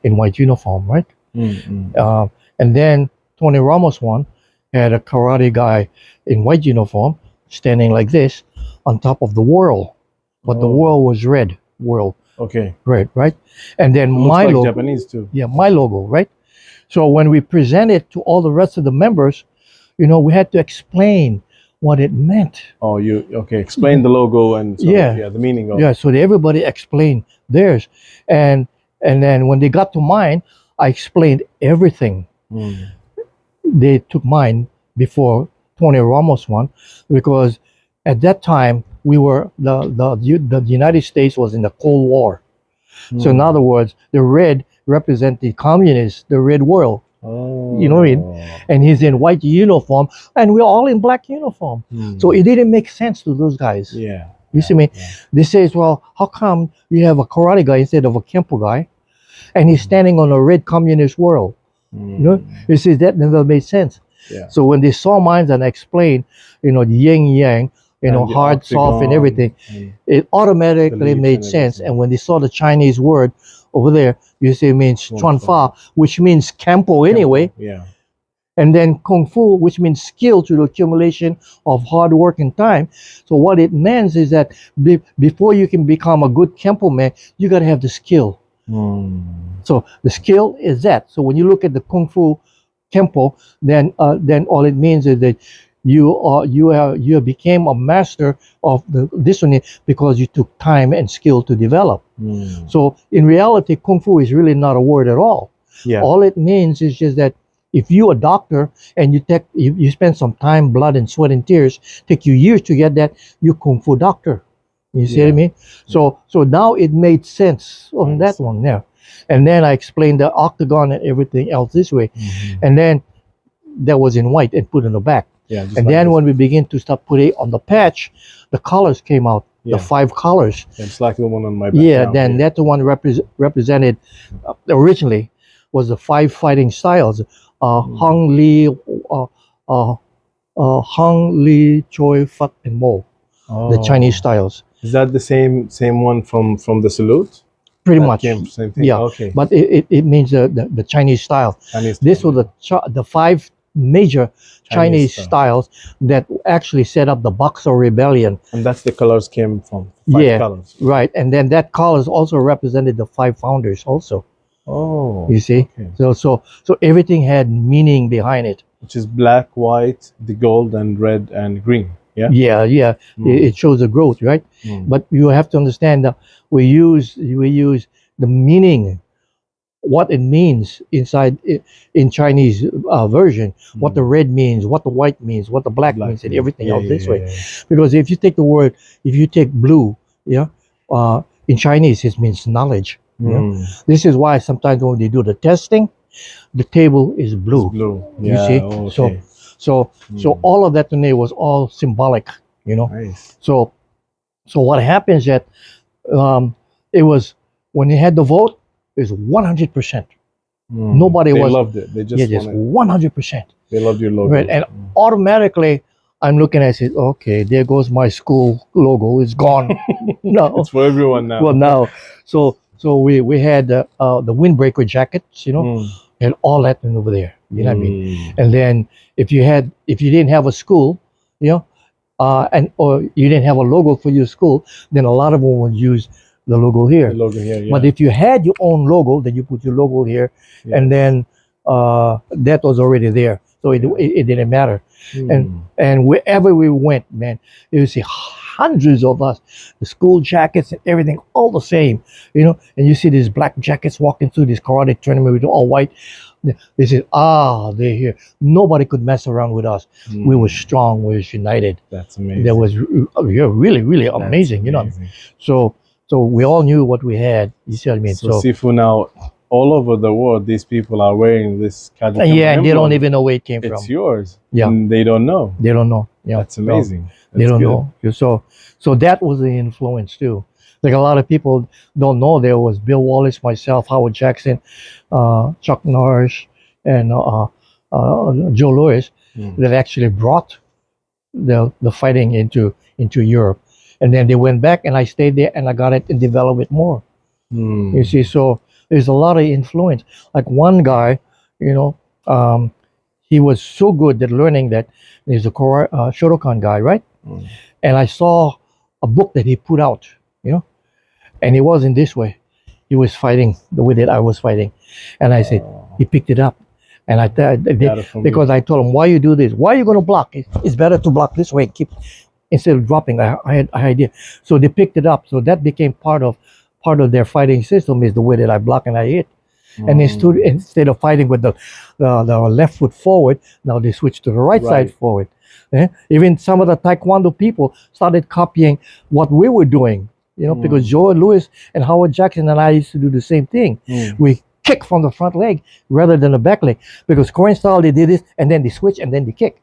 [SPEAKER 2] in white uniform, right? And then Tony Ramos one had a karate guy in white uniform standing like this on top of the whirl, but the whirl was red. Whirl.
[SPEAKER 1] Okay.
[SPEAKER 2] Right. And then my logo.
[SPEAKER 1] Japanese too.
[SPEAKER 2] Yeah, my logo, right? So when we presented to all the rest of the members, we had to explain what it meant.
[SPEAKER 1] Oh, explain the logo and the meaning of it.
[SPEAKER 2] Yeah, so everybody explained theirs. And then when they got to mine, I explained everything. They took mine before Tony Ramos one, because at that time we were the United States was in the Cold War. So in other words, the red represent the communists, the red world. You know what I mean? And he's in white uniform, and we're all in black uniform. So it didn't make sense to those guys.
[SPEAKER 1] Yeah.
[SPEAKER 2] You see me? Yeah. They say, well, how come you have a karate guy instead of a Kempo guy, and he's standing on a red communist world? You see, that never made sense. Yeah. So when they saw mine and I explained, the yin yang, hard, octagon, soft, and everything, it automatically made sense. And when they saw the Chinese word over there, you see, it means Chuan Fa, which means Kempo anyway.
[SPEAKER 1] Yeah.
[SPEAKER 2] And then Kung Fu, which means skill through the accumulation of hard work and time. So what it means is that before you can become a good Kempo man, you got to have the skill. So the skill is that. So when you look at the Kung Fu Kempo, then all it means is that you became a master of this one because you took time and skill to develop. So in reality, Kung Fu is really not a word at all.
[SPEAKER 1] Yeah.
[SPEAKER 2] All it means is just that if you're a doctor and you spend some time, blood and sweat and tears, take you years to get that, you're Kung Fu doctor. You see what I mean? So now it made sense on that one there. And then I explained the octagon and everything else this way. And then that was in white and put in the back.
[SPEAKER 1] Yeah.
[SPEAKER 2] And then when we begin to start putting on the patch, the colors came out, the 5 colors.
[SPEAKER 1] It's like the one on my back.
[SPEAKER 2] Yeah, then that the one represented originally was the 5 fighting styles. Hung Lee, Hung Lee, Choi, Fat, and Mo. The Chinese styles.
[SPEAKER 1] Is that the same one from the salute?
[SPEAKER 2] Pretty much.
[SPEAKER 1] Same thing.
[SPEAKER 2] Yeah.
[SPEAKER 1] Okay.
[SPEAKER 2] But it means the Chinese style. This was the 5 major Chinese styles that actually set up the Boxer Rebellion.
[SPEAKER 1] And that's the colors came from. 5 colors.
[SPEAKER 2] Right. And then that colors also represented the 5 founders also.
[SPEAKER 1] Oh.
[SPEAKER 2] You see? Okay. So everything had meaning behind it.
[SPEAKER 1] Which is black, white, the gold, and red and green. Yeah.
[SPEAKER 2] Yeah. It shows the growth, right? But you have to understand that we use the meaning, what it means inside in Chinese version, what the red means, what the white means, what the black means, and everything else this way. Because if you take blue, in Chinese it means knowledge. This is why sometimes when they do the testing, the table is blue.
[SPEAKER 1] It's blue.
[SPEAKER 2] You see? Okay. So all of that today was all symbolic,
[SPEAKER 1] Nice.
[SPEAKER 2] So what happens that it was when they had the vote, it was 100%. Nobody
[SPEAKER 1] they
[SPEAKER 2] was
[SPEAKER 1] loved it. They just
[SPEAKER 2] 100%.
[SPEAKER 1] They loved your logo.
[SPEAKER 2] Right, and automatically I'm looking at it. Okay, there goes my school logo. It's gone. No,
[SPEAKER 1] it's for everyone now.
[SPEAKER 2] Well, now, so we had the windbreaker jackets, and all that over there. You know what I mean? And then if you didn't have a school, or you didn't have a logo for your school, then a lot of them would use the logo here.
[SPEAKER 1] The logo here, yeah.
[SPEAKER 2] But if you had your own logo, then you put your logo here, and then that was already there, so it didn't matter. And wherever we went, man, you see hundreds of us, the school jackets and everything, all the same, and you see these black jackets walking through this karate tournament with all white. They said, they're here. Nobody could mess around with us. We were strong. We were united.
[SPEAKER 1] That's amazing.
[SPEAKER 2] That was really, really amazing. So we all knew what we had. You see what I mean?
[SPEAKER 1] So Sifu, now all over the world, these people are wearing this Kajukenbo
[SPEAKER 2] and they don't even know where it came from.
[SPEAKER 1] It's yours.
[SPEAKER 2] Yeah.
[SPEAKER 1] And they don't know.
[SPEAKER 2] They don't know. Yeah.
[SPEAKER 1] That's amazing.
[SPEAKER 2] They don't know. So that was the influence too. Like a lot of people don't know, there was Bill Wallace, myself, Howard Jackson, Chuck Norris, and Joe Louis that actually brought the fighting into Europe. And then they went back, and I stayed there, and I got it and developed it more. You see, so there's a lot of influence. Like one guy, he was so good at learning that there's a Shotokan guy, right? And I saw a book that he put out, and it wasn't this way. He was fighting the way that I was fighting. And I said, he picked it up. And because I told him, why you do this? Why are you going to block? It's better to block this way. Instead of dropping. I had idea. So they picked it up. So that became part of their fighting system, is the way that I block and I hit. And they stood, instead of fighting with the left foot forward, now they switched to the right side forward. Even some of the Taekwondo people started copying what we were doing, because Joe Louis and Howard Jackson and I used to do the same thing. We kick from the front leg rather than the back leg, because Korean style they did this and then they switch and then they kick.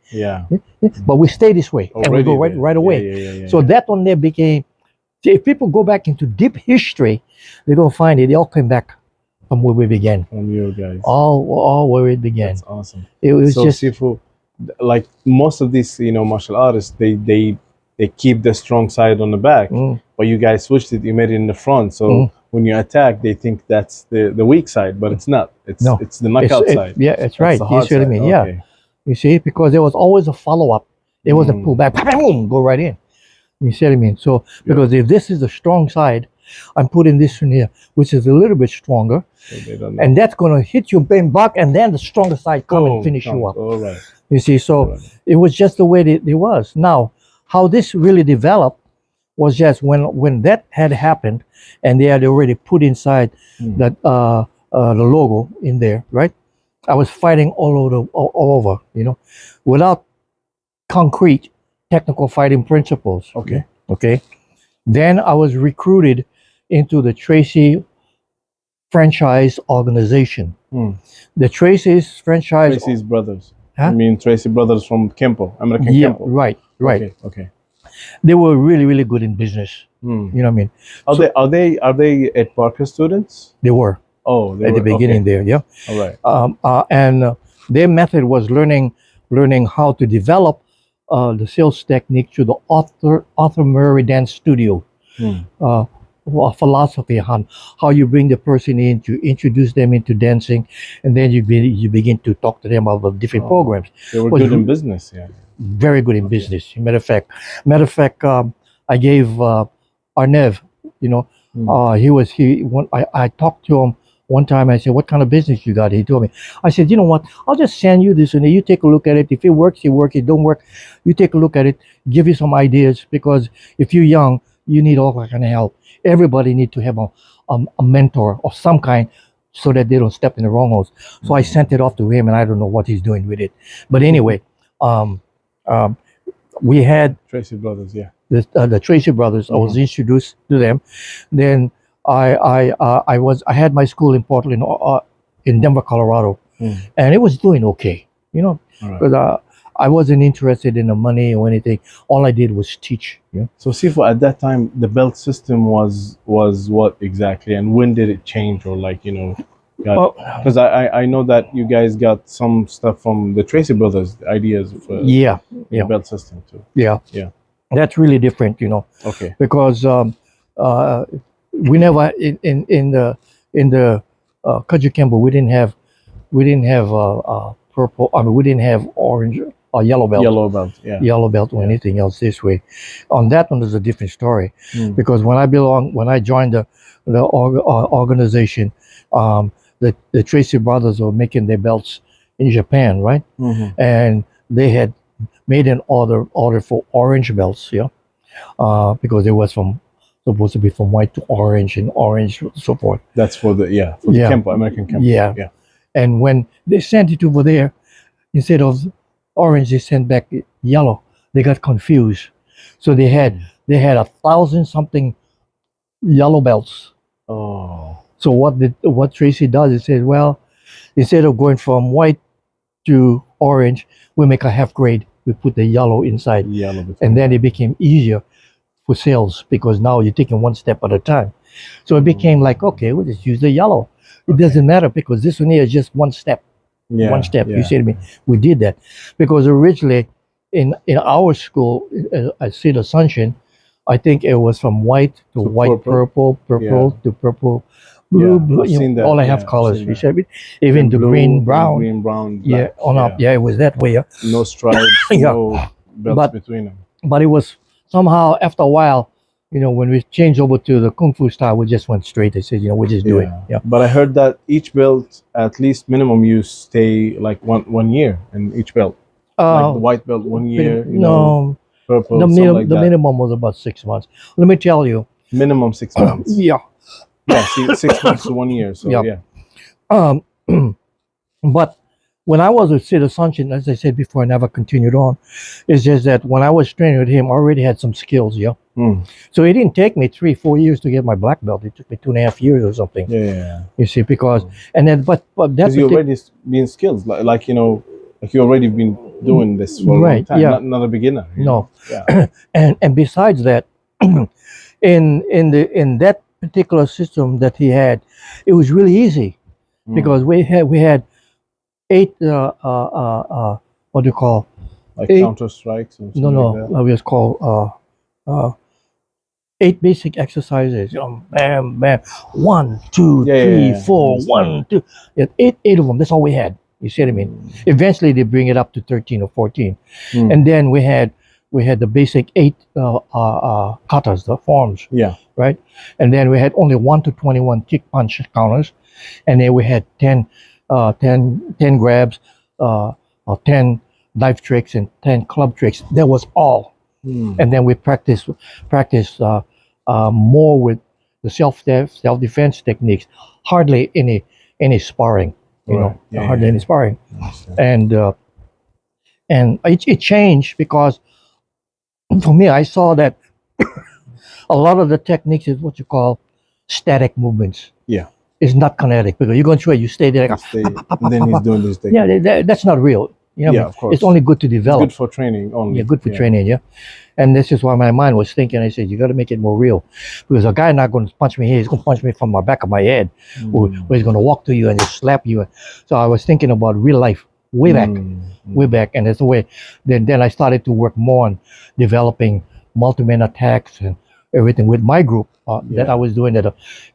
[SPEAKER 2] But we stay this way and we go right away. So that one there became. See, if people go back into deep history, they're gonna find it. They all came back from where we began.
[SPEAKER 1] From you guys.
[SPEAKER 2] All where it began.
[SPEAKER 1] That's awesome.
[SPEAKER 2] It was
[SPEAKER 1] so
[SPEAKER 2] just
[SPEAKER 1] Sifu, like most of these, martial artists, they keep the strong side on the back, but you guys switched it. You made it in the front, so when you attack, they think that's the weak side, but it's not. It's the knockout side.
[SPEAKER 2] Yeah, that's right. You see what I mean? Yeah. You see, because there was always a follow up. It wasn't pull back, boom, go right in. You see what I mean? So because if this is the strong side, I'm putting this in here, which is a little bit stronger,
[SPEAKER 1] So they don't know.
[SPEAKER 2] and that's going to hit your main back, and then the stronger side come and finish you up.
[SPEAKER 1] All right.
[SPEAKER 2] You see, so it was just the way it was. Now, how this really developed was just when that had happened, and they had already put inside that the logo in there, right? I was fighting all over, you know, without concrete technical fighting principles.
[SPEAKER 1] Okay.
[SPEAKER 2] Okay. Then I was recruited into the Tracy franchise organization. The Tracy's franchise.
[SPEAKER 1] Tracy's brothers.
[SPEAKER 2] Huh?
[SPEAKER 1] I mean Tracy Brothers from Kempo, American Kempo.
[SPEAKER 2] Right.
[SPEAKER 1] Okay.
[SPEAKER 2] They were really good in business. You know what I mean?
[SPEAKER 1] Are they at Parker students?
[SPEAKER 2] They were.
[SPEAKER 1] Oh, they
[SPEAKER 2] at
[SPEAKER 1] were,
[SPEAKER 2] the beginning there, yeah.
[SPEAKER 1] All right.
[SPEAKER 2] And their method was learning how to develop the sales technique through the Arthur Murray Dance Studio. A philosophy on how you bring the person in to introduce them into dancing, and then you begin to talk to them about different programs.
[SPEAKER 1] They were good in business, yeah.
[SPEAKER 2] Very good in business. Matter of fact, I gave Arnev, you know, I talked to him one time. I said, "What kind of business you got?" He told me. I said, "You know what? I'll just send you this, and you take a look at it. If it works, it works. It don't work, you take a look at it. Give you some ideas, because if you're young, you need all kind of help. Everybody need to have a mentor of some kind, so that they don't step in the wrong holes." So I sent it off to him, and I don't know what he's doing with it. But anyway, we had
[SPEAKER 1] Tracy Brothers, yeah.
[SPEAKER 2] the Tracy Brothers. I was introduced to them. Then I had my school in Portland, in Denver, Colorado, and it was doing okay, you know. But I wasn't interested in the money or anything. All I did was teach. Yeah.
[SPEAKER 1] So Sifu, at that time, the belt system was what exactly, and when did it change, or like, you know, because I know that you guys got some stuff from the Tracy Brothers, the ideas of the belt system too.
[SPEAKER 2] Yeah. That's really different, you know.
[SPEAKER 1] Okay.
[SPEAKER 2] Because we never in the Kajukenbo, we didn't have purple. I mean, we didn't have orange or yellow belt. Yellow belt or anything else this way. On that one, there's a different story, because when I joined the organization, the Tracy Brothers were making their belts in Japan, right? And they had made an order for orange belts, because it was supposed to be from white to orange, and orange so forth.
[SPEAKER 1] That's for the Kempo, American Kempo.
[SPEAKER 2] Yeah. And when they sent it over there, instead of orange, they sent back yellow. They got confused, so they had 1,000-something yellow belts.
[SPEAKER 1] Oh.
[SPEAKER 2] So what Tracy does is says, well, instead of going from white to orange, we make a half grade. We put the yellow inside, and then it became easier for sales, because now you're taking one step at a time. So it became like, okay, we'll just use the yellow. It doesn't matter, because this one here is just one step. One step. You see what I mean? We did that because originally in our school at Asuncion, I think it was from white to white, purple to purple, blue.
[SPEAKER 1] I've seen that.
[SPEAKER 2] All I have colors. You see, even the
[SPEAKER 1] blue,
[SPEAKER 2] green, brown.
[SPEAKER 1] Green, brown, black.
[SPEAKER 2] It was that way.
[SPEAKER 1] No stripes, no belts between them.
[SPEAKER 2] But it was somehow, after a while, you know, when we changed over to the Kung Fu style, we just went straight. They said, you know, we just do it. Yeah.
[SPEAKER 1] But I heard that each belt, at least minimum, you stay like one year in each belt. Like the white belt 1 year. Purple.
[SPEAKER 2] The minimum was about 6 months. Let me tell you.
[SPEAKER 1] Minimum 6 months.
[SPEAKER 2] Yeah.
[SPEAKER 1] See, 6 months to 1 year. So
[SPEAKER 2] But when I was with Sid Asuncion, as I said before, I never continued on. It's just that when I was training with him, I already had some skills, So it didn't take me 3-4 years to get my black belt. It took me 2.5 years or something.
[SPEAKER 1] Yeah.
[SPEAKER 2] You see, because and then but that's
[SPEAKER 1] you already been skills, like you know, like you already been doing this for a long time.
[SPEAKER 2] Yeah.
[SPEAKER 1] Not a beginner.
[SPEAKER 2] No.
[SPEAKER 1] Yeah.
[SPEAKER 2] and besides that, in that particular system that he had, it was really easy because we had 8 what do you call,
[SPEAKER 1] like counter strikes and
[SPEAKER 2] it was called 8 basic exercises. Bam, bam, 1, 2, 3, 4, 1, 2. Eight of them. That's all we had. You see what I mean? Eventually they bring it up to 13 or 14, and then we had we had the basic 8 katas, the forms,
[SPEAKER 1] Yeah.
[SPEAKER 2] right? And then we had only 1 to 21 kick punch counters, and then we had 10 grabs, 10 knife tricks, and 10 club tricks. That was all. And then we practice more with the self defense techniques. Hardly any sparring,
[SPEAKER 1] Right. Yeah,
[SPEAKER 2] hardly
[SPEAKER 1] yeah.
[SPEAKER 2] any sparring.
[SPEAKER 1] I understand.
[SPEAKER 2] And it changed because for me, I saw that a lot of the techniques is what you call static movements.
[SPEAKER 1] Yeah.
[SPEAKER 2] It's not kinetic because you're going through it, you stay there.
[SPEAKER 1] You stay, and then he's doing this thing.
[SPEAKER 2] Yeah, that's not real.
[SPEAKER 1] Yeah, of course.
[SPEAKER 2] It's only good to
[SPEAKER 1] It's
[SPEAKER 2] develop.
[SPEAKER 1] good for training only.
[SPEAKER 2] Yeah, good for training. Yeah, and this is why my mind was thinking. I said, you got to make it more real, because a guy not going to punch me here. He's going to punch me from the back of my head, or he's going to walk to you and just slap you. So I was thinking about real life way back, and that's the way. Then I started to work more on developing multi-man attacks and everything with my group that I was doing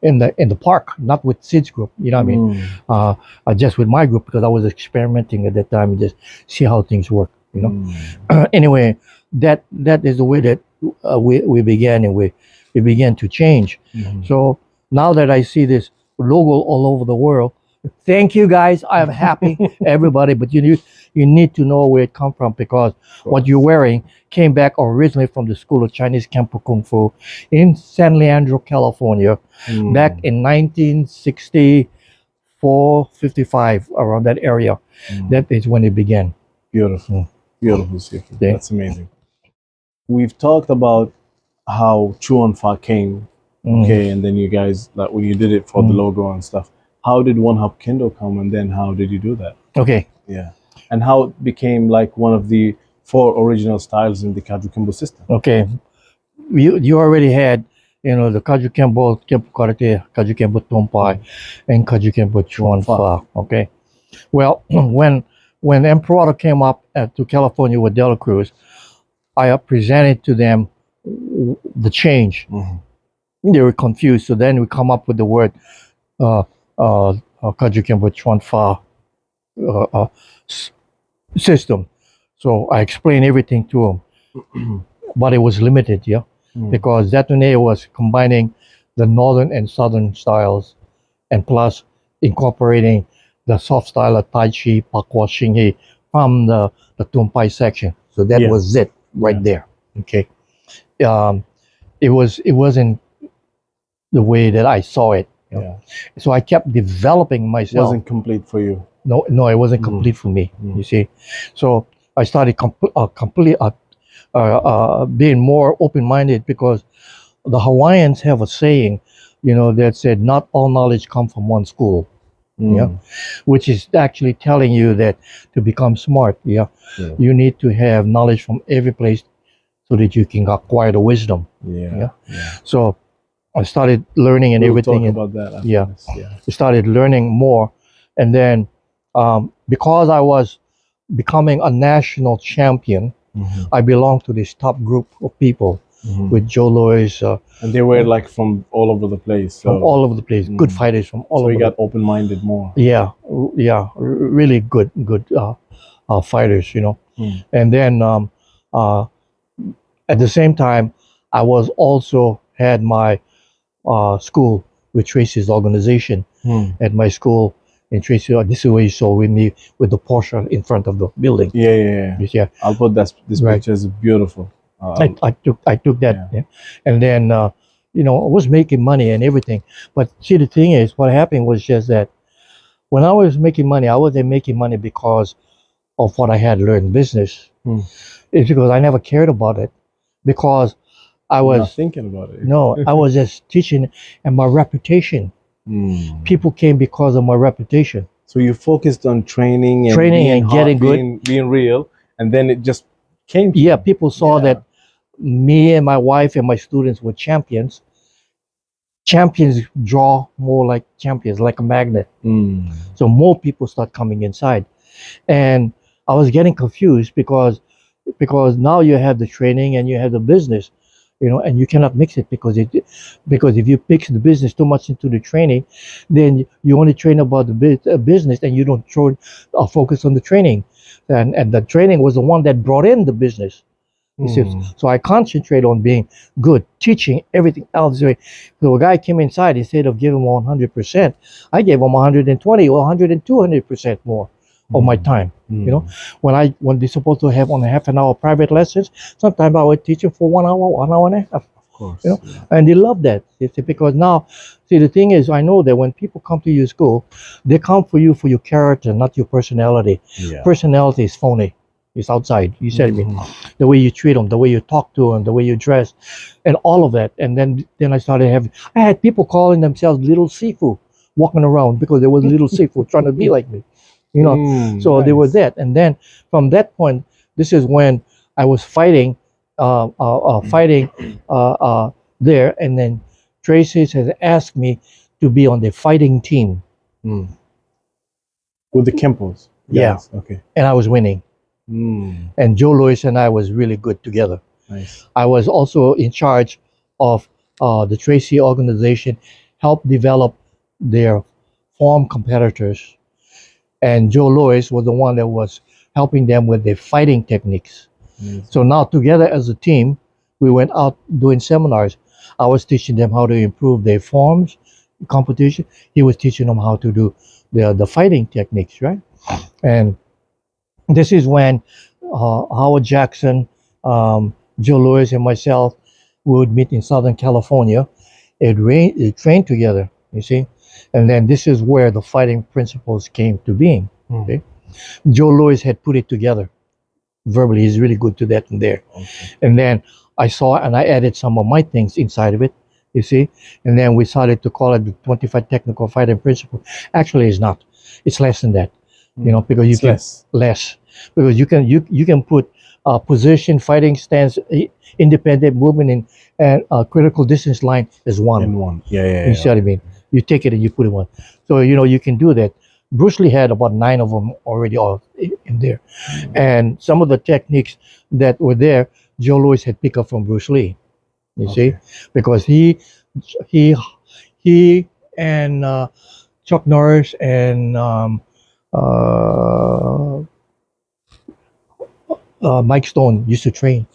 [SPEAKER 2] in the park, not with Sid's group. You know what I mean? Just with my group, because I was experimenting at that time and just see how things work. You know. Anyway, that is the way that we began, and we began to change. So now that I see this logo all over the world, thank you guys. I'm happy, everybody. But you need to know where it come from, because what you're wearing came back originally from the School of Chinese Kempo Kung Fu in San Leandro, California, back in 1964, 55, around that area. That is when it began.
[SPEAKER 1] Beautiful, beautiful, Sifu. That's amazing. We've talked about how Chuan Fa came, okay, and then you guys, like when you did it for the logo and stuff. How did Wun Hop Kuen Do come, and then how did you do that?
[SPEAKER 2] Okay.
[SPEAKER 1] Yeah. And how it became like one of the 4 original styles in the Kajukenbo system.
[SPEAKER 2] Okay. You already had, the Kajukenbo, Kempo Karate, Kajukenbo Tonpai, and Kajukenbo Chuan Fa. Okay. Well, when Emperor came up to California with Dela Cruz, I presented to them the change. They were confused. So then we come up with the word Kajukenbo Chuan Fa system. So I explained everything to them, but it was limited, because Zatune was combining the northern and southern styles, and plus incorporating the soft style of Tai Chi, Pakwa, Xinghe from the Tumpai section. So that was it right there. Okay. It wasn't the way that I saw it. So I kept developing myself.
[SPEAKER 1] It wasn't complete for you.
[SPEAKER 2] No, it wasn't complete for me. You see, so I started being more open-minded, because the Hawaiians have a saying, that said, "Not all knowledge comes from one school." Which is actually telling you that to become smart, you need to have knowledge from every place, so that you can acquire the wisdom. So I started learning and everything.
[SPEAKER 1] We'll talk about that.
[SPEAKER 2] I started learning more, and then because I was becoming a national champion, I belonged to this top group of people with Joe Lois.
[SPEAKER 1] And they were like from all over the place. So.
[SPEAKER 2] From all over the place, good fighters from all over.
[SPEAKER 1] So we got open-minded more.
[SPEAKER 2] Really good fighters, And then at the same time, I was also had my school with Tracy's organization. At my school in Tracy, this is where you saw with me with the Porsche in front of the building. Yeah.
[SPEAKER 1] I'll put this picture. Is beautiful.
[SPEAKER 2] I took that, and then I was making money and everything. But see, the thing is, what happened was just that when I was making money, I wasn't making money because of what I had learned in business. It's because I never cared about it, because I was
[SPEAKER 1] not thinking about it.
[SPEAKER 2] No, I was just teaching, and my reputation. People came because of my reputation.
[SPEAKER 1] So you focused on training and
[SPEAKER 2] getting good,
[SPEAKER 1] being real, and then it just came.
[SPEAKER 2] People saw that me and my wife and my students were champions. Champions draw more like champions, like a magnet. So more people start coming inside, and I was getting confused because now you have the training and you have the business, and you cannot mix it, because if you mix the business too much into the training, then you only train about the business, and you don't focus on the training, and the training was the one that brought in the business. You see, so I concentrate on being good, teaching everything else. So a guy came inside, instead of giving him 100%, I gave him 120 or 100 and 200% more of my time. You know, when they're supposed to have on a half an hour private lessons, sometimes I would teach them for 1 hour and a half.
[SPEAKER 1] Of course.
[SPEAKER 2] You know, and they love that. You see, because now, see, the thing is, I know that when people come to your school, they come for you for your character, not your personality.
[SPEAKER 1] Yeah.
[SPEAKER 2] Personality is phony. It's outside. You said me. The way you treat them, the way you talk to them, the way you dress, and all of that. And then I started having. I had people calling themselves Little Sifu, walking around because there was Little Sifu trying to be like me. You know, so they were that. And then from that point, this is when I was fighting there, and then Tracy has asked me to be on the fighting team.
[SPEAKER 1] With the Kempos.
[SPEAKER 2] Yeah.
[SPEAKER 1] Okay.
[SPEAKER 2] And I was winning. And Joe Louis and I was really good together.
[SPEAKER 1] Nice.
[SPEAKER 2] I was also in charge of the Tracy organization, helped develop their form competitors. And Joe Louis was the one that was helping them with their fighting techniques. So now together as a team, we went out doing seminars. I was teaching them how to improve their forms, competition. He was teaching them how to do the fighting techniques, right? And this is when Howard Jackson, Joe Louis, and myself would meet in Southern California. It trained together, you see. And then this is where the fighting principles came to being. Okay? Joe Louis had put it together verbally. He's really good to that and there. And then I saw and I added some of my things inside of it, you see. And then we started to call it the 25 technical fighting principle. Actually, it's not. It's less than that, you know, because you can less because you can put position, fighting stance, independent movement, and critical distance line as one.
[SPEAKER 1] In one. Yeah.
[SPEAKER 2] You see what I mean? You take it and you put it one. So you know you can do that. Bruce Lee had about 9 of them already all in there, and some of the techniques that were there, Joe Louis had picked up from Bruce Lee. You see, because he and Chuck Norris and Mike Stone used to train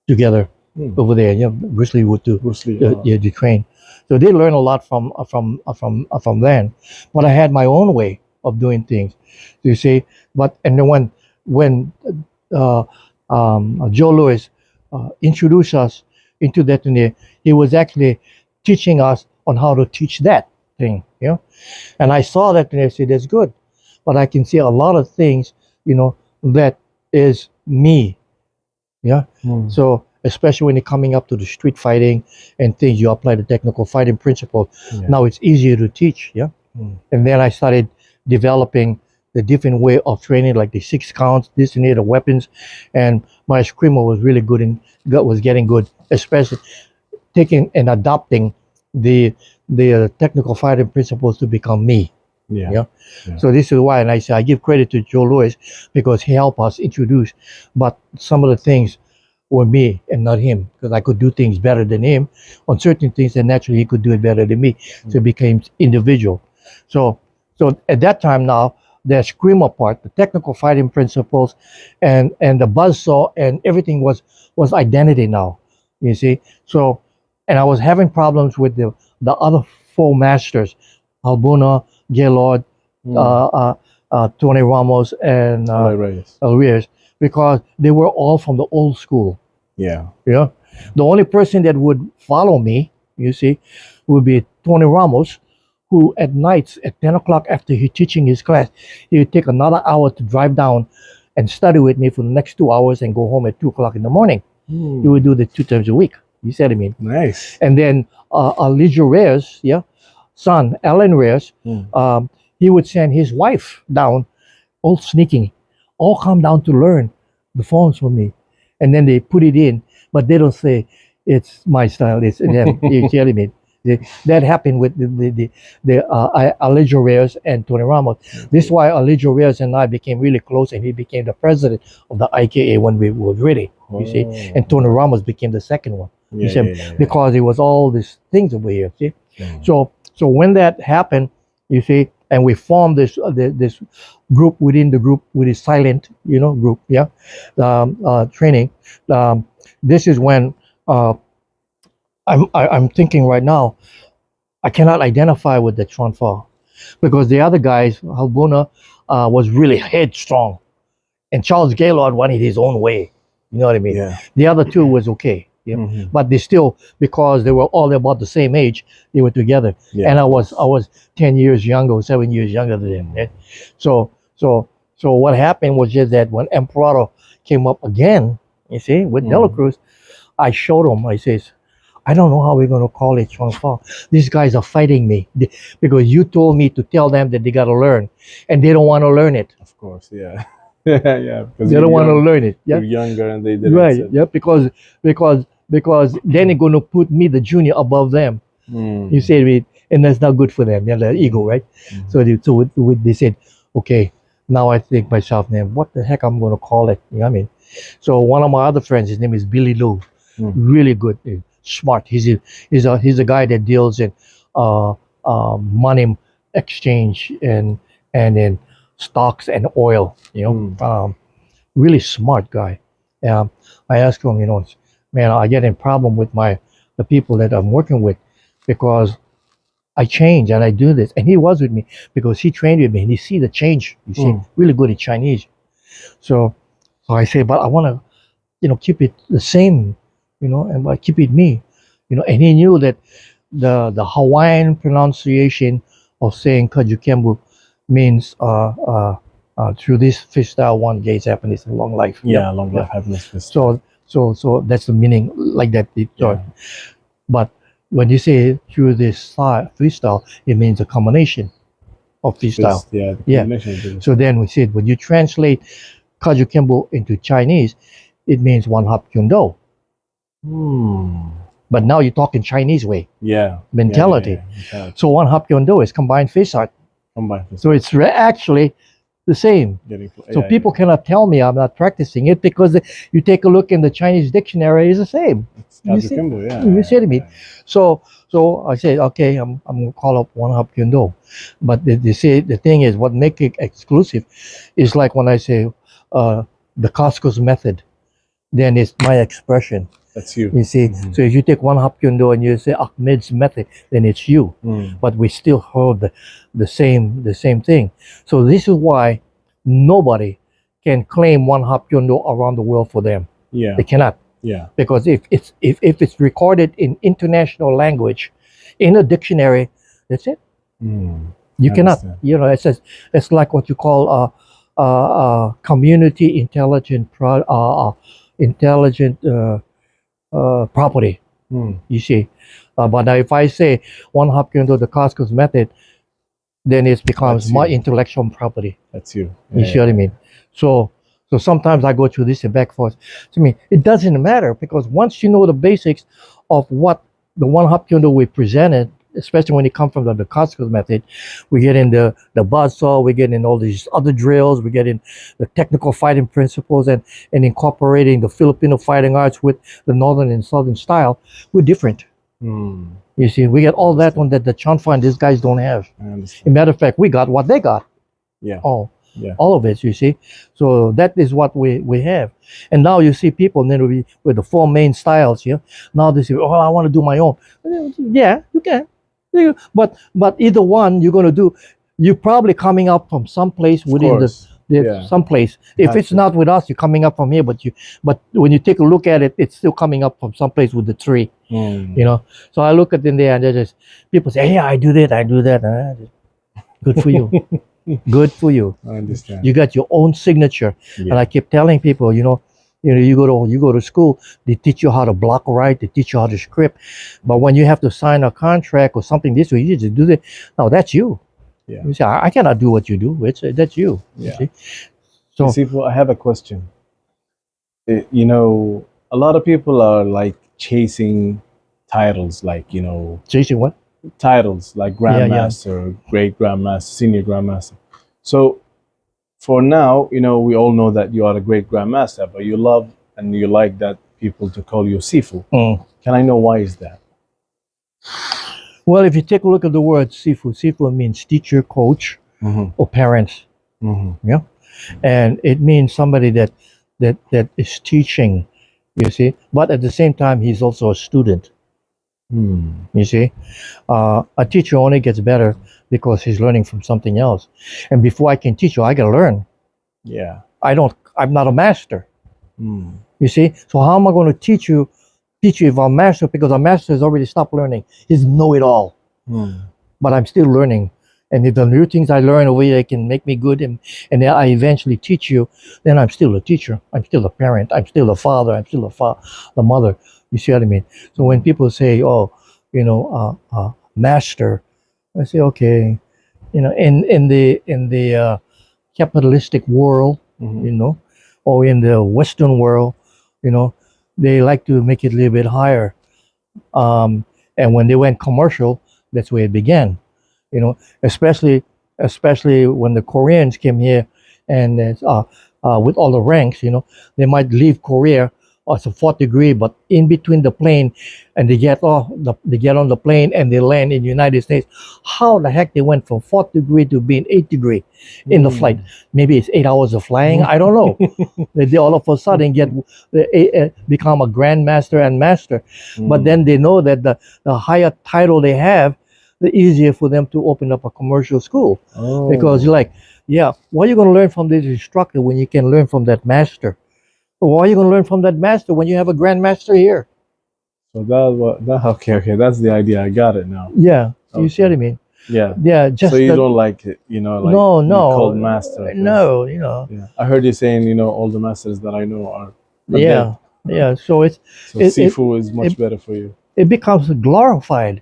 [SPEAKER 2] together over there. You know, Bruce Lee would too. They train. So they learn a lot from them. But I had my own way of doing things. You see, and then when Joe Louis introduced us into that, and he was actually teaching us on how to teach that thing. You know, and I saw that and I said, "That's good," but I can see a lot of things. You know, that is me. Yeah. So especially when you're coming up to the street fighting and things, you apply the technical fighting principle. Now it's easier to teach. Yeah. And then I started developing the different way of training, like the 6 counts, this and that, the weapons. And my screamer was really good and was getting good, especially taking and adopting the technical fighting principles to become me. Yeah. So this is why, and I say I give credit to Joe Louis because he helped us introduce, but some of the things were me and not him, because I could do things better than him on certain things, and naturally he could do it better than me. So it became individual. So at that time now, the screamer part, the technical fighting principles, and the buzzsaw and everything was identity now. You see, so and I was having problems with the other 4 masters, Albuna, Gaylord, Tony Ramos, and El Reyes, because they were all from the old school. Yeah. The only person that would follow me, you see, would be Tony Ramos, who at nights at 10 o'clock after he teaching his class, he would take another hour to drive down and study with me for the next 2 hours and go home at 2 o'clock in the morning. He would do that 2 times a week. You see what I mean? Nice. And then Aligio Reyes, son, Alan Reyes, he would send his wife down, all sneaking, all come down to learn the forms from me. And then they put it in, but they don't say, it's my style, it's them. You see what I mean? That happened with the Aligio Reyes and Tony Ramos. This is why Aligio Reyes and I became really close, and he became the president of the IKA when we were ready, you see. And Tony Ramos became the second one, you see, because it was all these things over here, see. So when that happened, you see, and we formed this group within the group with a silent, group. Yeah, training. This is when I'm thinking right now. I cannot identify with the Transfa because the other guys, Halbuna, was really headstrong, and Charles Gaylord wanted his own way. You know what I mean?
[SPEAKER 1] Yeah.
[SPEAKER 2] The other two was okay. Yeah.
[SPEAKER 1] Mhm.
[SPEAKER 2] But they still, because they were all about the same age, they were together.
[SPEAKER 1] Yeah,
[SPEAKER 2] And I
[SPEAKER 1] of
[SPEAKER 2] was
[SPEAKER 1] course.
[SPEAKER 2] 10 years younger, or 7 years younger than them. Yeah. So so what happened was just that when Emperor came up again, you see, with Dela
[SPEAKER 1] Mm.
[SPEAKER 2] Cruz, I showed him. I says, I don't know how we're going to call it transfer. These guys are fighting me because you told me to tell them that they got to learn, and they don't want to learn it.
[SPEAKER 1] Of course, yeah. Yeah, because
[SPEAKER 2] They
[SPEAKER 1] you're
[SPEAKER 2] don't want to
[SPEAKER 1] young,
[SPEAKER 2] learn it.
[SPEAKER 1] you're
[SPEAKER 2] Yeah,
[SPEAKER 1] younger, and they didn't
[SPEAKER 2] right.
[SPEAKER 1] accept.
[SPEAKER 2] Yeah, because then they're going to put me, the junior, above them. You
[SPEAKER 1] Mm.
[SPEAKER 2] say it, and that's not good for them. Yeah, their ego, right?
[SPEAKER 1] Mhm.
[SPEAKER 2] They said, okay, now I think myself, man, what the heck I'm going to call it? You know what I mean? So one of my other friends, his name is Billy Lou,
[SPEAKER 1] Mm.
[SPEAKER 2] really good, smart. He's a guy that deals in uh, money exchange and in stocks and oil.
[SPEAKER 1] Mm.
[SPEAKER 2] Really smart guy. Um, I asked him, man, I get in problem with the people that I'm working with because I change and I do this, and he was with me because he trained with me and he see the change. You see,
[SPEAKER 1] Mm.
[SPEAKER 2] really good at Chinese. So, so I say, but I want to, keep it the same, and but keep it me, and he knew that the Hawaiian pronunciation of saying Kajukenbo means through this fish style one gaze happiness and long life.
[SPEAKER 1] Yeah, long
[SPEAKER 2] Yeah.
[SPEAKER 1] life, happiness, fist.
[SPEAKER 2] So that's the meaning like that.
[SPEAKER 1] Yeah.
[SPEAKER 2] But when you say through this freestyle, it means a combination of freestyle.
[SPEAKER 1] Fist, yeah, the
[SPEAKER 2] Yeah.
[SPEAKER 1] combination of this.
[SPEAKER 2] So then we said when you translate Kajukenbo into Chinese, it means Wun Hop Kuen Do.
[SPEAKER 1] Hmm.
[SPEAKER 2] But now you're talking Chinese way
[SPEAKER 1] Yeah.
[SPEAKER 2] mentality.
[SPEAKER 1] Yeah, mentality.
[SPEAKER 2] So Wun Hop Kuen Do is combined fish art.
[SPEAKER 1] Combine fist.
[SPEAKER 2] So it's actually the same.
[SPEAKER 1] Getting,
[SPEAKER 2] So
[SPEAKER 1] yeah,
[SPEAKER 2] people cannot tell me I'm not practicing it because you take a look in the Chinese dictionary, it's the same. You see,
[SPEAKER 1] Kajukenbo, yeah.
[SPEAKER 2] you see to me.
[SPEAKER 1] Yeah.
[SPEAKER 2] So I say, okay, I'm gonna call up Wun Hop Kuen Do. But they say the thing is what make it exclusive is like when I say the Costco's method, then it's my expression.
[SPEAKER 1] That's you.
[SPEAKER 2] You see,
[SPEAKER 1] Mhm.
[SPEAKER 2] so if you take Wun Hop Kuen Do and you say Ahmed's method, then it's you.
[SPEAKER 1] Mm.
[SPEAKER 2] But we still hold the same thing. So this is why nobody can claim Wun Hop Kuen Do around the world for them.
[SPEAKER 1] Yeah.
[SPEAKER 2] They cannot,
[SPEAKER 1] Yeah.
[SPEAKER 2] because if it's recorded in international language, in a dictionary, that's it.
[SPEAKER 1] Mm.
[SPEAKER 2] You
[SPEAKER 1] I
[SPEAKER 2] cannot.
[SPEAKER 1] understand.
[SPEAKER 2] It's like what you call community intelligent property.
[SPEAKER 1] Mm.
[SPEAKER 2] You see, but now if I say Wun Hop Kuen Do the Costco's method, then it becomes
[SPEAKER 1] That's
[SPEAKER 2] my
[SPEAKER 1] you.
[SPEAKER 2] intellectual property.
[SPEAKER 1] That's you.
[SPEAKER 2] You see what I mean? So sometimes I go through this and back forth. To me, it doesn't matter because once you know the basics of what the Wun Hop Kuen Do we presented, especially when it comes from the Costco's method, we get in the buzzsaw, we get in all these other drills, we get in the technical fighting principles and incorporating the Filipino fighting arts with the northern and southern style. We're different.
[SPEAKER 1] Mm.
[SPEAKER 2] You see, we get all that one that the Chanfa and these guys don't have.
[SPEAKER 1] I understand.
[SPEAKER 2] As a matter of fact, we got what they got.
[SPEAKER 1] Yeah.
[SPEAKER 2] All.
[SPEAKER 1] Yeah.
[SPEAKER 2] All of it, you see. So that is what we have. And now you see people then with the four main styles here. Now they say, oh, I want to do my own. Yeah, you can. But either one you're going to do, you're probably coming up from someplace
[SPEAKER 1] Of
[SPEAKER 2] within
[SPEAKER 1] course. Yeah.
[SPEAKER 2] someplace. If
[SPEAKER 1] Has
[SPEAKER 2] it's
[SPEAKER 1] to.
[SPEAKER 2] not with us, you're coming up from here. But when you take a look at it, it's still coming up from someplace with the tree.
[SPEAKER 1] Mm.
[SPEAKER 2] So I look at in there and they just people say, yeah, I do that, I do that. Good for you. Good for you.
[SPEAKER 1] I understand.
[SPEAKER 2] You got your own signature.
[SPEAKER 1] Yeah.
[SPEAKER 2] And I keep telling people, you go to school, they teach you how to block right, they teach you how to script. But when you have to sign a contract or something this way, you just do that. No, that's you.
[SPEAKER 1] Yeah.
[SPEAKER 2] You say, I cannot do what you do. That's you.
[SPEAKER 1] Yeah.
[SPEAKER 2] You see? So
[SPEAKER 1] Sifu, I have a question. A lot of people are like chasing titles, like,
[SPEAKER 2] chasing what?
[SPEAKER 1] titles like Grandmaster, Great Grandmaster, Senior Grandmaster. So for now, we all know that you are a great Grandmaster, but you love and you like that people to call you Sifu.
[SPEAKER 2] Mm.
[SPEAKER 1] Can I know why is that?
[SPEAKER 2] Well, if you take a look at the word Sifu, Sifu means teacher, coach, or parents. Yeah, and it means somebody that is teaching. You see, but at the same time, he's also a student. You see, a teacher only gets better because he's learning from something else. And before I can teach you, I gotta learn.
[SPEAKER 1] Yeah.
[SPEAKER 2] I'm not a master.
[SPEAKER 1] Mm.
[SPEAKER 2] You see, so how am I going to teach you if I'm master? Because a master has already stopped learning. He's know-it-all. But I'm still learning. And if the new things I learn over here can make me good, and then I eventually teach you, then I'm still a teacher. I'm still a parent. I'm still a father. I'm still the mother. You see what I mean? So when people say, "Oh, master," I say, "Okay, in the capitalistic world, or in the Western world, they like to make it a little bit higher. And when they went commercial, that's where it began. Especially when the Koreans came here, and with all the ranks, they might leave Korea as a fourth degree, but in between the plane, and they get on the plane and they land in the United States. How the heck they went from fourth degree to being eighth degree in the flight? Maybe it's 8 hours of flying. I don't know. They all of a sudden become a grandmaster and master, but then they know that the higher title they have, the easier for them to open up a commercial school. Because you're like, yeah, what are you going to learn from this instructor when you can learn from that master? Why are you going to learn from that master when you have a grandmaster here?
[SPEAKER 1] So okay, that's the idea. I got it now.
[SPEAKER 2] Yeah, you see what I mean?
[SPEAKER 1] Yeah.
[SPEAKER 2] Yeah, just
[SPEAKER 1] so you don't like it, like
[SPEAKER 2] no,
[SPEAKER 1] being called master.
[SPEAKER 2] no,
[SPEAKER 1] Yeah, I heard you saying, all the masters that I know are
[SPEAKER 2] yeah,
[SPEAKER 1] dead.
[SPEAKER 2] yeah. So
[SPEAKER 1] Sifu is much better for you.
[SPEAKER 2] It becomes glorified.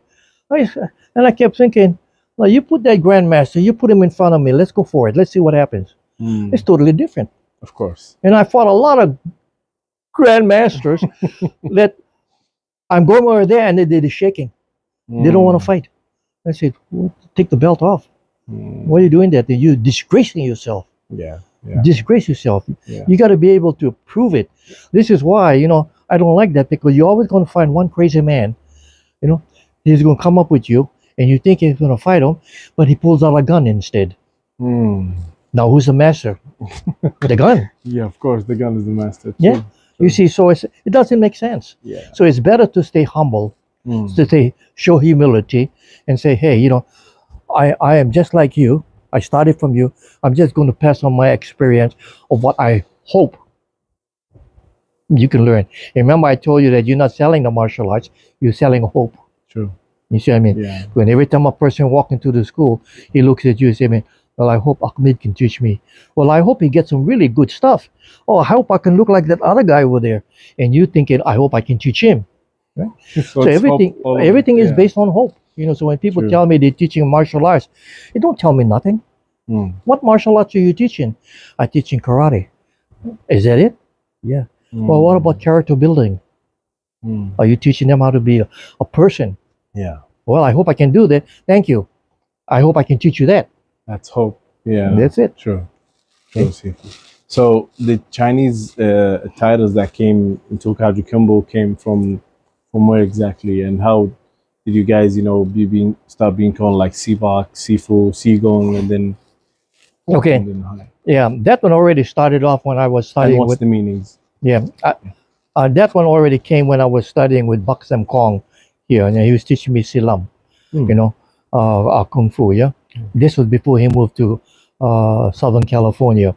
[SPEAKER 2] And I kept thinking, well, you put that grandmaster, you put him in front of me. Let's go for it. Let's see what happens. It's totally different.
[SPEAKER 1] Of course.
[SPEAKER 2] And I fought a lot of grandmasters that I'm going over there and they're shaking. They don't want to fight. I said, well, take the belt off. Why are you doing that? You're disgracing yourself.
[SPEAKER 1] Yeah.
[SPEAKER 2] Disgrace yourself.
[SPEAKER 1] Yeah.
[SPEAKER 2] You got to be able to prove it. This is why, I don't like that, because you're always going to find one crazy man. He's going to come up with you and you think he's going to fight him, but he pulls out a gun instead. Now, who's the master? The gun.
[SPEAKER 1] Yeah, of course. The gun is the master. Too.
[SPEAKER 2] Yeah. You see, so it doesn't make sense.
[SPEAKER 1] Yeah.
[SPEAKER 2] So it's better to stay humble, to show humility and say, hey, I am just like you. I started from you. I'm just going to pass on my experience of what I hope you can learn. Remember, I told you that you're not selling the martial arts, you're selling hope.
[SPEAKER 1] True.
[SPEAKER 2] You see what I mean?
[SPEAKER 1] Yeah.
[SPEAKER 2] When every time a person walks into the school, he looks at you and says, well, I hope Ahmed can teach me. Well, I hope he gets some really good stuff. Oh, I hope I can look like that other guy over there. And you thinking, I hope I can teach him. Right? So everything is based on hope. So when people tell me they're teaching martial arts, they don't tell me nothing. What martial arts are you teaching? I'm teaching karate. Is that it? Yeah. Well, what about character building? Are you teaching them how to be a person?
[SPEAKER 1] Yeah.
[SPEAKER 2] Well, I hope I can do that. Thank you. I hope I can teach you that.
[SPEAKER 1] That's hope. Yeah.
[SPEAKER 2] And that's it.
[SPEAKER 1] True. So the Chinese titles that came into Kajukenbo came from where exactly, and how did you guys, start being called like Sivak, Sifu, Sigung, and then?
[SPEAKER 2] Okay. Yeah, that one already started off when I was studying.
[SPEAKER 1] And what's the meanings?
[SPEAKER 2] Yeah, that one already came when I was studying with Baksam Kong here, and he was teaching me Silam, Kung Fu. Yeah, this was before he moved to Southern California,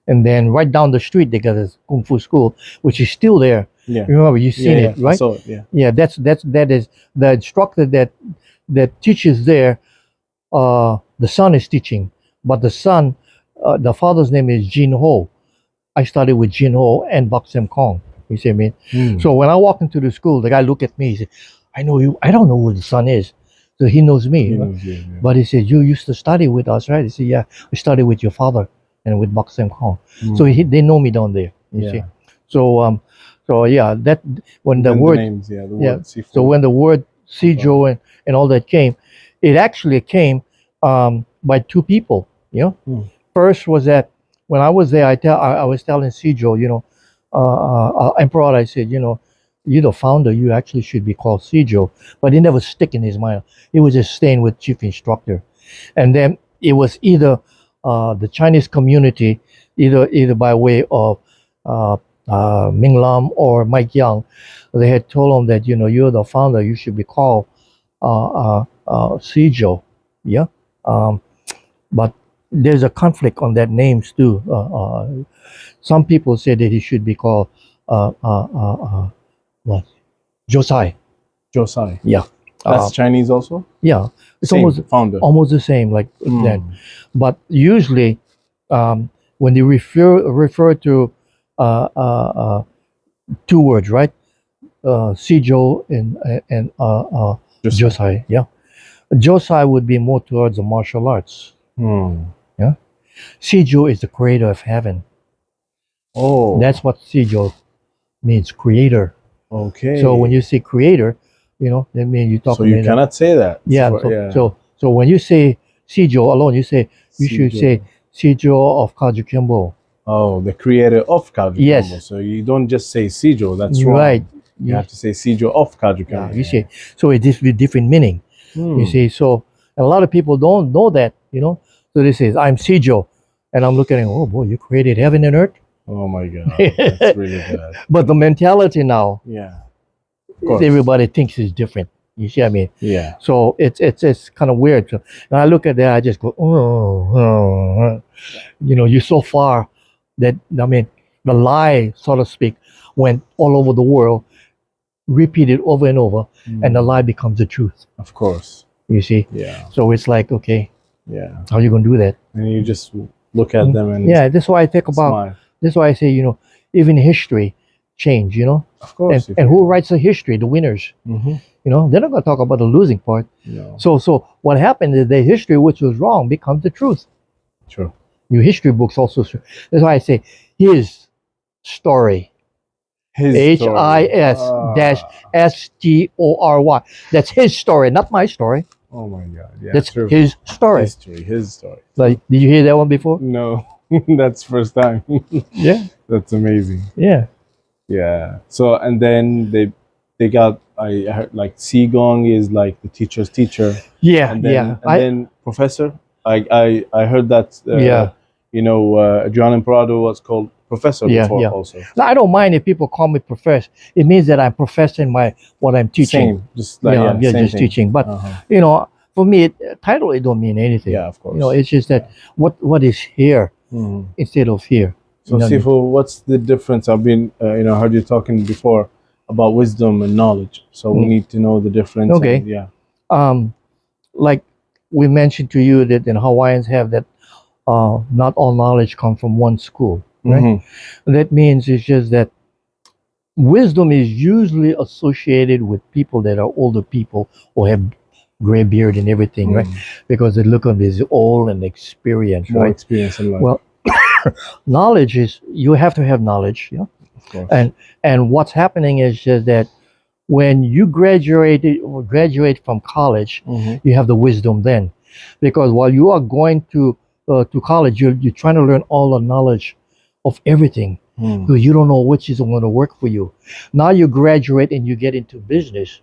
[SPEAKER 2] and then right down the street they got a Kung Fu school, which is still there.
[SPEAKER 1] Yeah,
[SPEAKER 2] remember you've seen it, right?
[SPEAKER 1] I saw it, yeah.
[SPEAKER 2] Yeah, that is the instructor that teaches there. The son is teaching, but the son, the father's name is Jin Ho. I studied with Jin Ho and Baksam Kong. You see what I mean? So when I walk into the school, the guy look at me. He said, "I know you. I don't know who the son is." So he knows me. But he said, "You used to study with us, right?" He said, "Yeah, I studied with your father and with Baksam Kong." So they know me down there. You see? So yeah, that when the word, so when the word Sijo and all that came, it actually came by two people. First was that when I was there, I was telling Sijo, Emperor, I said, you're the founder, you actually should be called Sijo. But it never stick in his mind. It was just staying with chief instructor. And then it was either the Chinese community, either by way of uh, Ming Lam or Mike Young, they had told him that, you're the founder, you should be called Sijo. Yeah. But there's a conflict on that names too. Some people say that he should be called what? Josai.
[SPEAKER 1] Josai.
[SPEAKER 2] Yeah.
[SPEAKER 1] That's Chinese also?
[SPEAKER 2] Yeah. It's
[SPEAKER 1] Same
[SPEAKER 2] almost
[SPEAKER 1] founder.
[SPEAKER 2] almost the same like that. But usually, when they refer to two words, right? Sijo and Josai. Yeah. Josai would be more towards the martial arts. Yeah. Sijo is the creator of heaven.
[SPEAKER 1] Oh.
[SPEAKER 2] That's what Sijo means, creator.
[SPEAKER 1] Okay.
[SPEAKER 2] So when you say creator, that means you're talking.
[SPEAKER 1] So you cannot say that.
[SPEAKER 2] Yeah. So when you say Sijo alone, you should say Sijo of Kajukenbo.
[SPEAKER 1] Oh, the creator of Kajukenbo.
[SPEAKER 2] Yes.
[SPEAKER 1] So you don't just say Sijo. That's wrong.
[SPEAKER 2] Right.
[SPEAKER 1] You have to say Sijo of Kajukenbo.
[SPEAKER 2] Yeah, you see. So it is with different meaning. You see. So a lot of people don't know that. So they say I'm Sijo, and I'm looking at, oh boy, you created heaven and earth.
[SPEAKER 1] Oh my God, that's really bad.
[SPEAKER 2] But the mentality now,
[SPEAKER 1] Yeah, of course.
[SPEAKER 2] everybody thinks is different. You see what I mean?
[SPEAKER 1] Yeah.
[SPEAKER 2] So it's kind of weird. So, and I look at that, I just go, you're so far that, I mean, the lie, so to speak, went all over the world, repeated over and over, and the lie becomes the truth.
[SPEAKER 1] Of course.
[SPEAKER 2] You see?
[SPEAKER 1] Yeah.
[SPEAKER 2] So it's like, okay,
[SPEAKER 1] Yeah.
[SPEAKER 2] how are you going to do that?
[SPEAKER 1] And you just look at them and
[SPEAKER 2] Yeah, that's why I think about,
[SPEAKER 1] smile.
[SPEAKER 2] that's why I say, even history change,
[SPEAKER 1] Of course.
[SPEAKER 2] and who writes the history? The winners.
[SPEAKER 1] Mm-hmm.
[SPEAKER 2] They're not going to talk about the losing part.
[SPEAKER 1] No.
[SPEAKER 2] So what happened is the history, which was wrong, becomes the truth.
[SPEAKER 1] True.
[SPEAKER 2] Your history books also. That's why I say his story.
[SPEAKER 1] His story.
[SPEAKER 2] HIS-STORY. That's his story, not my story.
[SPEAKER 1] Oh my God. Yeah.
[SPEAKER 2] That's
[SPEAKER 1] true.
[SPEAKER 2] his story.
[SPEAKER 1] His story.
[SPEAKER 2] Like, did you hear that one before?
[SPEAKER 1] No, that's first time.
[SPEAKER 2] Yeah.
[SPEAKER 1] That's amazing.
[SPEAKER 2] Yeah.
[SPEAKER 1] Yeah. So and then they got I heard like Sigung is like the teacher's teacher.
[SPEAKER 2] Yeah.
[SPEAKER 1] And then,
[SPEAKER 2] yeah.
[SPEAKER 1] And then professor. I heard that. John and Prado was called professor before also.
[SPEAKER 2] Now, I don't mind if people call me professor. It means that I'm professing what I'm teaching.
[SPEAKER 1] Same. Just like same
[SPEAKER 2] just
[SPEAKER 1] thing.
[SPEAKER 2] teaching. But for me, title it don't mean anything.
[SPEAKER 1] Yeah, of course.
[SPEAKER 2] It's just that what is here instead of here.
[SPEAKER 1] So Sifu, what's the difference? I've been heard you talking before about wisdom and knowledge. So we need to know the difference.
[SPEAKER 2] Okay.
[SPEAKER 1] And, yeah.
[SPEAKER 2] Like we mentioned to you that in Hawaiians have that not all knowledge comes from one school, right?
[SPEAKER 1] Mm-hmm.
[SPEAKER 2] That means it's just that wisdom is usually associated with people that are older people or have gray beard and everything, right? Because they look on this old and experienced,
[SPEAKER 1] More
[SPEAKER 2] right?
[SPEAKER 1] experience in life.
[SPEAKER 2] Well, knowledge is, you have to have knowledge, yeah.
[SPEAKER 1] Of course.
[SPEAKER 2] And what's happening is just that when you graduate from college, you have the wisdom then, because while you are going to college, you're trying to learn all the knowledge of everything, because you don't know which is going to work for you. Now you graduate and you get into business.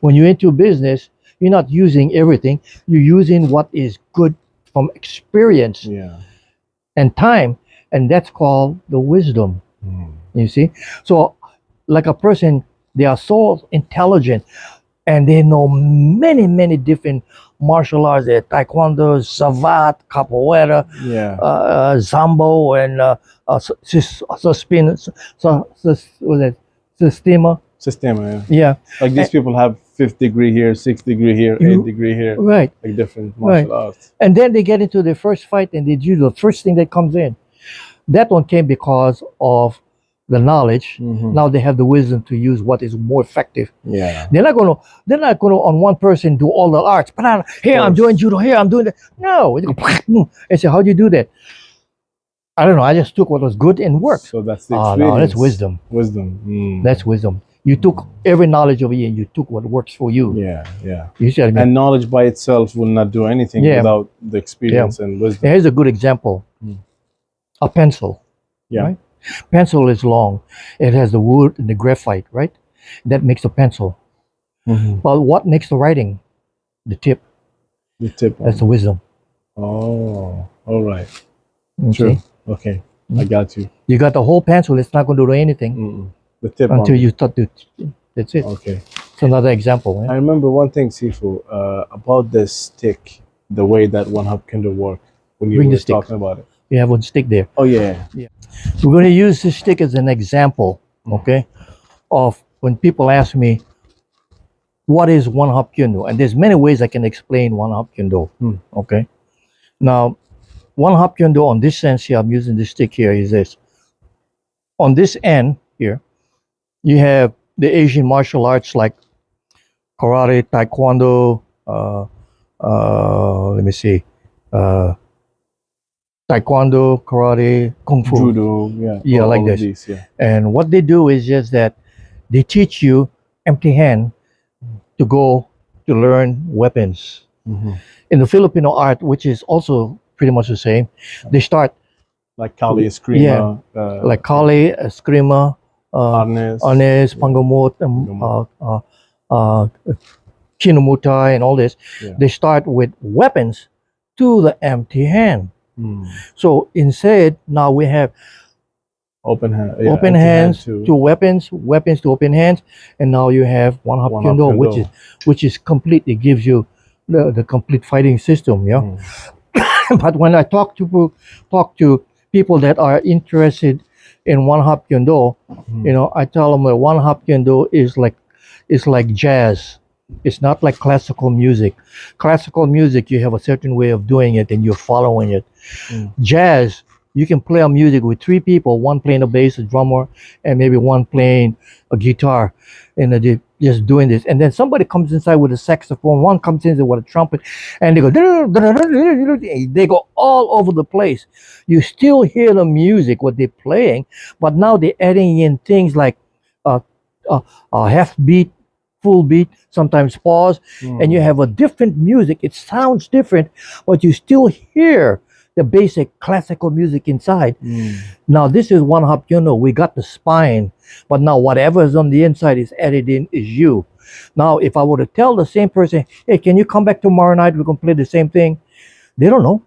[SPEAKER 2] When you're into business, you're not using everything. You're using what is good from experience and time, and that's called the wisdom. You see? So like a person, they are so intelligent and they know many, many different martial arts. They're taekwondo, savat, capoeira, zambo, and sistema.
[SPEAKER 1] Systema,
[SPEAKER 2] Yeah.
[SPEAKER 1] Like these people have 5th degree here, 6th degree here, 8th degree here.
[SPEAKER 2] Right.
[SPEAKER 1] Like different martial arts.
[SPEAKER 2] And then they get into their first fight and they do the first thing that comes in. That one came because of the knowledge. Now they have the wisdom to use what is more effective.
[SPEAKER 1] Yeah.
[SPEAKER 2] They're not gonna on one person do all the arts. But here I'm doing judo, here I'm doing that. No. And say, how do you do that? I don't know. I just took what was good and worked.
[SPEAKER 1] So that's the experience.
[SPEAKER 2] No, that's wisdom.
[SPEAKER 1] Wisdom.
[SPEAKER 2] That's wisdom. You took every knowledge of you and you took what works for you.
[SPEAKER 1] Yeah.
[SPEAKER 2] You see what I mean?
[SPEAKER 1] And knowledge by itself will not do anything without the experience and wisdom.
[SPEAKER 2] Here's a good example. A pencil.
[SPEAKER 1] Yeah.
[SPEAKER 2] Right? Pencil is long. It has the wood and the graphite, right? That makes the pencil.
[SPEAKER 1] Mm-hmm.
[SPEAKER 2] But what makes the writing? The tip.
[SPEAKER 1] The tip.
[SPEAKER 2] That's the wisdom.
[SPEAKER 1] Oh, all right.
[SPEAKER 2] Okay?
[SPEAKER 1] True. Okay, I got you.
[SPEAKER 2] You got the whole pencil, it's not going to do anything
[SPEAKER 1] The tip
[SPEAKER 2] until
[SPEAKER 1] on
[SPEAKER 2] you start to. That's it.
[SPEAKER 1] Okay.
[SPEAKER 2] It's another example.
[SPEAKER 1] I
[SPEAKER 2] Yeah?
[SPEAKER 1] remember one thing, Sifu, about this stick, the way that Wun Hop Kuen Do work when you
[SPEAKER 2] Bring the
[SPEAKER 1] were
[SPEAKER 2] stick.
[SPEAKER 1] talking about it.
[SPEAKER 2] You have one stick there.
[SPEAKER 1] Oh yeah.
[SPEAKER 2] We're going to use this stick as an example, okay, of when people ask me, what is Wun Hop Kuen Do? And there's many ways I can explain Wun Hop Kuen Do, okay? Now, Wun Hop Kuen Do on this sense here, I'm using this stick here, is this. On this end here, you have the Asian martial arts like karate, taekwondo, let me see, taekwondo, karate, kung fu.
[SPEAKER 1] Judo,
[SPEAKER 2] Yeah, like
[SPEAKER 1] all of
[SPEAKER 2] this.
[SPEAKER 1] these, yeah.
[SPEAKER 2] And what they do is just that they teach you empty hand to go to learn weapons. In the Filipino art, which is also pretty much the same, they start
[SPEAKER 1] Like Kali, Eskrima,
[SPEAKER 2] like Kali, Eskrima, Arnes, Pangamot, Chinumutai, and all this.
[SPEAKER 1] Yeah.
[SPEAKER 2] They start with weapons to the empty hand. So instead, now we have
[SPEAKER 1] open hand,
[SPEAKER 2] open
[SPEAKER 1] empty
[SPEAKER 2] hands
[SPEAKER 1] hand
[SPEAKER 2] to weapons, weapons to open hands, and now you have Wun Hop Kuen Do, which is complete. It gives you the complete fighting system. Yeah. But when I talk to people that are interested in Wun Hop Kuen Do, you know, I tell them that Wun Hop Kuen Do is like jazz. It's not like classical music. Classical music, you have a certain way of doing it and you're following it. Jazz, you can play a music with three people, one playing a bass, a drummer, and maybe one playing a guitar, and they're just doing this. And then somebody comes inside with a saxophone, one comes in with a trumpet, and they go, they go all over the place. You still hear the music, what they're playing, but now they're adding in things like a half beat, full beat, sometimes pause, and you have a different music. It sounds different, but you still hear the basic classical music inside. Now this is Wun Hop Kuen Do. We got the spine, but now whatever is on the inside is added in is you. Now if I were to tell the same person, hey, can you come back tomorrow night, we're going to play the same thing, they don't know,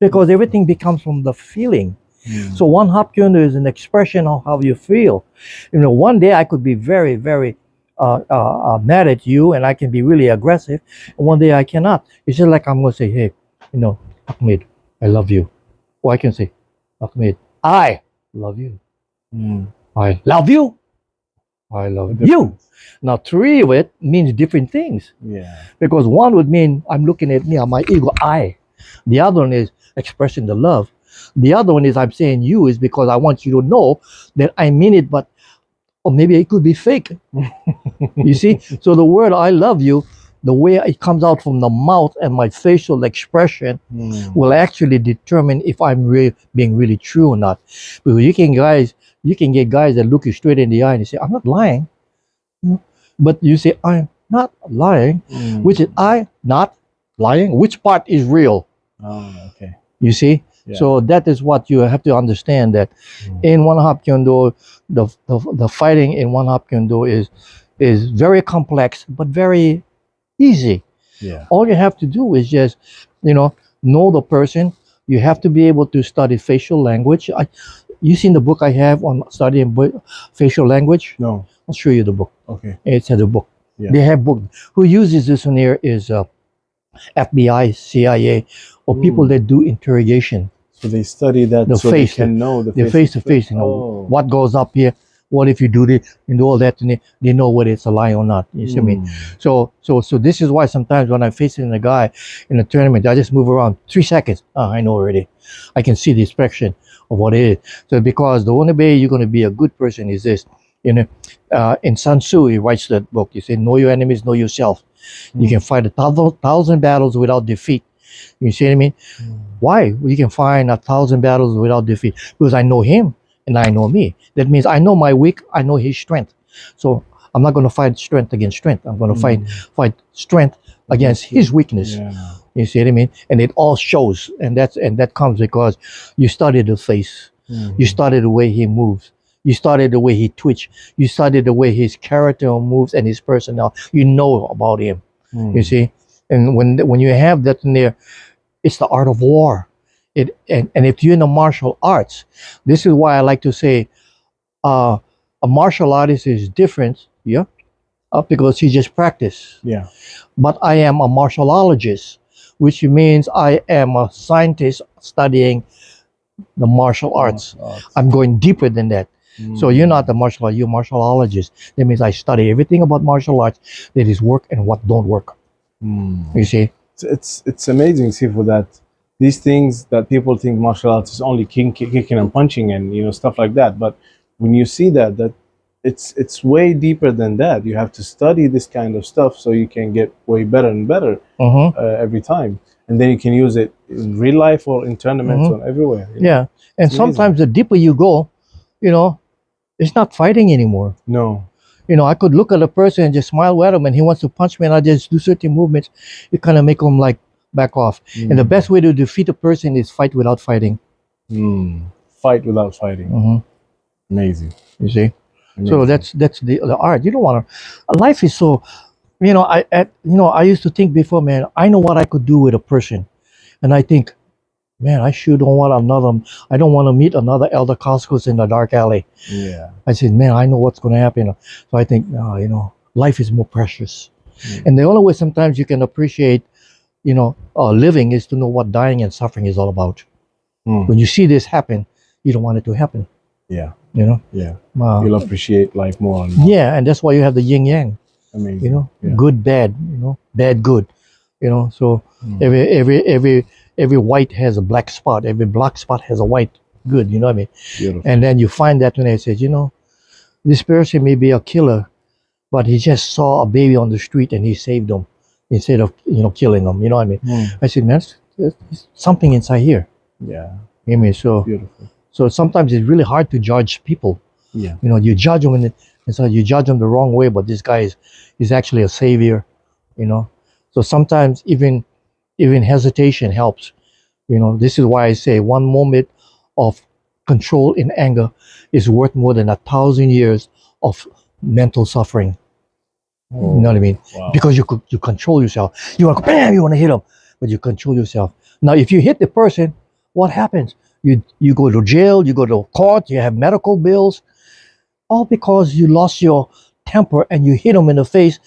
[SPEAKER 2] because everything becomes from the feeling. So Wun Hop Kuen Do is an expression of how you feel. You know, one day I could be very, very mad at you, and I can be really aggressive, and one day I cannot. It's just like I'm going to say, hey, you know, Ahmed, I love you. Or I can say, Ahmed, I love you. I love you. I love you. Now, three of it means different things.
[SPEAKER 1] Yeah.
[SPEAKER 2] Because one would mean I'm looking at me on my ego, I. The other one is expressing the love. The other one is I'm saying you is because I want you to know that I mean it, but or maybe it could be fake. You see? So the word I love you, the way it comes out from the mouth and my facial expression will actually determine if I'm being really true or not. Because you can get guys that look you straight in the eye and they say, I'm not lying. But you say, I'm not lying, which is I not lying. Which part is real?
[SPEAKER 1] Oh, okay.
[SPEAKER 2] You see?
[SPEAKER 1] Yeah.
[SPEAKER 2] So that is what you have to understand, that in Wun Hop Kuen Do, the fighting in Wun Hop Kuen Do is very complex but very easy.
[SPEAKER 1] Yeah.
[SPEAKER 2] All you have to do is just, you know the person. You have to be able to study facial language. You seen the book I have on studying facial language?
[SPEAKER 1] No.
[SPEAKER 2] I'll show you the book.
[SPEAKER 1] Okay.
[SPEAKER 2] It's a book.
[SPEAKER 1] Yeah.
[SPEAKER 2] They have book. Who uses this one here is FBI, CIA, or people that do interrogation.
[SPEAKER 1] So they study that
[SPEAKER 2] The
[SPEAKER 1] so
[SPEAKER 2] face,
[SPEAKER 1] they can know the
[SPEAKER 2] face to face. You know what goes up here. What if you do this and do all that, and they know whether it's a lie or not. You see what I mean? So this is why sometimes when I'm facing a guy in a tournament, I just move around 3 seconds. I know already. I can see the expression of what it is. So because the only way you're going to be a good person is this. You know, in Sun Tzu, he writes that book. He said, "Know your enemies, know yourself." You can fight 1,000 battles without defeat. You see what I mean? Why? You can fight 1,000 battles without defeat. Because I know him and I know me. That means I know my weak, I know his strength. So I'm not going to fight strength against strength. I'm going to fight strength against his weakness.
[SPEAKER 1] Yeah.
[SPEAKER 2] You see what I mean? And it all shows. And that comes because you study the face. You study the way he moves. You study the way he twitch. You study the way his character moves and his personnel. You know about him. You see, and when you have that in there, it's the art of war. And if you're in the martial arts, this is why I like to say, a martial artist is different. Yeah, because he just practice.
[SPEAKER 1] Yeah.
[SPEAKER 2] But I am a martialologist, which means I am a scientist studying the martial arts. I'm going deeper than that. So you're not a martial art, you're a martialologist. That means I study everything about martial arts that is work and what don't work. You see?
[SPEAKER 1] It's amazing, Sifu, that these things that people think martial arts is only kicking and punching and stuff like that. But when you see that it's way deeper than that. You have to study this kind of stuff so you can get way better and better every time, and then you can use it in real life or in tournaments or everywhere.
[SPEAKER 2] Yeah, and sometimes the deeper you go, it's not fighting anymore.
[SPEAKER 1] No.
[SPEAKER 2] I could look at a person and just smile at him, and he wants to punch me, and I just do certain movements. You kind of make him like back off. And the best way to defeat a person is fight without fighting.
[SPEAKER 1] Fight without fighting. Amazing.
[SPEAKER 2] You see. Amazing. So that's the art. You don't want to. Life is so. I used to think before, man, I know what I could do with a person, and I think, man, I don't want to meet another Elder Dacascos in the dark alley.
[SPEAKER 1] Yeah.
[SPEAKER 2] I said, man, I know what's going to happen. So I think, life is more precious. And the only way sometimes you can appreciate, living is to know what dying and suffering is all about. When you see this happen, you don't want it to happen.
[SPEAKER 1] Yeah.
[SPEAKER 2] Yeah.
[SPEAKER 1] You'll appreciate life more and
[SPEAKER 2] more. Yeah, and that's why you have the yin yang.
[SPEAKER 1] Amazing.
[SPEAKER 2] Good, bad, bad, good. So every white has a black spot. Every black spot has a white good. You know what I mean?
[SPEAKER 1] Beautiful.
[SPEAKER 2] And then you find that when they say, this person may be a killer, but he just saw a baby on the street and he saved them instead of killing them. You know what I mean? I said, man, there's something inside here.
[SPEAKER 1] Yeah.
[SPEAKER 2] I mean, so
[SPEAKER 1] beautiful. So
[SPEAKER 2] sometimes it's really hard to judge people.
[SPEAKER 1] Yeah.
[SPEAKER 2] You judge them and so you judge them the wrong way, but this guy is actually a savior. So sometimes even hesitation helps. This is why I say one moment of control in anger is worth more than 1,000 years of mental suffering. You know what I mean?
[SPEAKER 1] Wow.
[SPEAKER 2] Because you control yourself. You want to bam, you want to hit them, but you control yourself. Now, if you hit the person, what happens? You go to jail, you go to court, you have medical bills, all because you lost your temper and you hit them in the face,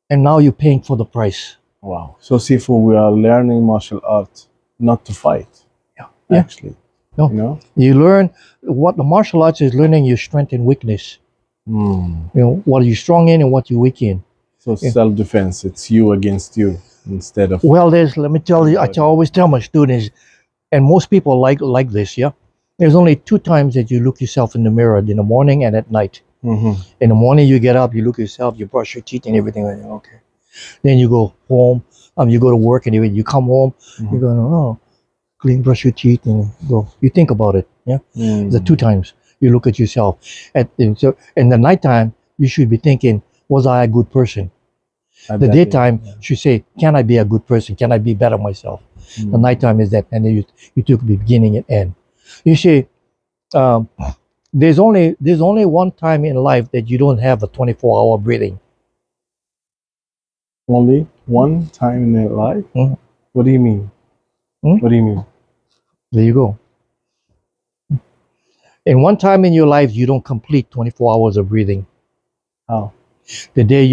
[SPEAKER 2] and now you're paying for the price.
[SPEAKER 1] Wow. So, Sifu, we are learning martial arts not to fight.
[SPEAKER 2] Yeah.
[SPEAKER 1] Actually.
[SPEAKER 2] No. You learn what the martial arts is learning your strength and weakness. What are you strong in and what you're weak in.
[SPEAKER 1] So self-defense, it's you against you instead of...
[SPEAKER 2] Well, let me tell you, I always tell my students, and most people like this, there's only 2 times that you look yourself in the mirror, in the morning and at night. In the morning, you get up, you look yourself, you brush your teeth and everything. Okay. Then you go home, you go to work and you come home, you go, clean, brush your teeth and go. You think about it, The 2 times you look at yourself. So in the nighttime, you should be thinking, was I a good person? The daytime should say, can I be a good person? Can I be better myself? The nighttime is that, and then you took the beginning and end. You see, there's only one time in life that you don't have a 24-hour breathing.
[SPEAKER 1] Only one time in their life? What do you mean? What do you mean?
[SPEAKER 2] There you go. In one time in your life, you don't complete 24 hours of breathing.
[SPEAKER 1] How?
[SPEAKER 2] The day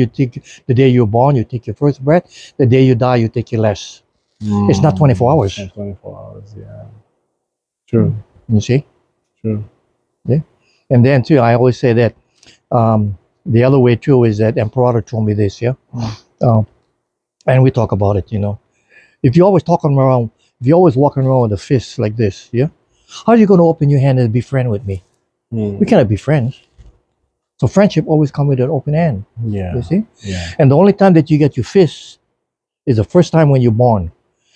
[SPEAKER 2] you're born, you take your first breath. The day you die, you take your last. It's not 24 hours.
[SPEAKER 1] Not 24 hours, yeah. True.
[SPEAKER 2] You see?
[SPEAKER 1] True.
[SPEAKER 2] Yeah. And then too, I always say that the other way too is that Emperor told me this, and we talk about it, If you're always walking around with a fist like this, how are you going to open your hand and be friend with me? We cannot be friends. So friendship always comes with an open hand.
[SPEAKER 1] Yeah.
[SPEAKER 2] You see?
[SPEAKER 1] Yeah.
[SPEAKER 2] And the only time that you get your fists is the first time when you're born.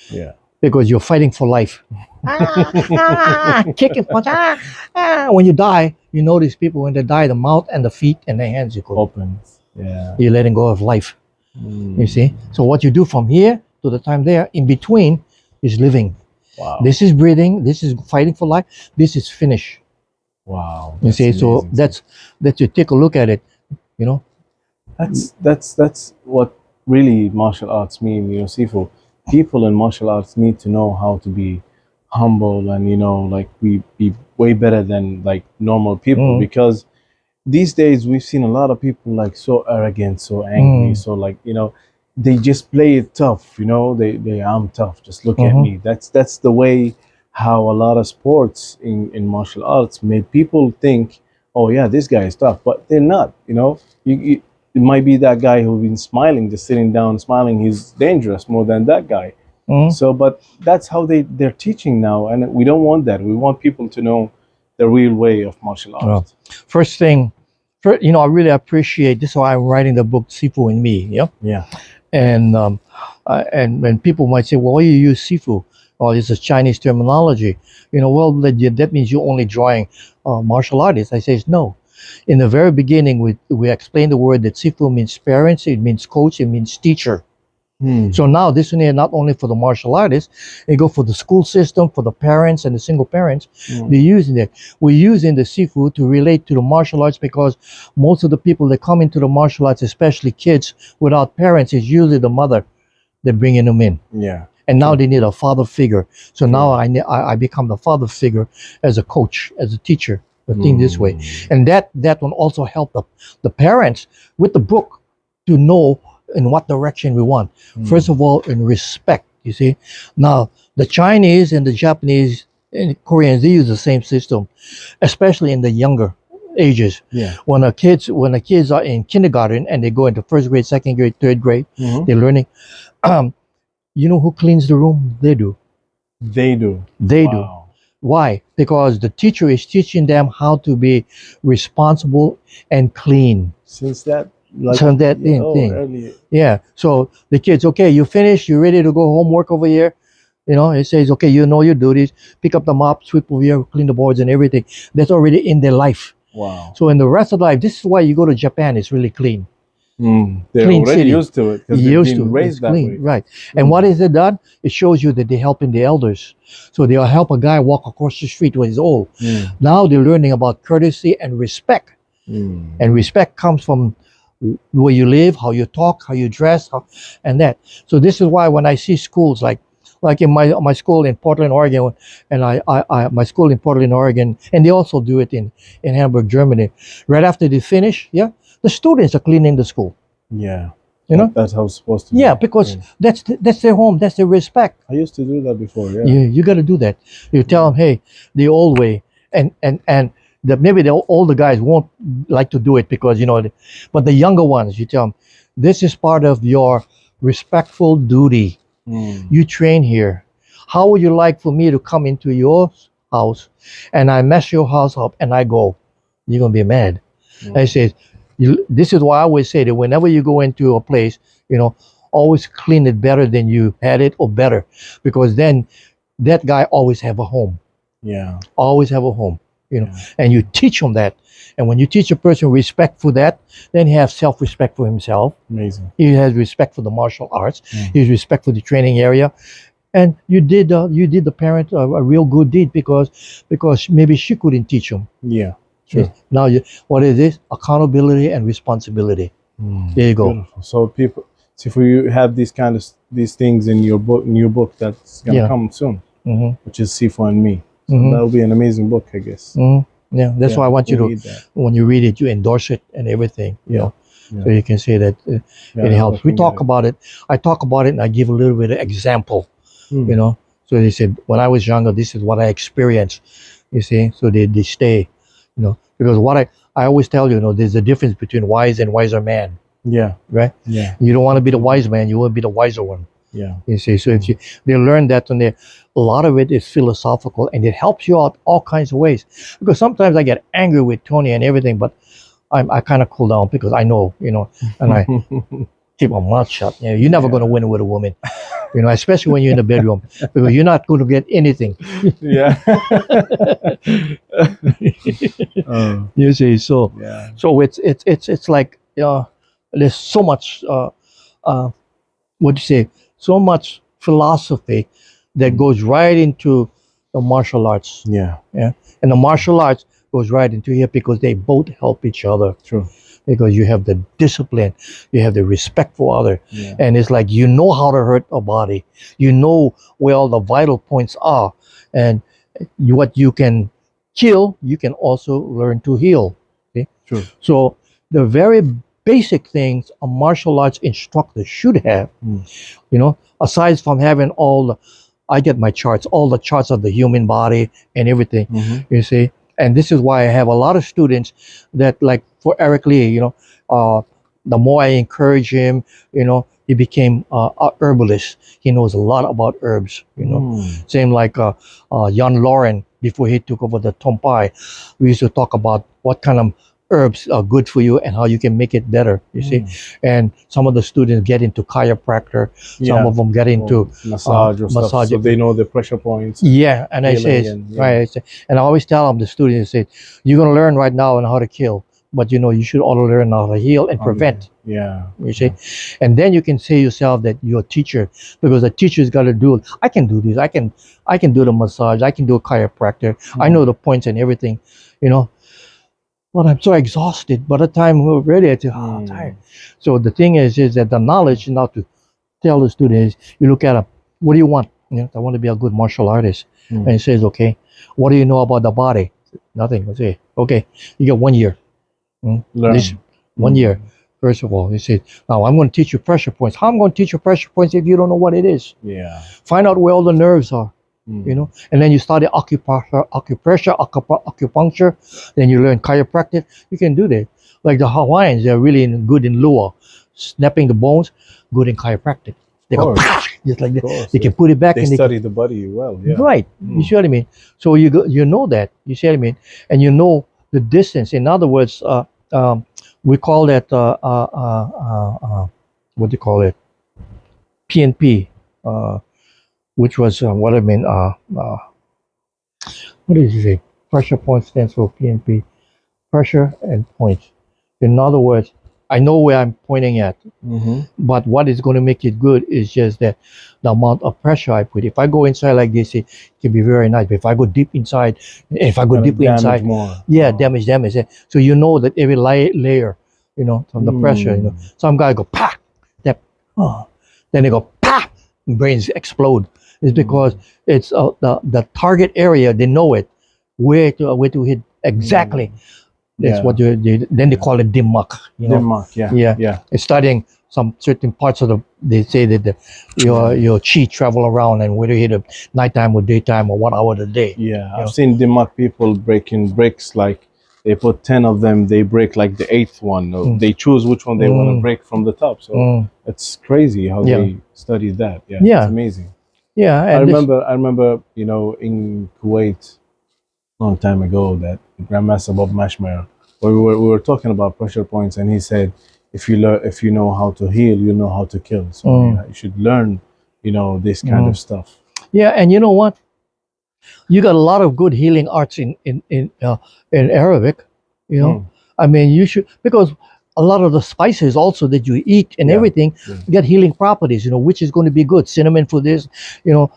[SPEAKER 1] Yeah.
[SPEAKER 2] Because you're fighting for life. Kicking, punch. When you die, you notice people when they die, the mouth and the feet and the hands you go
[SPEAKER 1] open. Yeah.
[SPEAKER 2] You're letting go of life. You see? So what you do from here to the time there, in between, is living.
[SPEAKER 1] Wow.
[SPEAKER 2] This is breathing. This is fighting for life. This is finish.
[SPEAKER 1] Wow.
[SPEAKER 2] You see, so
[SPEAKER 1] amazing.
[SPEAKER 2] that's you take a look at it, you know.
[SPEAKER 1] That's what really martial arts mean, Sifu. People in martial arts need to know how to be humble and like we be way better than like normal people,
[SPEAKER 2] Mm,
[SPEAKER 1] because these days we've seen a lot of people like so arrogant, so angry,
[SPEAKER 2] mm,
[SPEAKER 1] so like they just play it tough. They I'm tough. Just look at
[SPEAKER 2] mhm.
[SPEAKER 1] me. That's the way how a lot of sports in martial arts made people think, oh yeah, this guy is tough, but they're not. It might be that guy who's been smiling, just sitting down smiling. He's dangerous more than that guy.
[SPEAKER 2] Mm.
[SPEAKER 1] So, but that's how they're teaching now, and we don't want that. We want people to know the real way of martial
[SPEAKER 2] Well,
[SPEAKER 1] art.
[SPEAKER 2] first thing, I really appreciate this. Is why I'm writing the book Sifu and Me. Yeah,
[SPEAKER 1] Yeah.
[SPEAKER 2] and and when people might say, "Well, why you use Sifu?" Or it's a Chinese terminology. Well, that means you're only drawing martial artists. I say no. In the very beginning, we explained the word that Sifu means parents, it means coach, it means teacher.
[SPEAKER 1] Hmm.
[SPEAKER 2] So now this one here not only for the martial artists, it go for the school system, for the parents and the single parents.
[SPEAKER 1] Hmm.
[SPEAKER 2] They're using it. We're using the Sifu to relate to the martial arts because most of the people that come into the martial arts, especially kids without parents, is usually the mother that bringing them in.
[SPEAKER 1] Yeah.
[SPEAKER 2] And now
[SPEAKER 1] True.
[SPEAKER 2] they need a father figure. So now
[SPEAKER 1] True.
[SPEAKER 2] I become the father figure as a coach, as a teacher. The thing this way, and that will also help the parents with the book to know in what direction we want. First of all, in respect. You see, now the Chinese and the Japanese and Koreans, they use the same system, especially in the younger ages.
[SPEAKER 1] Yeah.
[SPEAKER 2] When the kids are in kindergarten and they go into first grade, second grade, third grade,
[SPEAKER 1] Mhm.
[SPEAKER 2] they're learning. You know who cleans the room? They do.
[SPEAKER 1] They do.
[SPEAKER 2] They do.
[SPEAKER 1] Wow.
[SPEAKER 2] Why? Because the teacher is teaching them how to be responsible and clean.
[SPEAKER 1] Since that, like,
[SPEAKER 2] So that thing.
[SPEAKER 1] early.
[SPEAKER 2] Yeah. So the kids, okay, you finished, you ready to go homework over here? It says, okay, you know your duties, pick up the mop, sweep over here, clean the boards and everything. That's already in their life.
[SPEAKER 1] Wow.
[SPEAKER 2] So in the rest of life, this is why you go to Japan, it's really clean.
[SPEAKER 1] They're
[SPEAKER 2] Clean
[SPEAKER 1] already
[SPEAKER 2] city.
[SPEAKER 1] used to it because they've
[SPEAKER 2] Used
[SPEAKER 1] been
[SPEAKER 2] to. It's
[SPEAKER 1] raised that
[SPEAKER 2] clean.
[SPEAKER 1] way.
[SPEAKER 2] Right. And what is it done? It shows you that they're helping the elders. So they'll help a guy walk across the street when he's old. Now they're learning about courtesy and respect. And respect comes from where you live, how you talk, how you dress, and that. So this is why when I see schools like in my school in Portland, Oregon, and my school in Portland, Oregon, and they also do it in Hamburg, Germany. Right after they finish, the students are cleaning the school.
[SPEAKER 1] Yeah.
[SPEAKER 2] That's
[SPEAKER 1] how it's supposed to be.
[SPEAKER 2] Yeah, because that's their home, that's their respect.
[SPEAKER 1] I used to do that before. Yeah.
[SPEAKER 2] You got to do that. You tell them, hey, the old way, and maybe the older guys won't like to do it because but the younger ones, you tell them, this is part of your respectful duty. You train here. How would you like for me to come into your house and I mess your house up and I go? You're gonna be mad. I say, this is why I always say that whenever you go into a place, always clean it better than you had it or better, because then that guy always have a home.
[SPEAKER 1] Yeah.
[SPEAKER 2] Always have a home. And you teach them that. And when you teach a person respect for that, then he has self-respect for himself.
[SPEAKER 1] Amazing.
[SPEAKER 2] He has respect for the martial arts. He has respect for the training area. And you did the parent a real good deed because maybe she couldn't teach him.
[SPEAKER 1] Yeah. Sure.
[SPEAKER 2] Now what is this? Accountability and responsibility. There you go.
[SPEAKER 1] Beautiful. So people, if you have these things in your book, new book that's gonna come soon, which is Sifu and Me. So that'll be an amazing book, I guess.
[SPEAKER 2] Yeah, that's why I want you to, when you read it, you endorse it and everything. So you can say that it helps. We talk about it. I talk about it and I give a little bit of example. So they said, when I was younger, this is what I experienced. You see, so they stay. Because what I always tell you, there's a difference between wise and wiser man.
[SPEAKER 1] Yeah.
[SPEAKER 2] Right.
[SPEAKER 1] Yeah.
[SPEAKER 2] You don't want to be the wise man. You want to be the wiser one.
[SPEAKER 1] Yeah.
[SPEAKER 2] You see, so if they learn that, and a lot of it is philosophical, and it helps you out all kinds of ways. Because sometimes I get angry with Tony and everything, but I kind of cool down because I know, and I keep my mouth shut. You're never going to win with a woman, especially when you're in the bedroom, because you're not going to get anything.
[SPEAKER 1] Yeah.
[SPEAKER 2] You see, so it's like there's so much what do you say? So much philosophy that goes right into the martial arts.
[SPEAKER 1] Yeah.
[SPEAKER 2] And the martial arts goes right into here because they both help each other.
[SPEAKER 1] True.
[SPEAKER 2] Because you have the discipline, you have the respect for other,
[SPEAKER 1] Yeah.
[SPEAKER 2] and it's like you know how to hurt a body, you know where all the vital points are, and what you can kill, you can also learn to heal. Okay?
[SPEAKER 1] True.
[SPEAKER 2] So the very basic things a martial arts instructor should have, you know, aside from having all the, I get my charts, all the charts of the human body and everything, you see. And this is why I have a lot of students that, like for Eric Lee, you know, the more I encourage him, you know, he became a herbalist. He knows a lot about herbs, you know. Same like Jan Lauren, before he took over the Tompai, we used to talk about what kind of herbs are good for you and how you can make it better, you see. And some of the students get into chiropractor, some of them get into
[SPEAKER 1] massage or stuff,
[SPEAKER 2] massage,
[SPEAKER 1] so they know the pressure points.
[SPEAKER 2] yeah. And I say, right, and I always tell them, the students, I say, you're going to learn right now on how to kill, but you know, you should also learn how to heal and prevent.
[SPEAKER 1] Yeah.
[SPEAKER 2] You see, and then you can say yourself that you're a teacher, because the teacher's got to do it. I can do this. I can do the massage. I can do a chiropractor. I know the points and everything, you know. But I'm so exhausted. By the time we're ready, I say, oh, I'm tired. So the thing is that the knowledge now to tell the students, you look at them, what do you want? You know, I want to be a good martial artist. And he says, okay, what do you know about the body? Nothing. I say, okay, you get 1 year. This 1 year. First of all, he said, now I'm going to teach you pressure points. How am I going to teach you pressure points if you don't know what it is?
[SPEAKER 1] Yeah.
[SPEAKER 2] Find out where all the nerves are. You know, and then you study acupuncture, then you learn chiropractic. You can do that. Like the Hawaiians, they're really good in Lua, snapping the bones, good in chiropractic. They go just like that. They can put it back.
[SPEAKER 1] They
[SPEAKER 2] and
[SPEAKER 1] study the body well. Yeah.
[SPEAKER 2] Right. You see what I mean? So you know that. You see what I mean? And you know the distance. In other words, we call that what do you call it? PNP. Which was what I mean. What did you say? Pressure point stands for PNP. Pressure and points. In other words, I know where I'm pointing at, but what is going to make it good is just that the amount of pressure I put. If I go inside like this, it can be very nice. But if I go deep inside, if I go deeply inside, damage. So you know that every layer, you know, from the pressure, you know, some guy go pa, that, then they go pa, brains explode. It's because it's the target area. They know it, where to hit exactly. That's what then they call it dim mak. You know?
[SPEAKER 1] Dim mak, yeah.
[SPEAKER 2] It's studying some certain parts of they say that your chi travel around and whether you hit it nighttime or daytime or what hour of the day.
[SPEAKER 1] Yeah, I've seen dim mak people breaking bricks, like they put 10 of them, they break like the 8th one. They choose which one they want to break from the top. So it's crazy how they study that. Yeah, it's amazing.
[SPEAKER 2] Yeah,
[SPEAKER 1] and I remember, you know, in Kuwait, a long time ago, that Grandmaster Bob Mashmer, where we were talking about pressure points, and he said, if you know how to heal, you know how to kill. So you should learn, you know, this kind of stuff.
[SPEAKER 2] Yeah, and you know what? You got a lot of good healing arts in Arabic. You know, I mean, you should, because a lot of the spices also that you eat and everything get healing properties, you know, which is going to be good. Cinnamon for this, you know,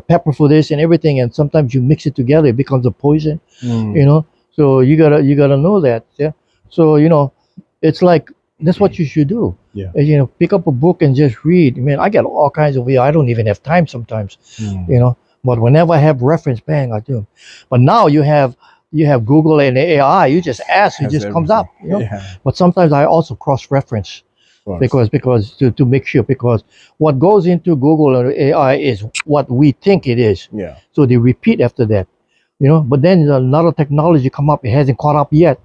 [SPEAKER 2] pepper for this and everything. And sometimes you mix it together, it becomes a poison, you know. So you gotta know that. Yeah. So, you know, it's like, that's what you should do.
[SPEAKER 1] Yeah.
[SPEAKER 2] You know, pick up a book and just read. Man, I get all kinds of, I don't even have time sometimes, you know, but whenever I have reference, bang, I do. But now you have Google and AI. You just ask, it just comes up. You know? But sometimes I also cross-reference because to make sure, because what goes into Google and AI is what we think it is.
[SPEAKER 1] Yeah.
[SPEAKER 2] So they repeat after that, you know. But then another technology come up, it hasn't caught up yet,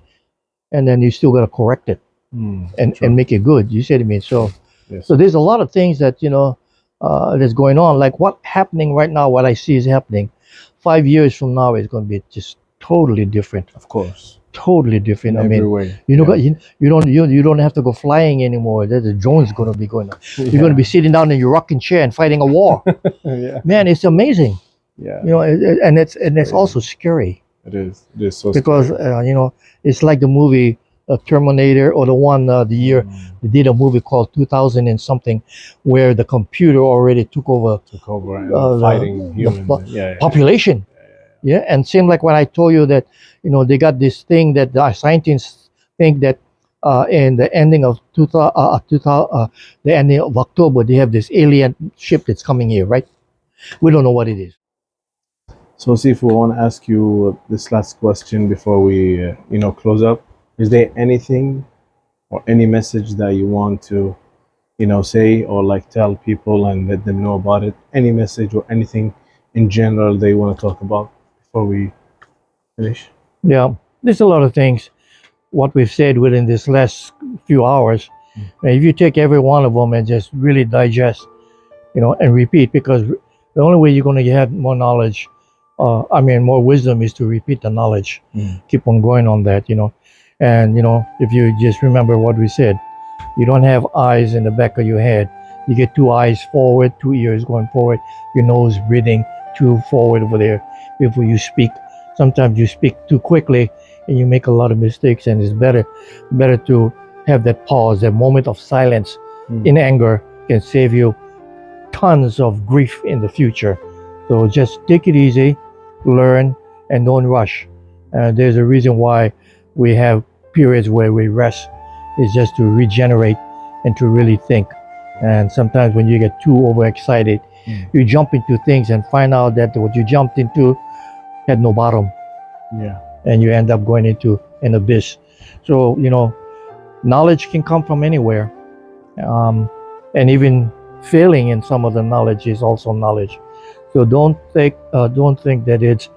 [SPEAKER 2] and then you still got to correct it and make it good. You see what I mean? So so there's a lot of things that, you know, that's going on. Like what happening right now, what I see is happening. 5 years from now is going to be just totally different.
[SPEAKER 1] Of course.
[SPEAKER 2] Totally different.
[SPEAKER 1] In
[SPEAKER 2] I mean,
[SPEAKER 1] every way.
[SPEAKER 2] you know, you don't have to go flying anymore. There's a drone's going to be going on. You're going to be sitting down in your rocking chair and fighting a war. Man, it's amazing.
[SPEAKER 1] Yeah.
[SPEAKER 2] You know, and it's also scary.
[SPEAKER 1] It is. It is so
[SPEAKER 2] because you know, it's like the movie Terminator, or the one the year they did a movie called 2000 and something, where the computer already took over
[SPEAKER 1] and fighting humans.
[SPEAKER 2] Population. Yeah, and same like when I told you that, they got this thing that the scientists think that in the ending of 2000, the ending of October, they have this alien ship that's coming here, right? We don't know what it is.
[SPEAKER 1] So, Sifu, I want to ask you this last question before we, close up. Is there anything or any message that you want to, say or like tell people and let them know about it? Any message or anything in general they want to talk about before we finish?
[SPEAKER 2] Yeah, there's a lot of things. What we've said within this last few hours, if you take every one of them and just really digest, and repeat, because the only way you're going to have more knowledge, more wisdom, is to repeat the knowledge. Keep on going on that, and if you just remember what we said, you don't have eyes in the back of your head. You get two eyes forward, two ears going forward, your nose breathing too forward over there before you speak. Sometimes you speak too quickly and you make a lot of mistakes, and it's better to have that pause, that moment of silence in anger can save you tons of grief in the future. So just take it easy, learn, and don't rush. There's a reason why we have periods where we rest, is just to regenerate and to really think. And sometimes when you get too overexcited, you jump into things and find out that what you jumped into had no bottom.
[SPEAKER 1] Yeah.
[SPEAKER 2] And you end up going into an abyss. So, knowledge can come from anywhere. And even failing in some of the knowledge is also knowledge. So don't think that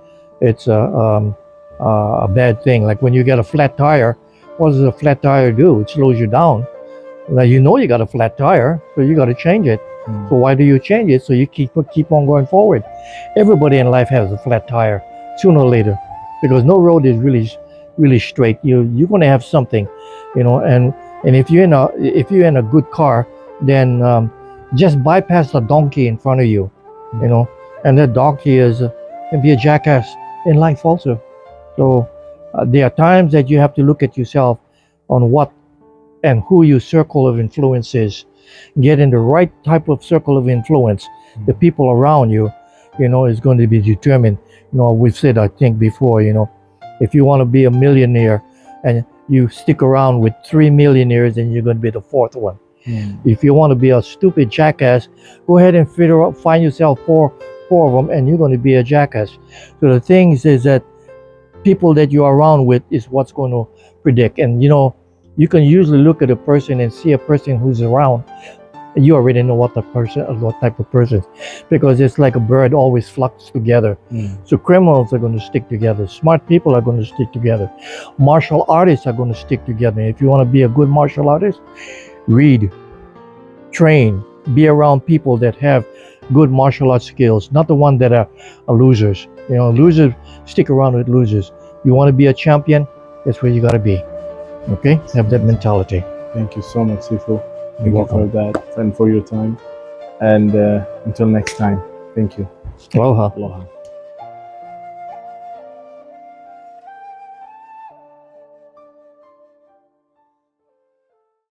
[SPEAKER 2] it's a bad thing. Like when you get a flat tire, what does a flat tire do? It slows you down. Now you got a flat tire, so you got to change it. So why do you change it? So you keep on going forward. Everybody in life has a flat tire sooner or later, because no road is really straight. You're going to have something, and if you're in a good car, then just bypass the donkey in front of you, and that donkey can be a jackass in life also. So there are times that you have to look at yourself on what and who your circle of influence is. Get in the right type of circle of influence. The people around you, is going to be determined. We've said, I think before, if you want to be a millionaire and you stick around with 3 millionaires, then you're going to be the fourth one. If you want to be a stupid jackass, go ahead and find yourself four of them, and you're going to be a jackass. So the thing is that people that you're around with is what's going to predict. And you can usually look at a person and see a person who's around. You already know what type of person, because it's like a bird always flocks together. So criminals are going to stick together. Smart people are going to stick together. Martial artists are going to stick together. If you want to be a good martial artist, read, train, be around people that have good martial arts skills, not the ones that are losers. Losers stick around with losers. You want to be a champion, that's where you got to be. Okay? Have that mentality.
[SPEAKER 1] Thank you so much, Sifu. Thank you for that and for your time. And until next time, thank you.
[SPEAKER 2] Aloha.
[SPEAKER 1] Aloha.